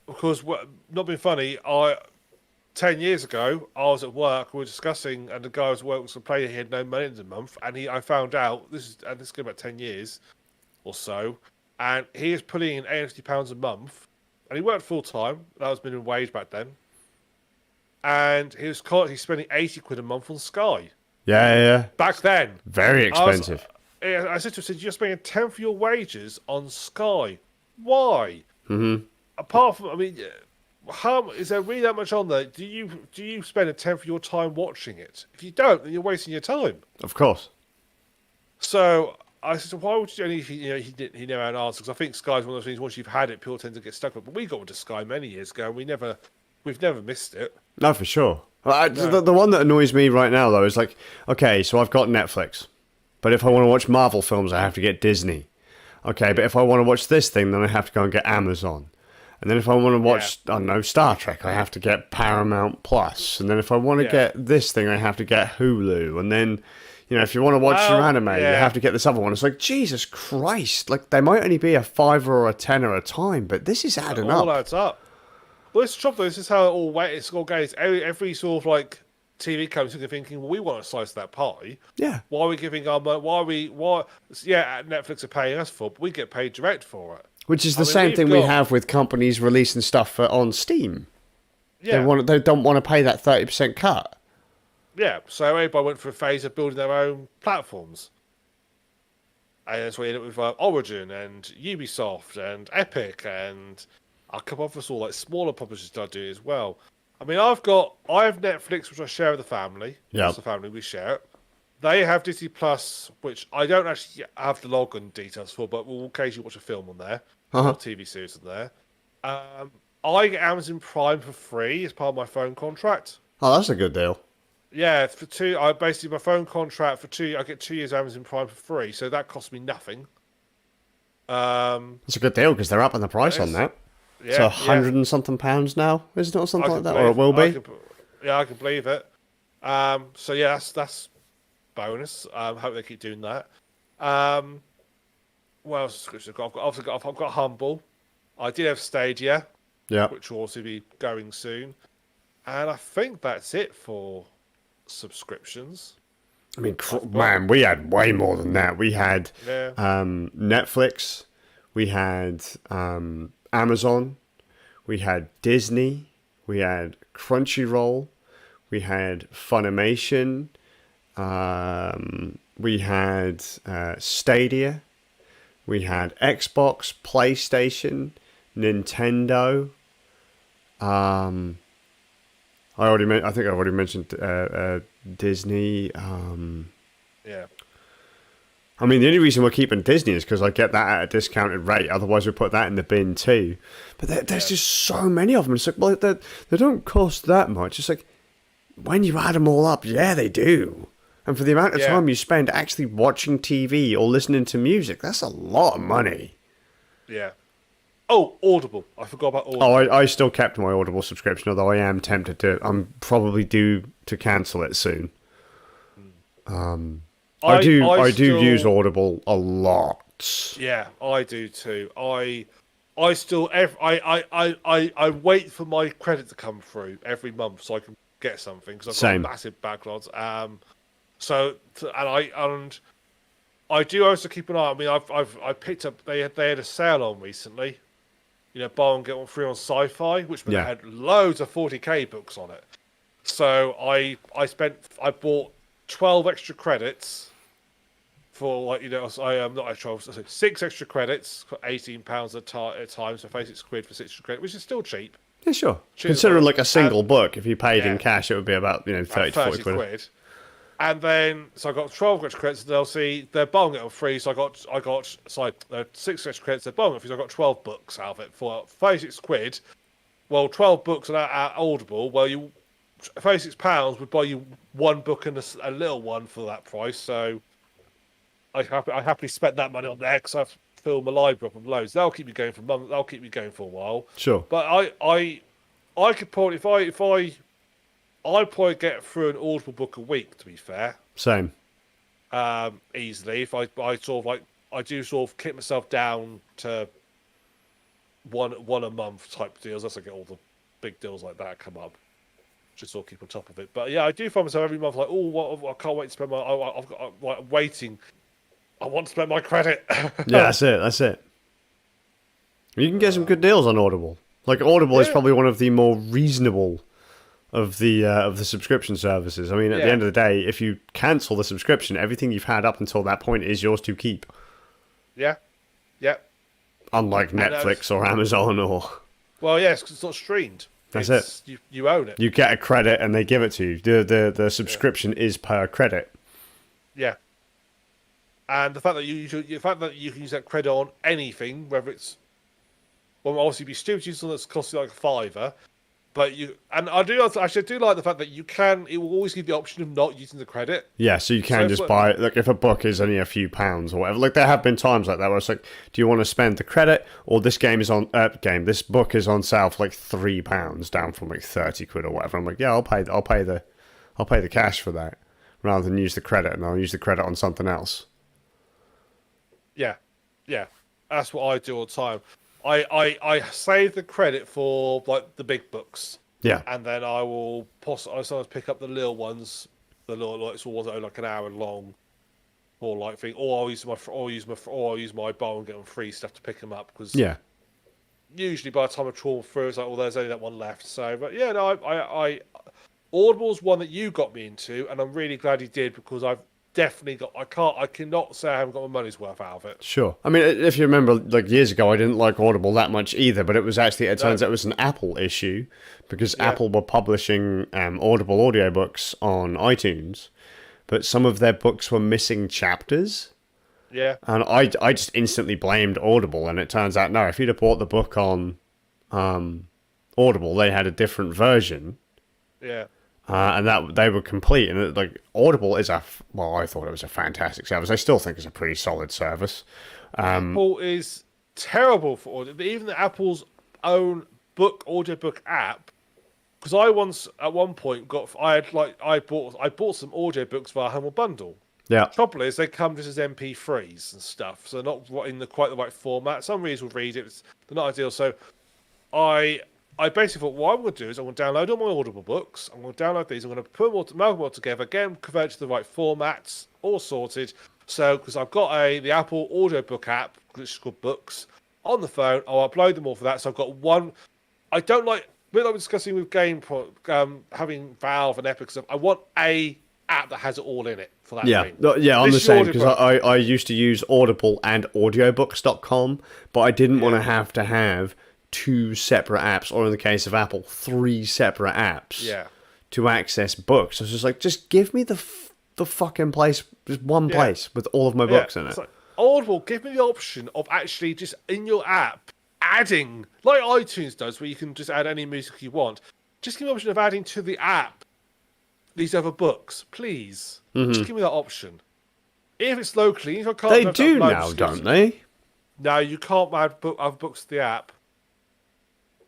because not being funny, 10 years ago, I was at work, we were discussing, and the guy was at work was complaining he had no money in a month, and I found out, this is going about 10 years or so, and he is putting in £80 a month, and he worked full-time, that was minimum wage back then, and he's spending £80 a month on Sky. Yeah. Back then. Very expensive. I said to him, you're spending a tenth of your wages on Sky. Why? Mm-hmm. Apart from, I mean... How is there really that much on there? Do you spend a tenth of your time watching it? If you don't, then you're wasting your time. Of course. So I said, why would you? And he never had an answer, because I think Sky's one of those things. Once you've had it, people tend to get stuck with it. But we got into Sky many years ago, and we've never missed it. No, for sure. The one that annoys me right now though is like, okay, so I've got Netflix, but if I want to watch Marvel films, I have to get Disney. Okay, but if I want to watch this thing, then I have to go and get Amazon. And then if I want to watch, I don't know, Star Trek, I have to get Paramount Plus. And then if I want to get this thing, I have to get Hulu. And then, if you want to watch your anime, you have to get this other one. It's like, Jesus Christ. Like, they might only be a $5 or a $10 at a time, but this is adding up. All adds up. Well, it's the trouble, this is how it all goes. Every sort of, like, TV company is thinking, well, we want to slice that pie. Yeah. Why are we giving our money? Netflix are paying us for it, but we get paid direct for it. Which is the same thing we have with companies releasing stuff on Steam. Yeah. They don't want to pay that 30% cut. Yeah, so everybody went for a phase of building their own platforms. And that's why you end up with Origin and Ubisoft and Epic and a couple of us all, like smaller publishers start doing it as well. I mean, I have Netflix, which I share with the family. Yeah. As a family, we share it. They have Disney Plus, which I don't actually have the login details for, but we'll occasionally watch a film on there, or TV series on there. I get Amazon Prime for free as part of my phone contract. Oh, that's a good deal. Yeah, for my phone contract for 2, I get 2 years Amazon Prime for free, so that costs me nothing. It's a good deal because they're up on the price on that. Yeah, so £100 and something now, isn't it, or something like that, or it will be? I can believe it. So yeah, that's bonus. Hope they keep doing that. What else? I've got Humble. I did have Stadia, which will also be going soon, and I think that's it for subscriptions. I mean, man, we had way more than that. We had Netflix, we had Amazon, we had Disney, we had Crunchyroll, we had Funimation. We had Stadia, we had Xbox, PlayStation, Nintendo. I think I already mentioned Disney. Yeah. I mean, the only reason we're keeping Disney is because I get that at a discounted rate. Otherwise, we put that in the bin too. But there's just so many of them. It's like, well, they don't cost that much. It's like, when you add them all up, yeah, they do. And for the amount of time you spend actually watching TV or listening to music, that's a lot of money. Yeah. Oh, Audible. I forgot about Audible. Oh, I still kept my Audible subscription, although I am tempted to. I'm probably due to cancel it soon. I do use Audible a lot. Yeah, I do too. I wait for my credit to come through every month so I can get something, because I've got massive backlogs. I do also keep an eye. I mean, I picked up. They had a sale on recently. Buy one get one free on Sci-Fi, which had loads of 40k books on it. So I bought 12 extra credits for not extra, 6 extra credits for £18 a time, so £86 for 6 extra credits, which is still cheap. Yeah, sure. Considering like a single book, if you paid in cash, it would be about 30 to 40 quid. And then, so I got 12 extra credits, and they'll see they're buying it on free. So I got 6 extra credits, they're buying it free. So I got 12 books out of it for £36. well, 12 books at Audible. Well, you £36 would buy you one book and a little one for that price. So I happily spent that money on there because I've filled my library up with loads. That'll keep me going for months. That'll keep me going for a while. Sure. But I could probably I'd probably get through an Audible book a week. To be fair, Same. Easily. If I sort of like I do sort of clip myself down to one a month type deals. That's I get all the big deals like that come up. Just sort of keep on top of it. But yeah, I do find myself every month like, I can't wait to spend my. I've got like waiting. I want to spend my credit. Yeah, that's it. You can get some good deals on Audible. Like Audible is probably one of the more reasonable of the subscription services. I mean, at the end of the day, if you cancel the subscription, everything you've had up until that point is yours to keep. Yeah. Unlike Netflix or Amazon or. Well, yes, because it's not streamed. That's it. You own it. You get a credit and they give it to you. The subscription is per credit. Yeah. And the fact that you can use that credit on anything, whether it's, well, obviously it'd be stupid to use something that's costing like £5, but I do like the fact that it will always give the option of not using the credit. Yeah, so you can just buy, like if a book is only a few pounds or whatever, like there have been times like that where it's like, do you want to spend the credit or this this book is on sale for like £3 down from like 30 quid or whatever. I'm like, yeah, I'll pay the cash for that rather than use the credit, and I'll use the credit on something else. Yeah, that's what I do all the time. I save the credit for like the big books. Yeah, and then I will I sometimes pick up the little ones, the little like ones that are like an hour long, or like thing. Or I'll use my bowl and get them free stuff to pick them up because usually by the time I trawl through, it's like, well, there's only that one left. So, but yeah, no, I Audible's one that you got me into, and I'm really glad you did because I've definitely I cannot say I haven't got my money's worth out of it. Sure. I mean, if you remember, like years ago, I didn't like Audible that much either, but it was actually, it turns out it was an Apple issue because Apple were publishing Audible audiobooks on iTunes, but some of their books were missing chapters. Yeah. And I just instantly blamed Audible, and it turns out, no, if you'd have bought the book on Audible, they had a different version. Yeah. And that they were complete, and like Audible is I thought it was a fantastic service. I still think it's a pretty solid service. Apple is terrible for audio. Even Apple's own audiobook app. Because I once at one point I bought some audiobooks via Humble Bundle. Yeah. The trouble is they come just as MP3s and stuff, so not in quite the right format. Some readers will read it; they're not ideal. So I basically thought, what I'm going to do is I'm going to download all my Audible books. I'm going to download these. I'm going to put them all together, get them converted to the right formats, all sorted. So, because I've got the Apple audiobook app, which is called Books, on the phone, I'll upload them all for that. So I've got one. I don't like, we're not discussing with having Valve and Epic stuff. I want a app that has it all in it for that. Yeah, thing. yeah, I'm the same because I used to use Audible and audiobooks.com, but I didn't want to have two separate apps, or in the case of Apple, 3 separate apps to access books. I was just like, just give me the fucking place, just one place with all of my books in it. Like, Audible, give me the option of actually just in your app adding, like iTunes does, where you can just add any music you want. Just give me the option of adding to the app these other books, please. Just give me that option. If it's locally, if I can't. They do now, don't they? No, you can't add other books to the app.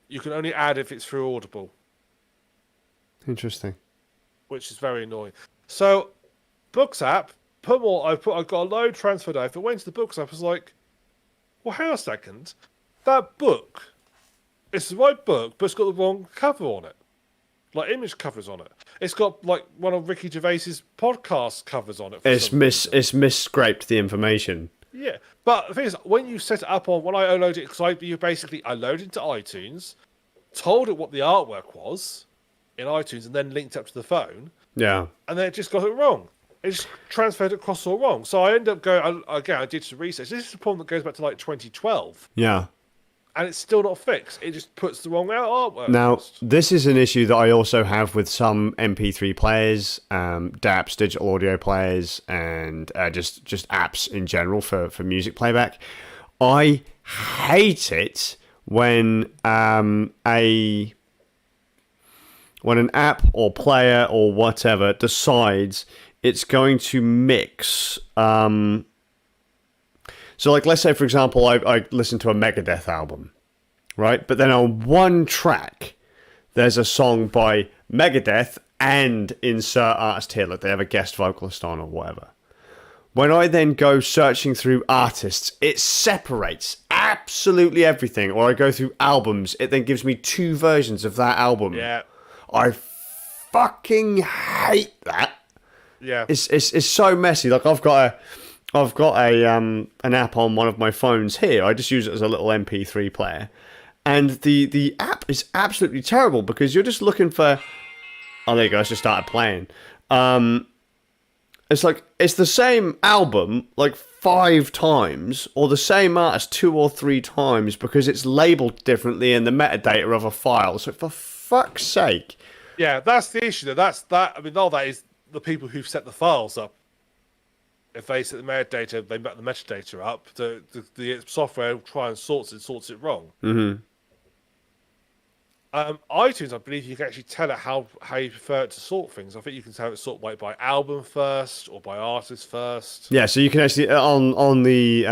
You can only add if it's through Audible. Interesting. Which is very annoying. So, Books app, I've got a load transferred over. I went to the Books app, I was like, well, hang on a second. That book, it's the right book, but it's got the wrong cover on it. Like, image covers on it. It's got, like, one of Ricky Gervais's podcast covers on it. It's misscraped the information. Yeah, but the thing is, when you set it up when I loaded it, because I loaded it to iTunes, told it what the artwork was in iTunes, and then linked up to the phone. Yeah. And then it just got it wrong. It just transferred it across all wrong. So I ended up going, I did some research. This is a problem that goes back to like 2012. Yeah. And it's still not fixed. It just puts the wrong artwork. Now, this is an issue that I also have with some MP3 players, DAPs, digital audio players, and just apps in general for music playback. I hate it when when an app or player or whatever decides it's going to mix. So, like, let's say, for example, I listen to a Megadeth album, right? But then on one track, there's a song by Megadeth and insert artist here, like they have a guest vocalist on or whatever. When I then go searching through artists, it separates absolutely everything. Or I go through albums, it then gives me two versions of that album. Yeah. I fucking hate that. Yeah. It's so messy. Like I've got an app on one of my phones here. I just use it as a little MP3 player. And the app is absolutely terrible because you're just looking for... Oh, there you go. It's just started playing. It's like, it's the same album like 5 times, or the same artist 2 or 3 times because it's labeled differently in the metadata of a file. So for fuck's sake. Yeah, that's the issue. I mean, all that is the people who've set the files up. If they set the metadata, they met the metadata up. The software will try and sorts it wrong. Mm-hmm. iTunes, I believe you can actually tell it how you prefer it to sort things. I think you can tell it sort by album first or by artist first. Yeah, so you can actually on the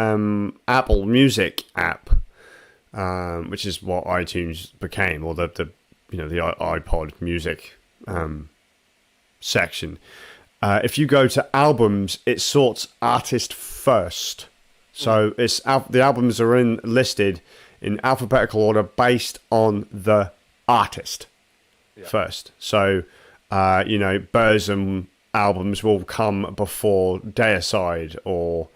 Apple Music app, which is what iTunes became, or the iPod Music section. If you go to albums, it sorts artist first. So it's the albums are listed in alphabetical order based on the artist first. So, Burzum albums will come before Deicide or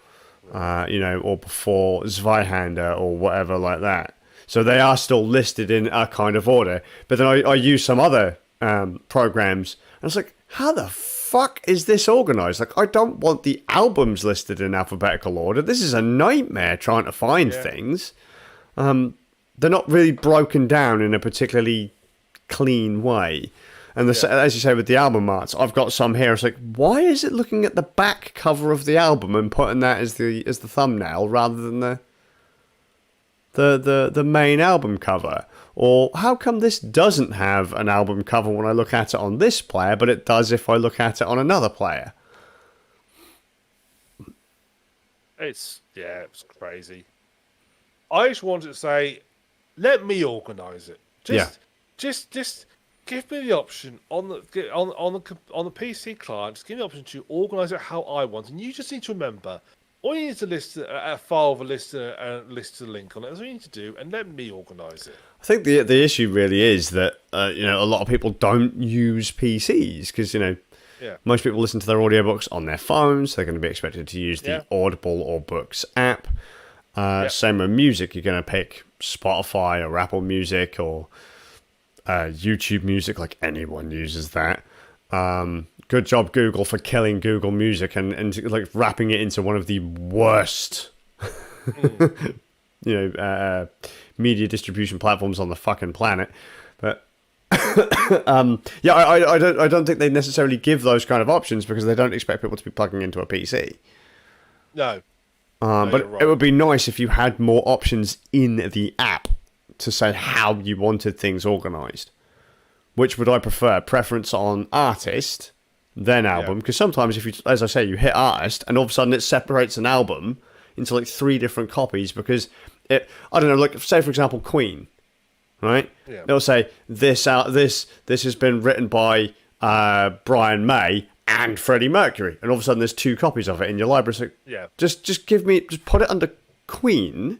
before Zweihander or whatever like that. So they are still listed in a kind of order. But then I use some other programs, and it's like, how the fuck is this organized? Like, I don't want the albums listed in alphabetical order. This is a nightmare trying to find things. They're not really broken down in a particularly clean way. And as you say with the album arts, I've got some here. It's like, why is it looking at the back cover of the album and putting that as the thumbnail rather than the main album cover? Or how come this doesn't have an album cover when I look at it on this player, but it does if I look at it on another player? It's crazy. I just wanted to say, let me organise it. Just give me the option on the PC client. Just give me the option to organise it how I want, and you just need to remember. All you need to list a file of a list and list a link on it. That's all you need to do, and let me organise it. I think the issue really is that a lot of people don't use PCs because most people listen to their audiobooks on their phones. They're going to be expected to use the Audible or Books app. Same with music. You're going to pick Spotify or Apple Music or YouTube Music, like anyone uses that. Good job, Google, for killing Google Music and like wrapping it into one of the worst media distribution platforms on the fucking planet. But I don't think they necessarily give those kind of options because they don't expect people to be plugging into a PC. No. But it would be nice if you had more options in the app to say how you wanted things organized. Which would I prefer? Preference on artist, then album? Because sometimes if you, as I say, you hit artist and all of a sudden it separates an album into like 3 different copies because I don't know, like say for example Queen, right? Yeah. It'll say this has been written by Brian May and Freddie Mercury, and all of a sudden there's 2 copies of it in your library. So just put it under Queen,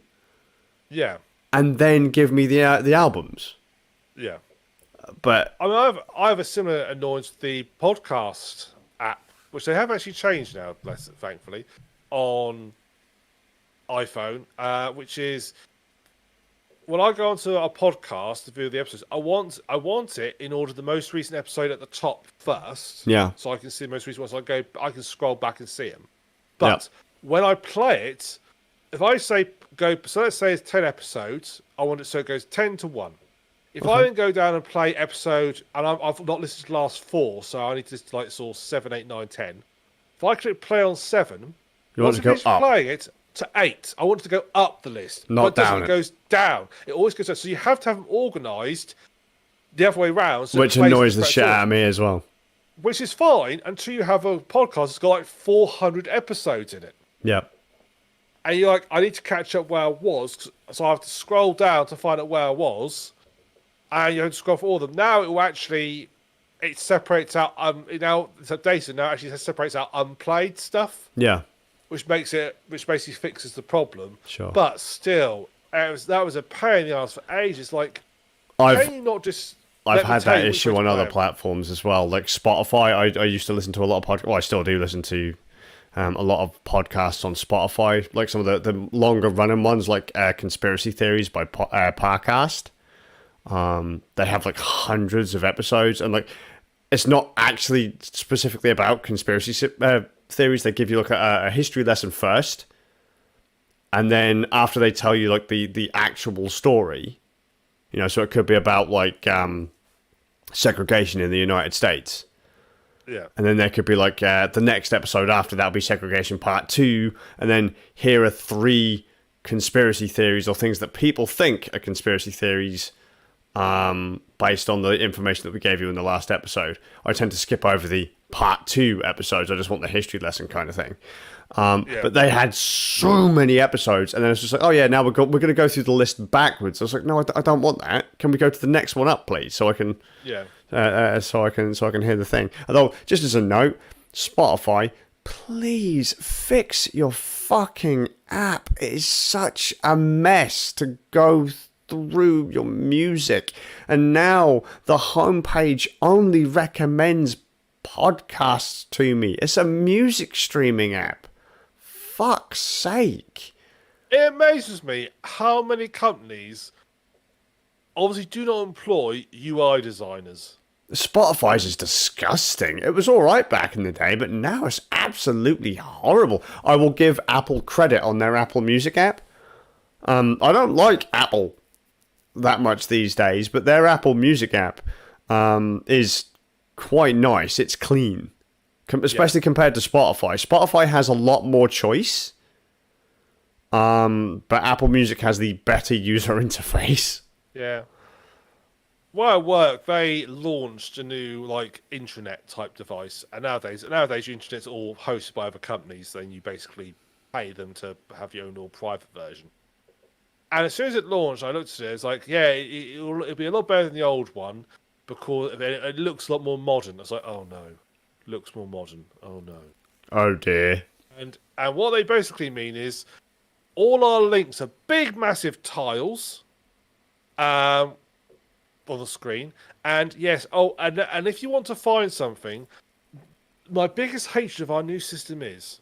and then give me the albums. Yeah, but I mean, I have a similar annoyance with the podcast app, which they have actually changed now, thankfully, on iPhone, which is when I go onto a podcast to view the episodes, I want it in order the most recent episode at the top first. Yeah. So I can see the most recent one. So I can scroll back and see them. But when I play it, if I say so let's say it's 10 episodes, I want it so it goes 10 to 1. If I then go down and play episode, and I've not listened to the last 4, so I need to like sort 7, 8, 9, 10. If I click play on 7, you want to go up. Playing it, to 8. I want it to go up the list. Not but it doesn't. down It it. goes down. It always goes down. So you have to have them organised the other way round. So Which annoys the shit out of me as well. Which is fine until you have a podcast that's got like 400 episodes in it. Yep. And you're like, I need to catch up where I was. So I have to scroll down to find out where I was. And you have to scroll for all of them. Now it will actually... It separates out... now it's updated. Now actually it separates out unplayed stuff. Yeah. Which basically fixes the problem. Sure. But still, that was a pain in the ass for ages. Like, can you not just... I've had that issue on other platforms as well. Like Spotify, I used to listen to a lot of podcasts. Well, I still do listen to a lot of podcasts on Spotify. Like some of the longer running ones, like Conspiracy Theories by Parcast. They have like hundreds of episodes, and like it's not actually specifically about conspiracy theories. They give you like a history lesson first, and then after they tell you like the actual story, you know, so it could be about like segregation in the United States. Yeah. And then there could be like the next episode after that will be segregation part 2, and then here are 3 conspiracy theories or things that people think are conspiracy theories based on the information that we gave you in the last episode. I tend to skip over the part 2 episodes. I just want the history lesson kind of thing. But they had so many episodes, and then it's just like, oh yeah, now we're going to go through the list backwards. I was like, no, I don't want that. Can we go to the next one up, please, so I can, so I can hear the thing. Although, just as a note, Spotify, please fix your fucking app. It is such a mess to go through your music, and now the homepage only recommends podcasts to me. It's a music streaming app. Fuck's sake. It amazes me how many companies obviously do not employ UI designers. Spotify's is disgusting. It was alright back in the day, but now it's absolutely horrible. I will give Apple credit on their Apple Music app. I don't like Apple that much these days, but their Apple Music app is quite nice. It's clean. Especially compared to Spotify. Spotify has a lot more choice. But Apple Music has the better user interface. Yeah. Well, at work, they launched a new like intranet type device, and nowadays your internet's all hosted by other companies. Then you basically pay them to have your own or private version. And as soon as it launched, I looked at it. It's like, yeah, it'll be a lot better than the old one because it looks a lot more modern. I was like, oh no. Looks more modern. Oh no. Oh dear. And what they basically mean is all our links are big massive tiles on the screen. And yes, and if you want to find something, my biggest hatred of our new system is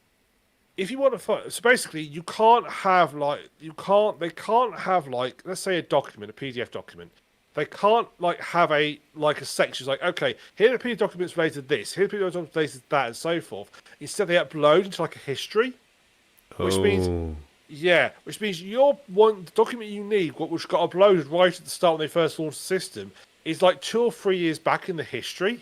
if you want to find, so basically they can't have like let's say a document, a PDF document. They can't have a section. It's like, okay, here are the PDF documents related to this, here are the PDF documents related to that, and so forth. Instead, they upload into like a history, which means your one document you need, which got uploaded right at the start when they first launched the system, is like 2 or 3 years back in the history.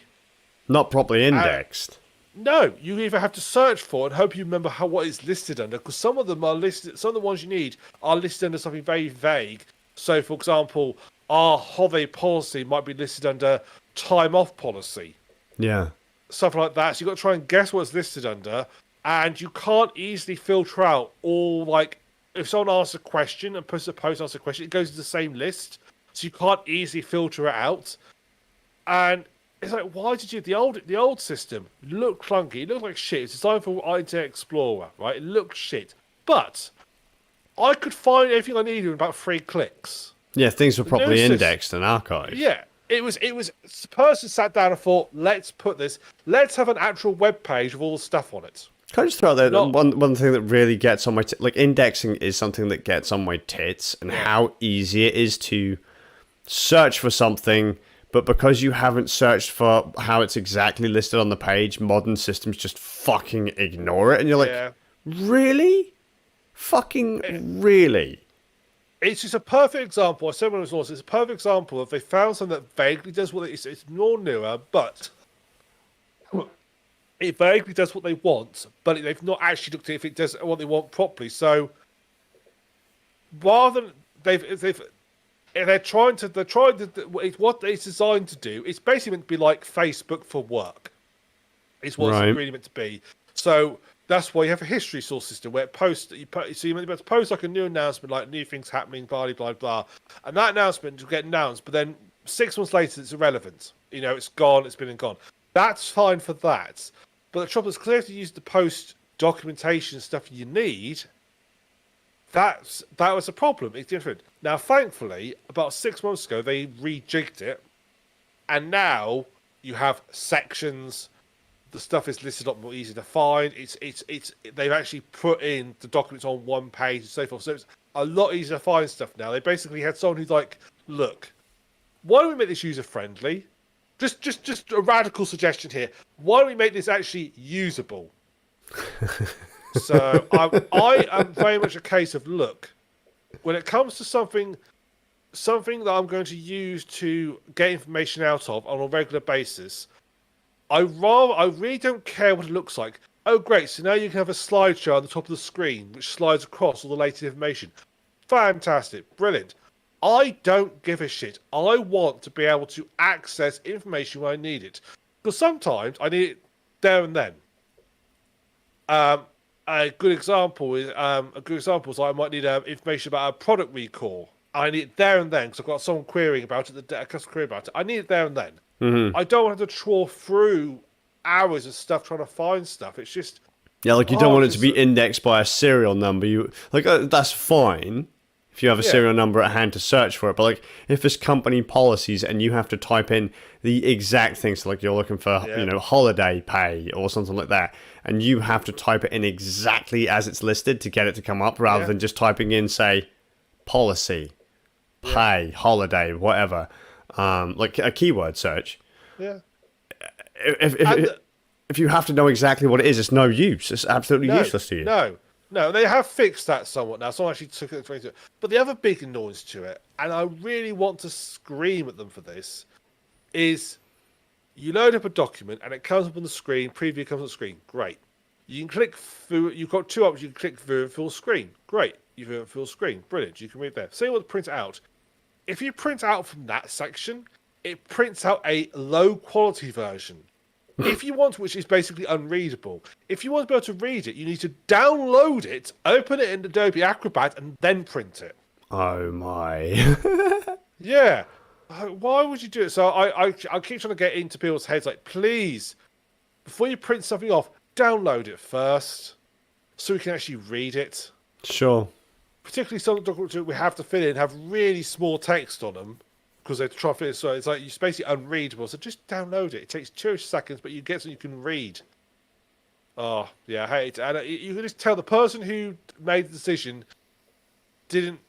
Not properly indexed. No, you either have to search for it and hope you remember what it's listed under, because some of them are listed. Some of the ones you need are listed under something very vague. So, for example, our holiday policy might be listed under time off policy. Yeah. Stuff like that. So you've got to try and guess what it's listed under. And you can't easily filter out all, like, if someone asks a question and puts a post asks a question, it goes to the same list. So you can't easily filter it out. And it's like, why did you... The old system looked clunky. It looked like shit. It's designed for Internet Explorer, right? It looked shit. But I could find everything I needed in about 3 clicks. Yeah, things were properly indexed and archived. Yeah, it was. The person sat down and thought, let's have an actual web page with all the stuff on it. Can I just throw out there one thing that really gets on my like indexing is something that gets on my tits, and how easy it is to search for something, but because you haven't searched for how it's exactly listed on the page, modern systems just fucking ignore it, and you're like, really? Fucking really? It's just a perfect example. I said when it was launched, it's a perfect example of they found something that vaguely does what it's more newer, but it vaguely does what they want, but they've not actually looked at if it does what they want properly. So rather than they're trying to what it's designed to do. It's basically meant to be like Facebook for work. It's what it's really meant to be. So that's why you have a history source system where it posts. So you're meant to post like a new announcement, like new things happening, blah blah blah, and that announcement will get announced. But then 6 months later, it's irrelevant. You know, it's gone. It's been and gone. That's fine for that. But the trouble is, clearly, to use the post documentation stuff you need. That was a problem. It's different. Now, thankfully, about 6 months ago, they rejigged it, and now you have sections. The stuff is listed a lot more easy to find. They've actually put in the documents on one page and so forth. So it's a lot easier to find stuff now. They basically had someone who's like, look, why don't we make this user friendly? Just a radical suggestion here. Why don't we make this actually usable? So I am very much a case of, look, when it comes to something that I'm going to use to get information out of on a regular basis, I really don't care what it looks like. Oh, great! So now you can have a slideshow on the top of the screen which slides across all the latest information. Fantastic, brilliant. I don't give a shit. I want to be able to access information when I need it, because sometimes I need it there and then. A good example is I might need information about a product recall. I need it there and then because I've got someone querying about it, a customer query about it. I need it there and then. Mm-hmm. I don't want to trawl through hours of stuff trying to find stuff. It's just you don't want it to be indexed by a serial number. That's fine if you have a serial number at hand to search for it. But like if it's company policies and you have to type in the exact things, so like you're looking for holiday pay or something like that, and you have to type it in exactly as it's listed to get it to come up, rather than just typing in, say, policy, pay, holiday, whatever, like a keyword search. Yeah. If you have to know exactly what it is, it's no use. It's absolutely useless to you. No, they have fixed that somewhat now. Someone actually took it to it. But the other big annoyance to it, and I really want to scream at them for this, is you load up a document and it comes up on the screen, preview comes on the screen. Great. You can click through, you've got two options. You can click view and full screen. Great. You view and full screen. Brilliant. You can read there. Say you want to print it out. If you print out from that section, it prints out a low quality version. If you want, which is basically unreadable, if you want to be able to read it, you need to download it, open it in Adobe Acrobat, and then print it. Oh my. Yeah. Why would you do it? So I keep trying to get into people's heads, like, please, before you print something off, download it first so we can actually read it. Sure. Particularly some documents we have to fill in have really small text on them because they try to fit it, so it's like it's basically unreadable. So just download it. It takes 2 seconds, but you get something you can read. Oh, yeah, I hate it. And you can just tell the person who made the decision didn't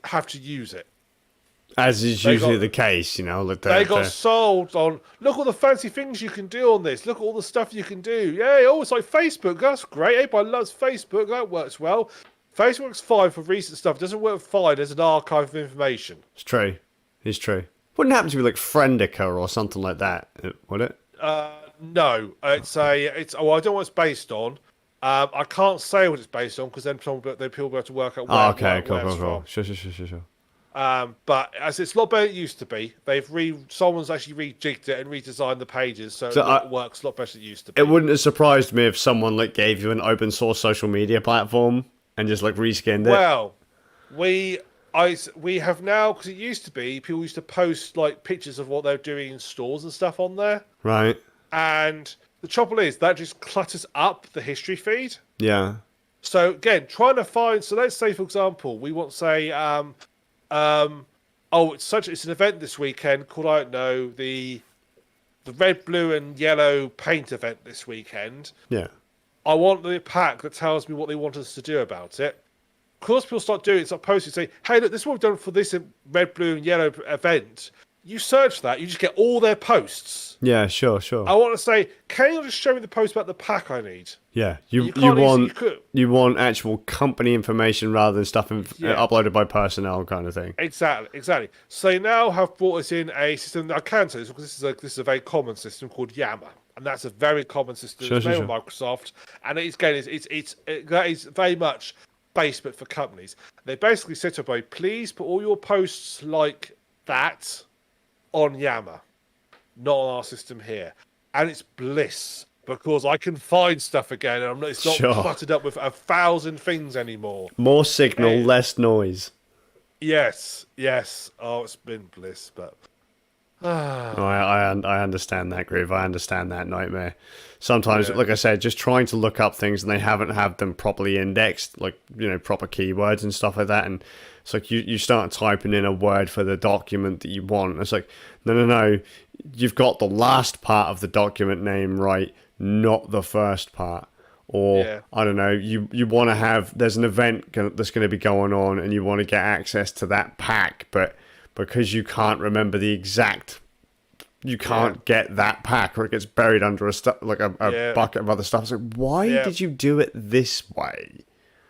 have to use it. As is usually the case, you know. They got sold on, look all the fancy things you can do on this. Look at all the stuff you can do. Yeah, it's like Facebook. That's great. Everybody loves Facebook. That works well. Facebook's fine for recent stuff. It doesn't work fine as an archive of information. It's true. It's true. Wouldn't happen to be like Friendica or something like that, would it? No. It's I don't know what it's based on. I can't say what it's based on because then people will be able to work out where, cool. Sure. But as it's a lot better than it used to be. Someone's actually rejigged it and redesigned the pages so it works a lot better than it used to be. It wouldn't have surprised me if someone like gave you an open source social media platform and just like reskinned it. Well, we have now, because it used to be people used to post like pictures of what they're doing in stores and stuff on there. Right. And the trouble is that just clutters up the history feed. Yeah. So again, trying to find. So let's say, for example, we want to say, it's an event this weekend called, I don't know, the red, blue, and yellow paint event this weekend. Yeah. I want the pack that tells me what they want us to do about it. Of course, people start doing it, start posting, say, hey, look, this is what we've done for this red, blue, and yellow event. You search that, you just get all their posts. Yeah, sure. I want to say, can you just show me the post about the pack I need? Yeah, you want actual company information rather than stuff uploaded by personnel kind of thing. Exactly. So they now have brought us in a system that I can say this because this is a very common system called Yammer. And that's a very common system. It's made on Microsoft, and that is very much basement for companies. They basically said to everybody, please put all your posts like that on Yammer, not on our system here. And it's bliss, because I can find stuff again, and it's not cluttered up with 1,000 things anymore. More signal, less noise. Yes. Oh, it's been bliss, but... No, I understand that, Groove. I understand that nightmare. Sometimes, like I said, just trying to look up things and they haven't had them properly indexed, like, proper keywords and stuff like that. And it's like you start typing in a word for the document that you want. It's like, no. You've got the last part of the document name right, not the first part. Or, I don't know, you want to have, there's an event that's going to be going on and you want to get access to that pack, but because you can't remember the exact, you can't get that pack, or it gets buried under a bucket of other stuff. It's like, why did you do it this way?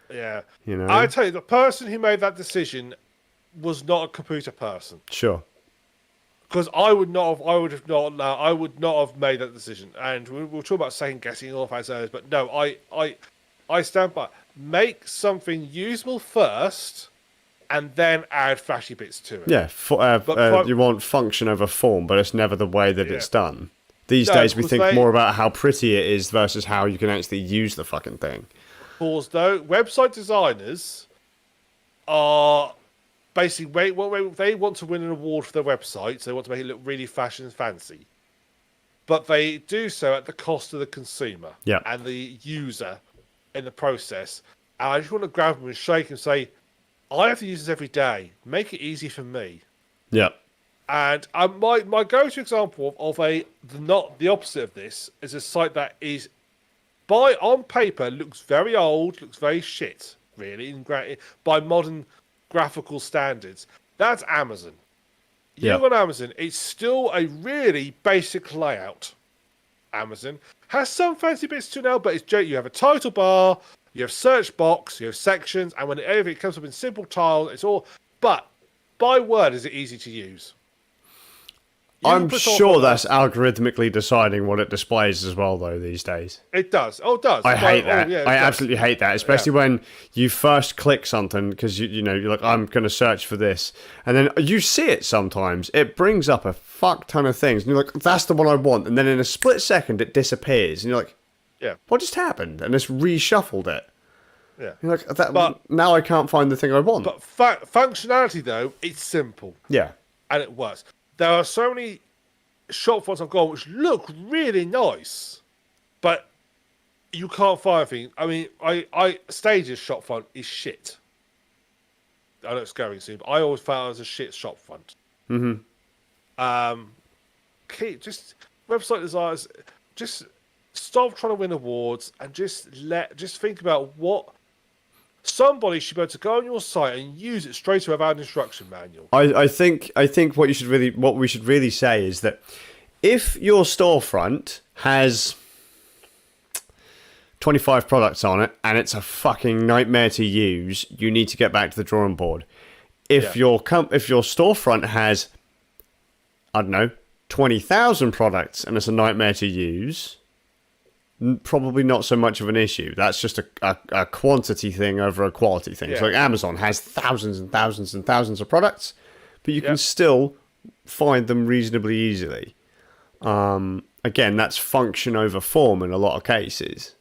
Yeah. I tell you, the person who made that decision was not a computer person. Sure. Because I would not have made that decision. And we'll talk about second guessing all of those, but no, I stand by. Make something usable first, and then add flashy bits to it. Yeah, you want function over form, but it's never the way that it's done. These days, we think more about how pretty it is versus how you can actually use the fucking thing. Pause though. Website designers are basically they want to win an award for their website, so they want to make it look really fashion and fancy. But they do so at the cost of the consumer and the user in the process. And I just want to grab them and shake and say, I have to use this every day. Make it easy for me. Yeah. And my go-to example of the opposite of this is a site that is, on paper, looks very old, looks very shit, really, by modern graphical standards. That's Amazon. On Amazon, it's still a really basic layout. Amazon has some fancy bits to it now, but you have a title bar, you have search box, you have sections, and when everything comes up in simple tile, it's all... But, by word, is it easy to use? I'm sure that's algorithmically deciding what it displays as well, though, these days. It does. Oh, it does. I hate that. I absolutely hate that, especially when you first click something, because you're like, I'm going to search for this, and then you see it sometimes. It brings up a fuck ton of things, and you're like, that's the one I want, and then in a split second, it disappears, and you're like, what just happened? And it's reshuffled it. Yeah. You're like, now I can't find the thing I want. But functionality, though, it's simple. Yeah. And it works. There are so many shop fonts I've got which look really nice, but you can't find anything. I mean, Stadia's shop font is shit. I know it's going soon, but I always found it was a shit shop font. Just website designers, just stop trying to win awards and just think about what somebody should be able to go on your site and use it straight away without an instruction manual. I think what we should really say is that if your storefront has 25 products on it and it's a fucking nightmare to use, you need to get back to the drawing board. If your storefront has, I don't know, 20,000 products and it's a nightmare to use, probably not so much of an issue. That's just a quantity thing over a quality thing. So like Amazon has thousands and thousands and thousands of products, but you can still find them reasonably easily. Again, that's function over form in a lot of cases.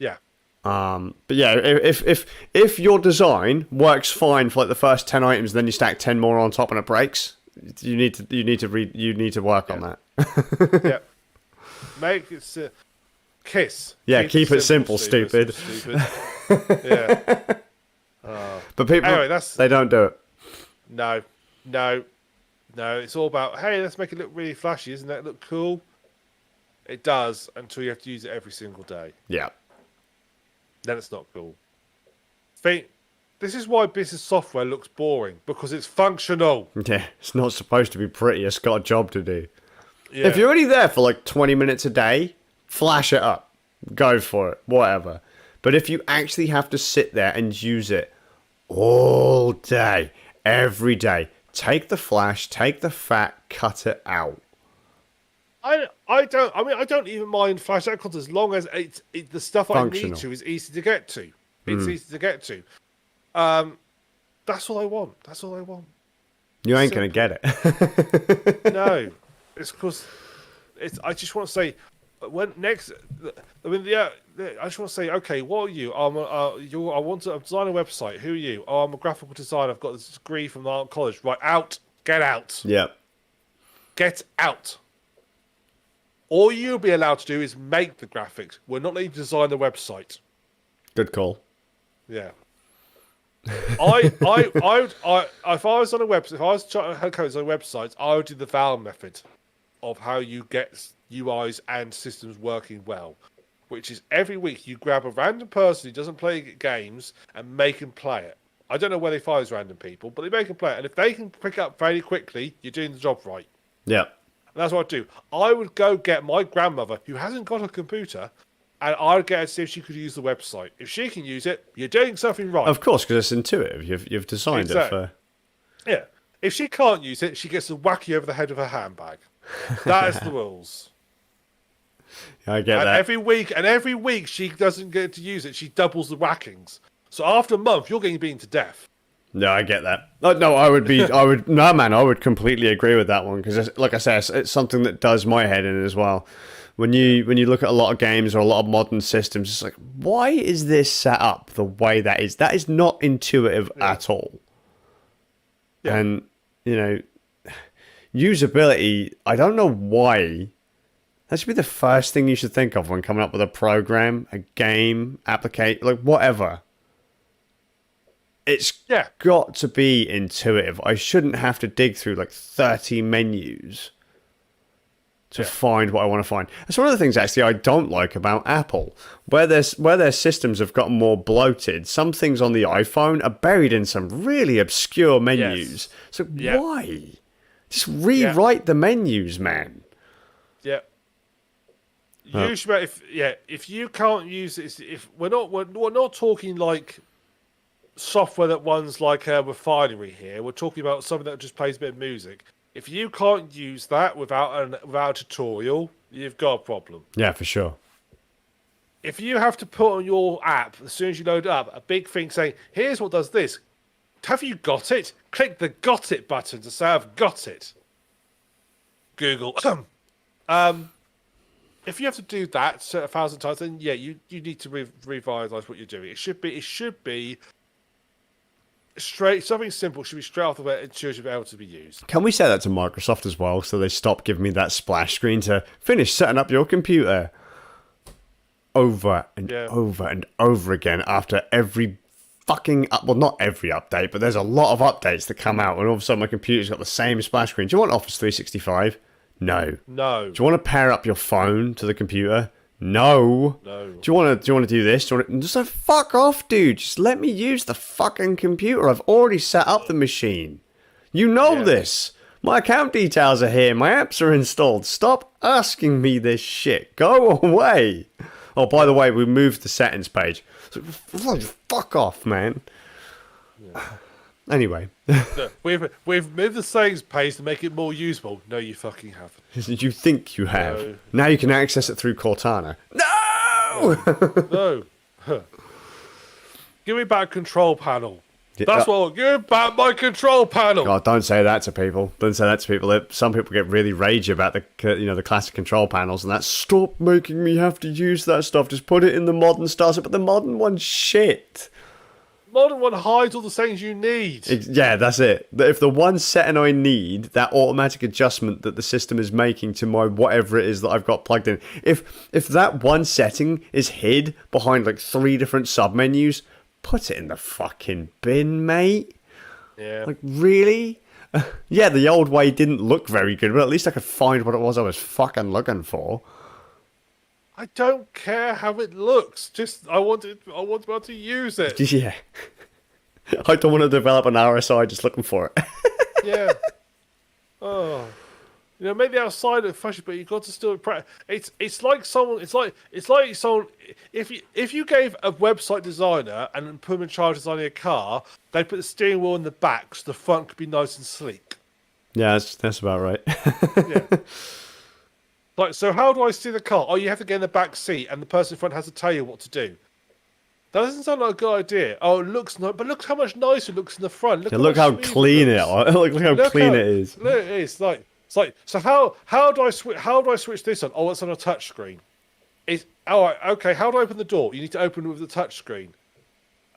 Yeah. But yeah, if your design works fine for like the first 10 items, then you stack 10 more on top and it breaks, you need to work on that. Yeah. Make it kiss. Yeah, keep it simple, stupid. Yeah. But people, anyway, they don't do it. No. It's all about, hey, let's make it look really flashy. Doesn't that look cool? It does, until you have to use it every single day. Yeah. Then it's not cool. This is why business software looks boring, because it's functional. Yeah, it's not supposed to be pretty. It's got a job to do. Yeah. If you're only there for like 20 minutes a day, flash it up. Go for it. Whatever. But if you actually have to sit there and use it all day, every day, take the flash, take the fat, cut it out. I don't even mind flash icons as long as the stuff I need to is easy to get to. It's easy to get to. That's all I want. That's all I want. You ain't going to get it. No, it's because I just want to say when next. I mean, yeah. I just want to say, okay, what are you? I want to design a website. Who are you? Oh, I'm a graphical designer. I've got this degree from the art college. Right, out. Get out. Yeah. Get out. All you'll be allowed to do is make the graphics. We're not letting you design the website. Good call. Yeah. If I was on a website, if I was trying to code on websites, I would do the Val method of how you get UIs and systems working well, which is every week you grab a random person who doesn't play games and make them play it. I don't know where they find those random people, but they make them play it, and if they can pick up very quickly, you're doing the job right. Yeah. And that's what I'd do. I would go get my grandmother, who hasn't got a computer, and I'd get her to see if she could use the website. If she can use it, you're doing something right. Of course, because it's intuitive. You've designed it for... Yeah. If she can't use it, she gets to whack you over the head with her handbag. That is the rules. I get that. Every week she doesn't get to use it, she doubles the whackings. So after a month, you're getting beaten to death. No, I get that. No, I would completely agree with that one, because, like I said, it's something that does my head in as well. When you look at a lot of games or a lot of modern systems, it's like, why is this set up the way that is? That is not intuitive at all. Yeah. And, usability, I don't know why. That should be the first thing you should think of when coming up with a program, a game, application, like whatever. It's got to be intuitive. I shouldn't have to dig through like 30 menus to find what I want to find. That's one of the things actually I don't like about Apple. Where their systems have gotten more bloated, some things on the iPhone are buried in some really obscure menus. So why? Just rewrite the menus, man. Yeah. Usually, if you can't use it, if we're not talking like software that runs like a refinery here. We're talking about something that just plays a bit of music. If you can't use that without a tutorial, you've got a problem. Yeah, for sure. If you have to put on your app, as soon as you load it up, a big thing saying, here's what does this. Have you got it? Click the got it button to say I've got it. Google. If you have to do that 1,000 times, then you need to revitalize what you're doing. It should be straight, something simple should be straight off the bat and should be able to be used. Can we say that to Microsoft as well, so they stop giving me that splash screen to finish setting up your computer over and over and over again after every fucking well, not every update, but there's a lot of updates that come out, and all of a sudden my computer's got the same splash screen. Do you want Office 365? No. No. Do you want to pair up your phone to the computer? No. No. Do you want to do this? Just like, fuck off, dude. Just let me use the fucking computer. I've already set up the machine. You know this. My account details are here. My apps are installed. Stop asking me this shit. Go away. Oh, by the way, we moved the settings page. So, fuck off, man. Yeah. Anyway. No, we've moved the settings page to make it more usable. No, you fucking haven't. You think you have. No. Now you can access it through Cortana. No! No. Give me back control panel. That's what. Give me back my control panel. God, don't say that to people. Don't say that to people. Some people get really ragey about the classic control panels, and that. Stop making me have to use that stuff. Just put it in the modern style. But the modern one's shit. Modern one hides all the settings you need. Yeah, that's it. If the one setting I need, that automatic adjustment that the system is making to my whatever it is that I've got plugged in, if that one setting is hid behind like 3 different submenus, put it in the fucking bin, mate. Yeah. Like, really? Yeah, the old way didn't look very good, but at least I could find what it was I was fucking looking for. I don't care how it looks. Just I want to be able to use it. Yeah. I don't want to develop an RSI just looking for it. Yeah. Oh. Maybe outside of fashion, but you've got to still practice. It's like someone. It's like someone. If you gave a website designer and put them in charge of designing a car, they'd put the steering wheel in the back so the front could be nice and sleek. Yeah, that's about right. Yeah. Like, so how do I steer the car? Oh, you have to get in the back seat, and the person in front has to tell you what to do. That doesn't sound like a good idea. Oh, it looks nice, but look how much nicer it looks in the front. Look how clean it. Look how clean it is. Look, it's like. So how do I switch this on? Oh, it's on a touch screen. Okay. How do I open the door? You need to open it with the touch screen.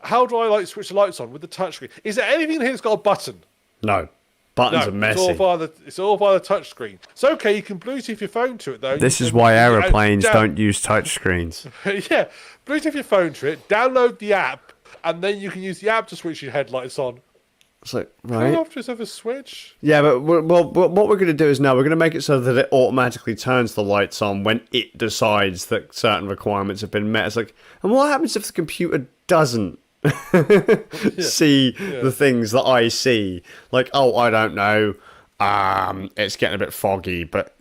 How do I switch the lights on with the touch screen? Is there anything here that's got a button? No. Buttons are messy. It's all via the touch screen. It's okay, you can Bluetooth your phone to it though. This is why aeroplanes don't use touch screens. Yeah, Bluetooth your phone to it, download the app, and then you can use the app to switch your headlights on. It's like, right? You have to just have a switch. Yeah, but what we're going to do is now we're going to make it so that it automatically turns the lights on when it decides that certain requirements have been met. It's like, and what happens if the computer doesn't see the things that I see? Like, oh, I don't know, it's getting a bit foggy, but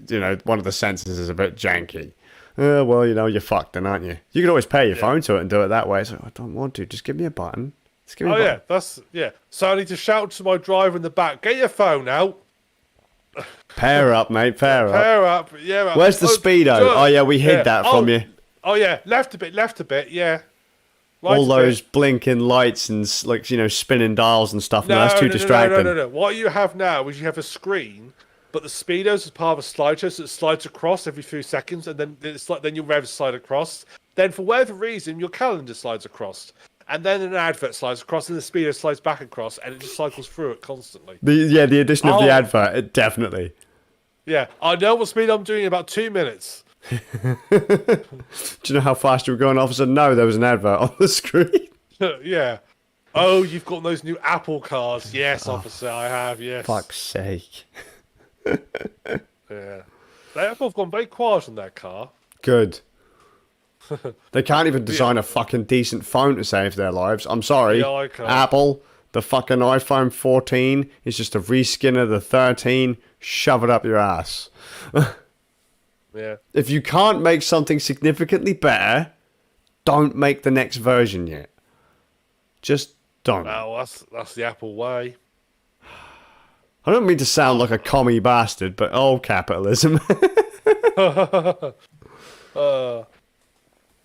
one of the sensors is a bit janky. Well, you're fucked then, aren't you? You can always pair your phone to it and do it that way. It's like, I don't want to. Just give me a button. Just give me a button. So I need to shout to my driver in the back, get your phone out. Pair up, mate. Pair up. Yeah. Where's the speedo? Oh yeah, we hid that from you. Oh yeah, left a bit. Yeah. Right, all those blinking lights and spinning dials and stuff. No, that's too distracting. No. What you have now is you have a screen, but the speedos is part of a slideshow, so it slides across every few seconds, and then your revs slide across. Then for whatever reason, your calendar slides across. And then an advert slides across, and the speedo slides back across, and it just cycles through it constantly. The addition of the advert, definitely. Yeah, I know what speed I'm doing in about 2 minutes. Do you know how fast you were going, officer? No, there was an advert on the screen. Yeah. Oh, you've got those new Apple cars. Yes, officer, I have, yes. Fuck's sake. Yeah. Apple have gone very quiet on that car. Good. They can't even design a fucking decent phone to save their lives. I'm sorry. Yeah, I can't. Apple, the fucking iPhone 14 is just a reskin of the 13. Shove it up your ass. Yeah. If you can't make something significantly better, don't make the next version yet. Just don't. Well, that's the Apple way. I don't mean to sound like a commie bastard, but capitalism.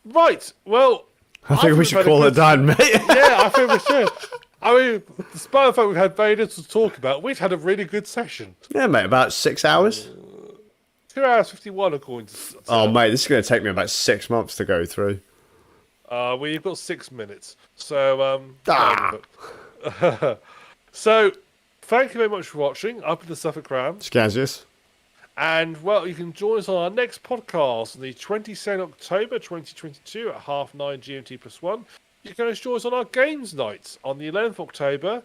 Right, well... I think we should call it done, mate. Yeah, I think we should. I mean, despite the fact we've had very little to talk about, we've had a really good session. Yeah, mate, about 6 hours. 2 hours 51, according to... Oh, mate, this is going to take me about 6 months to go through. Well, you've got 6 minutes. So, So, thank you very much for watching. I've been the Suffolk Ram. Skazz. And, well, you can join us on our next podcast on the 22nd October 2022 at 9:30 GMT +1. You can join us on our games nights on the 11th October.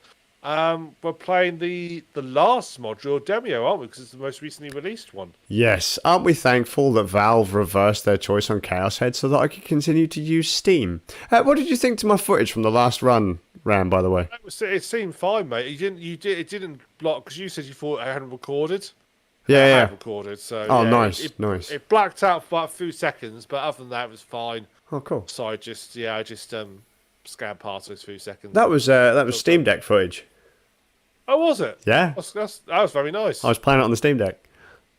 We're playing the last module, Demio, aren't we? Because it's the most recently released one. Yes. Aren't we thankful that Valve reversed their choice on Chaos Head so that I could continue to use Steam? What did you think to my footage from the last run, Ram, by the way? It seemed fine, mate. It didn't block, because you said you thought I hadn't recorded. Yeah, I yeah. had recorded, so... Oh, yeah, nice. It blacked out for about a few seconds, but other than that, it was fine. Oh, cool. So I just scanned past those few seconds. That was Steam Deck footage. Oh, was it? Yeah. That was very nice. I was playing it on the Steam Deck.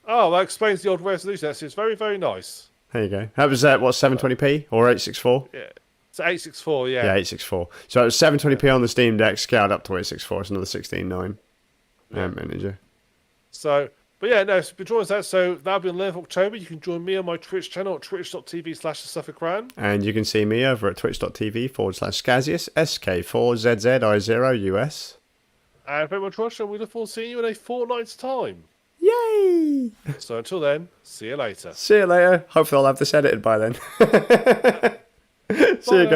Oh, that explains the old resolution. It's very, very nice. There you go. That was, 720p or 864? Yeah. It's 864, yeah. Yeah, 864. So it was 720p on the Steam Deck, scaled up to 864. It's another 16.9. Yeah, manager. So... But yeah, no, so join us that. So that'll be on 11th October. You can join me on my Twitch channel at twitch.tv/SuffolkRan. And you can see me over at twitch.tv/Skazzius, SK4ZZI0US. And very much watching, and we look forward to seeing you in a fortnight's time. Yay! So until then, see you later. See you later. Hopefully I'll have this edited by then. See you guys.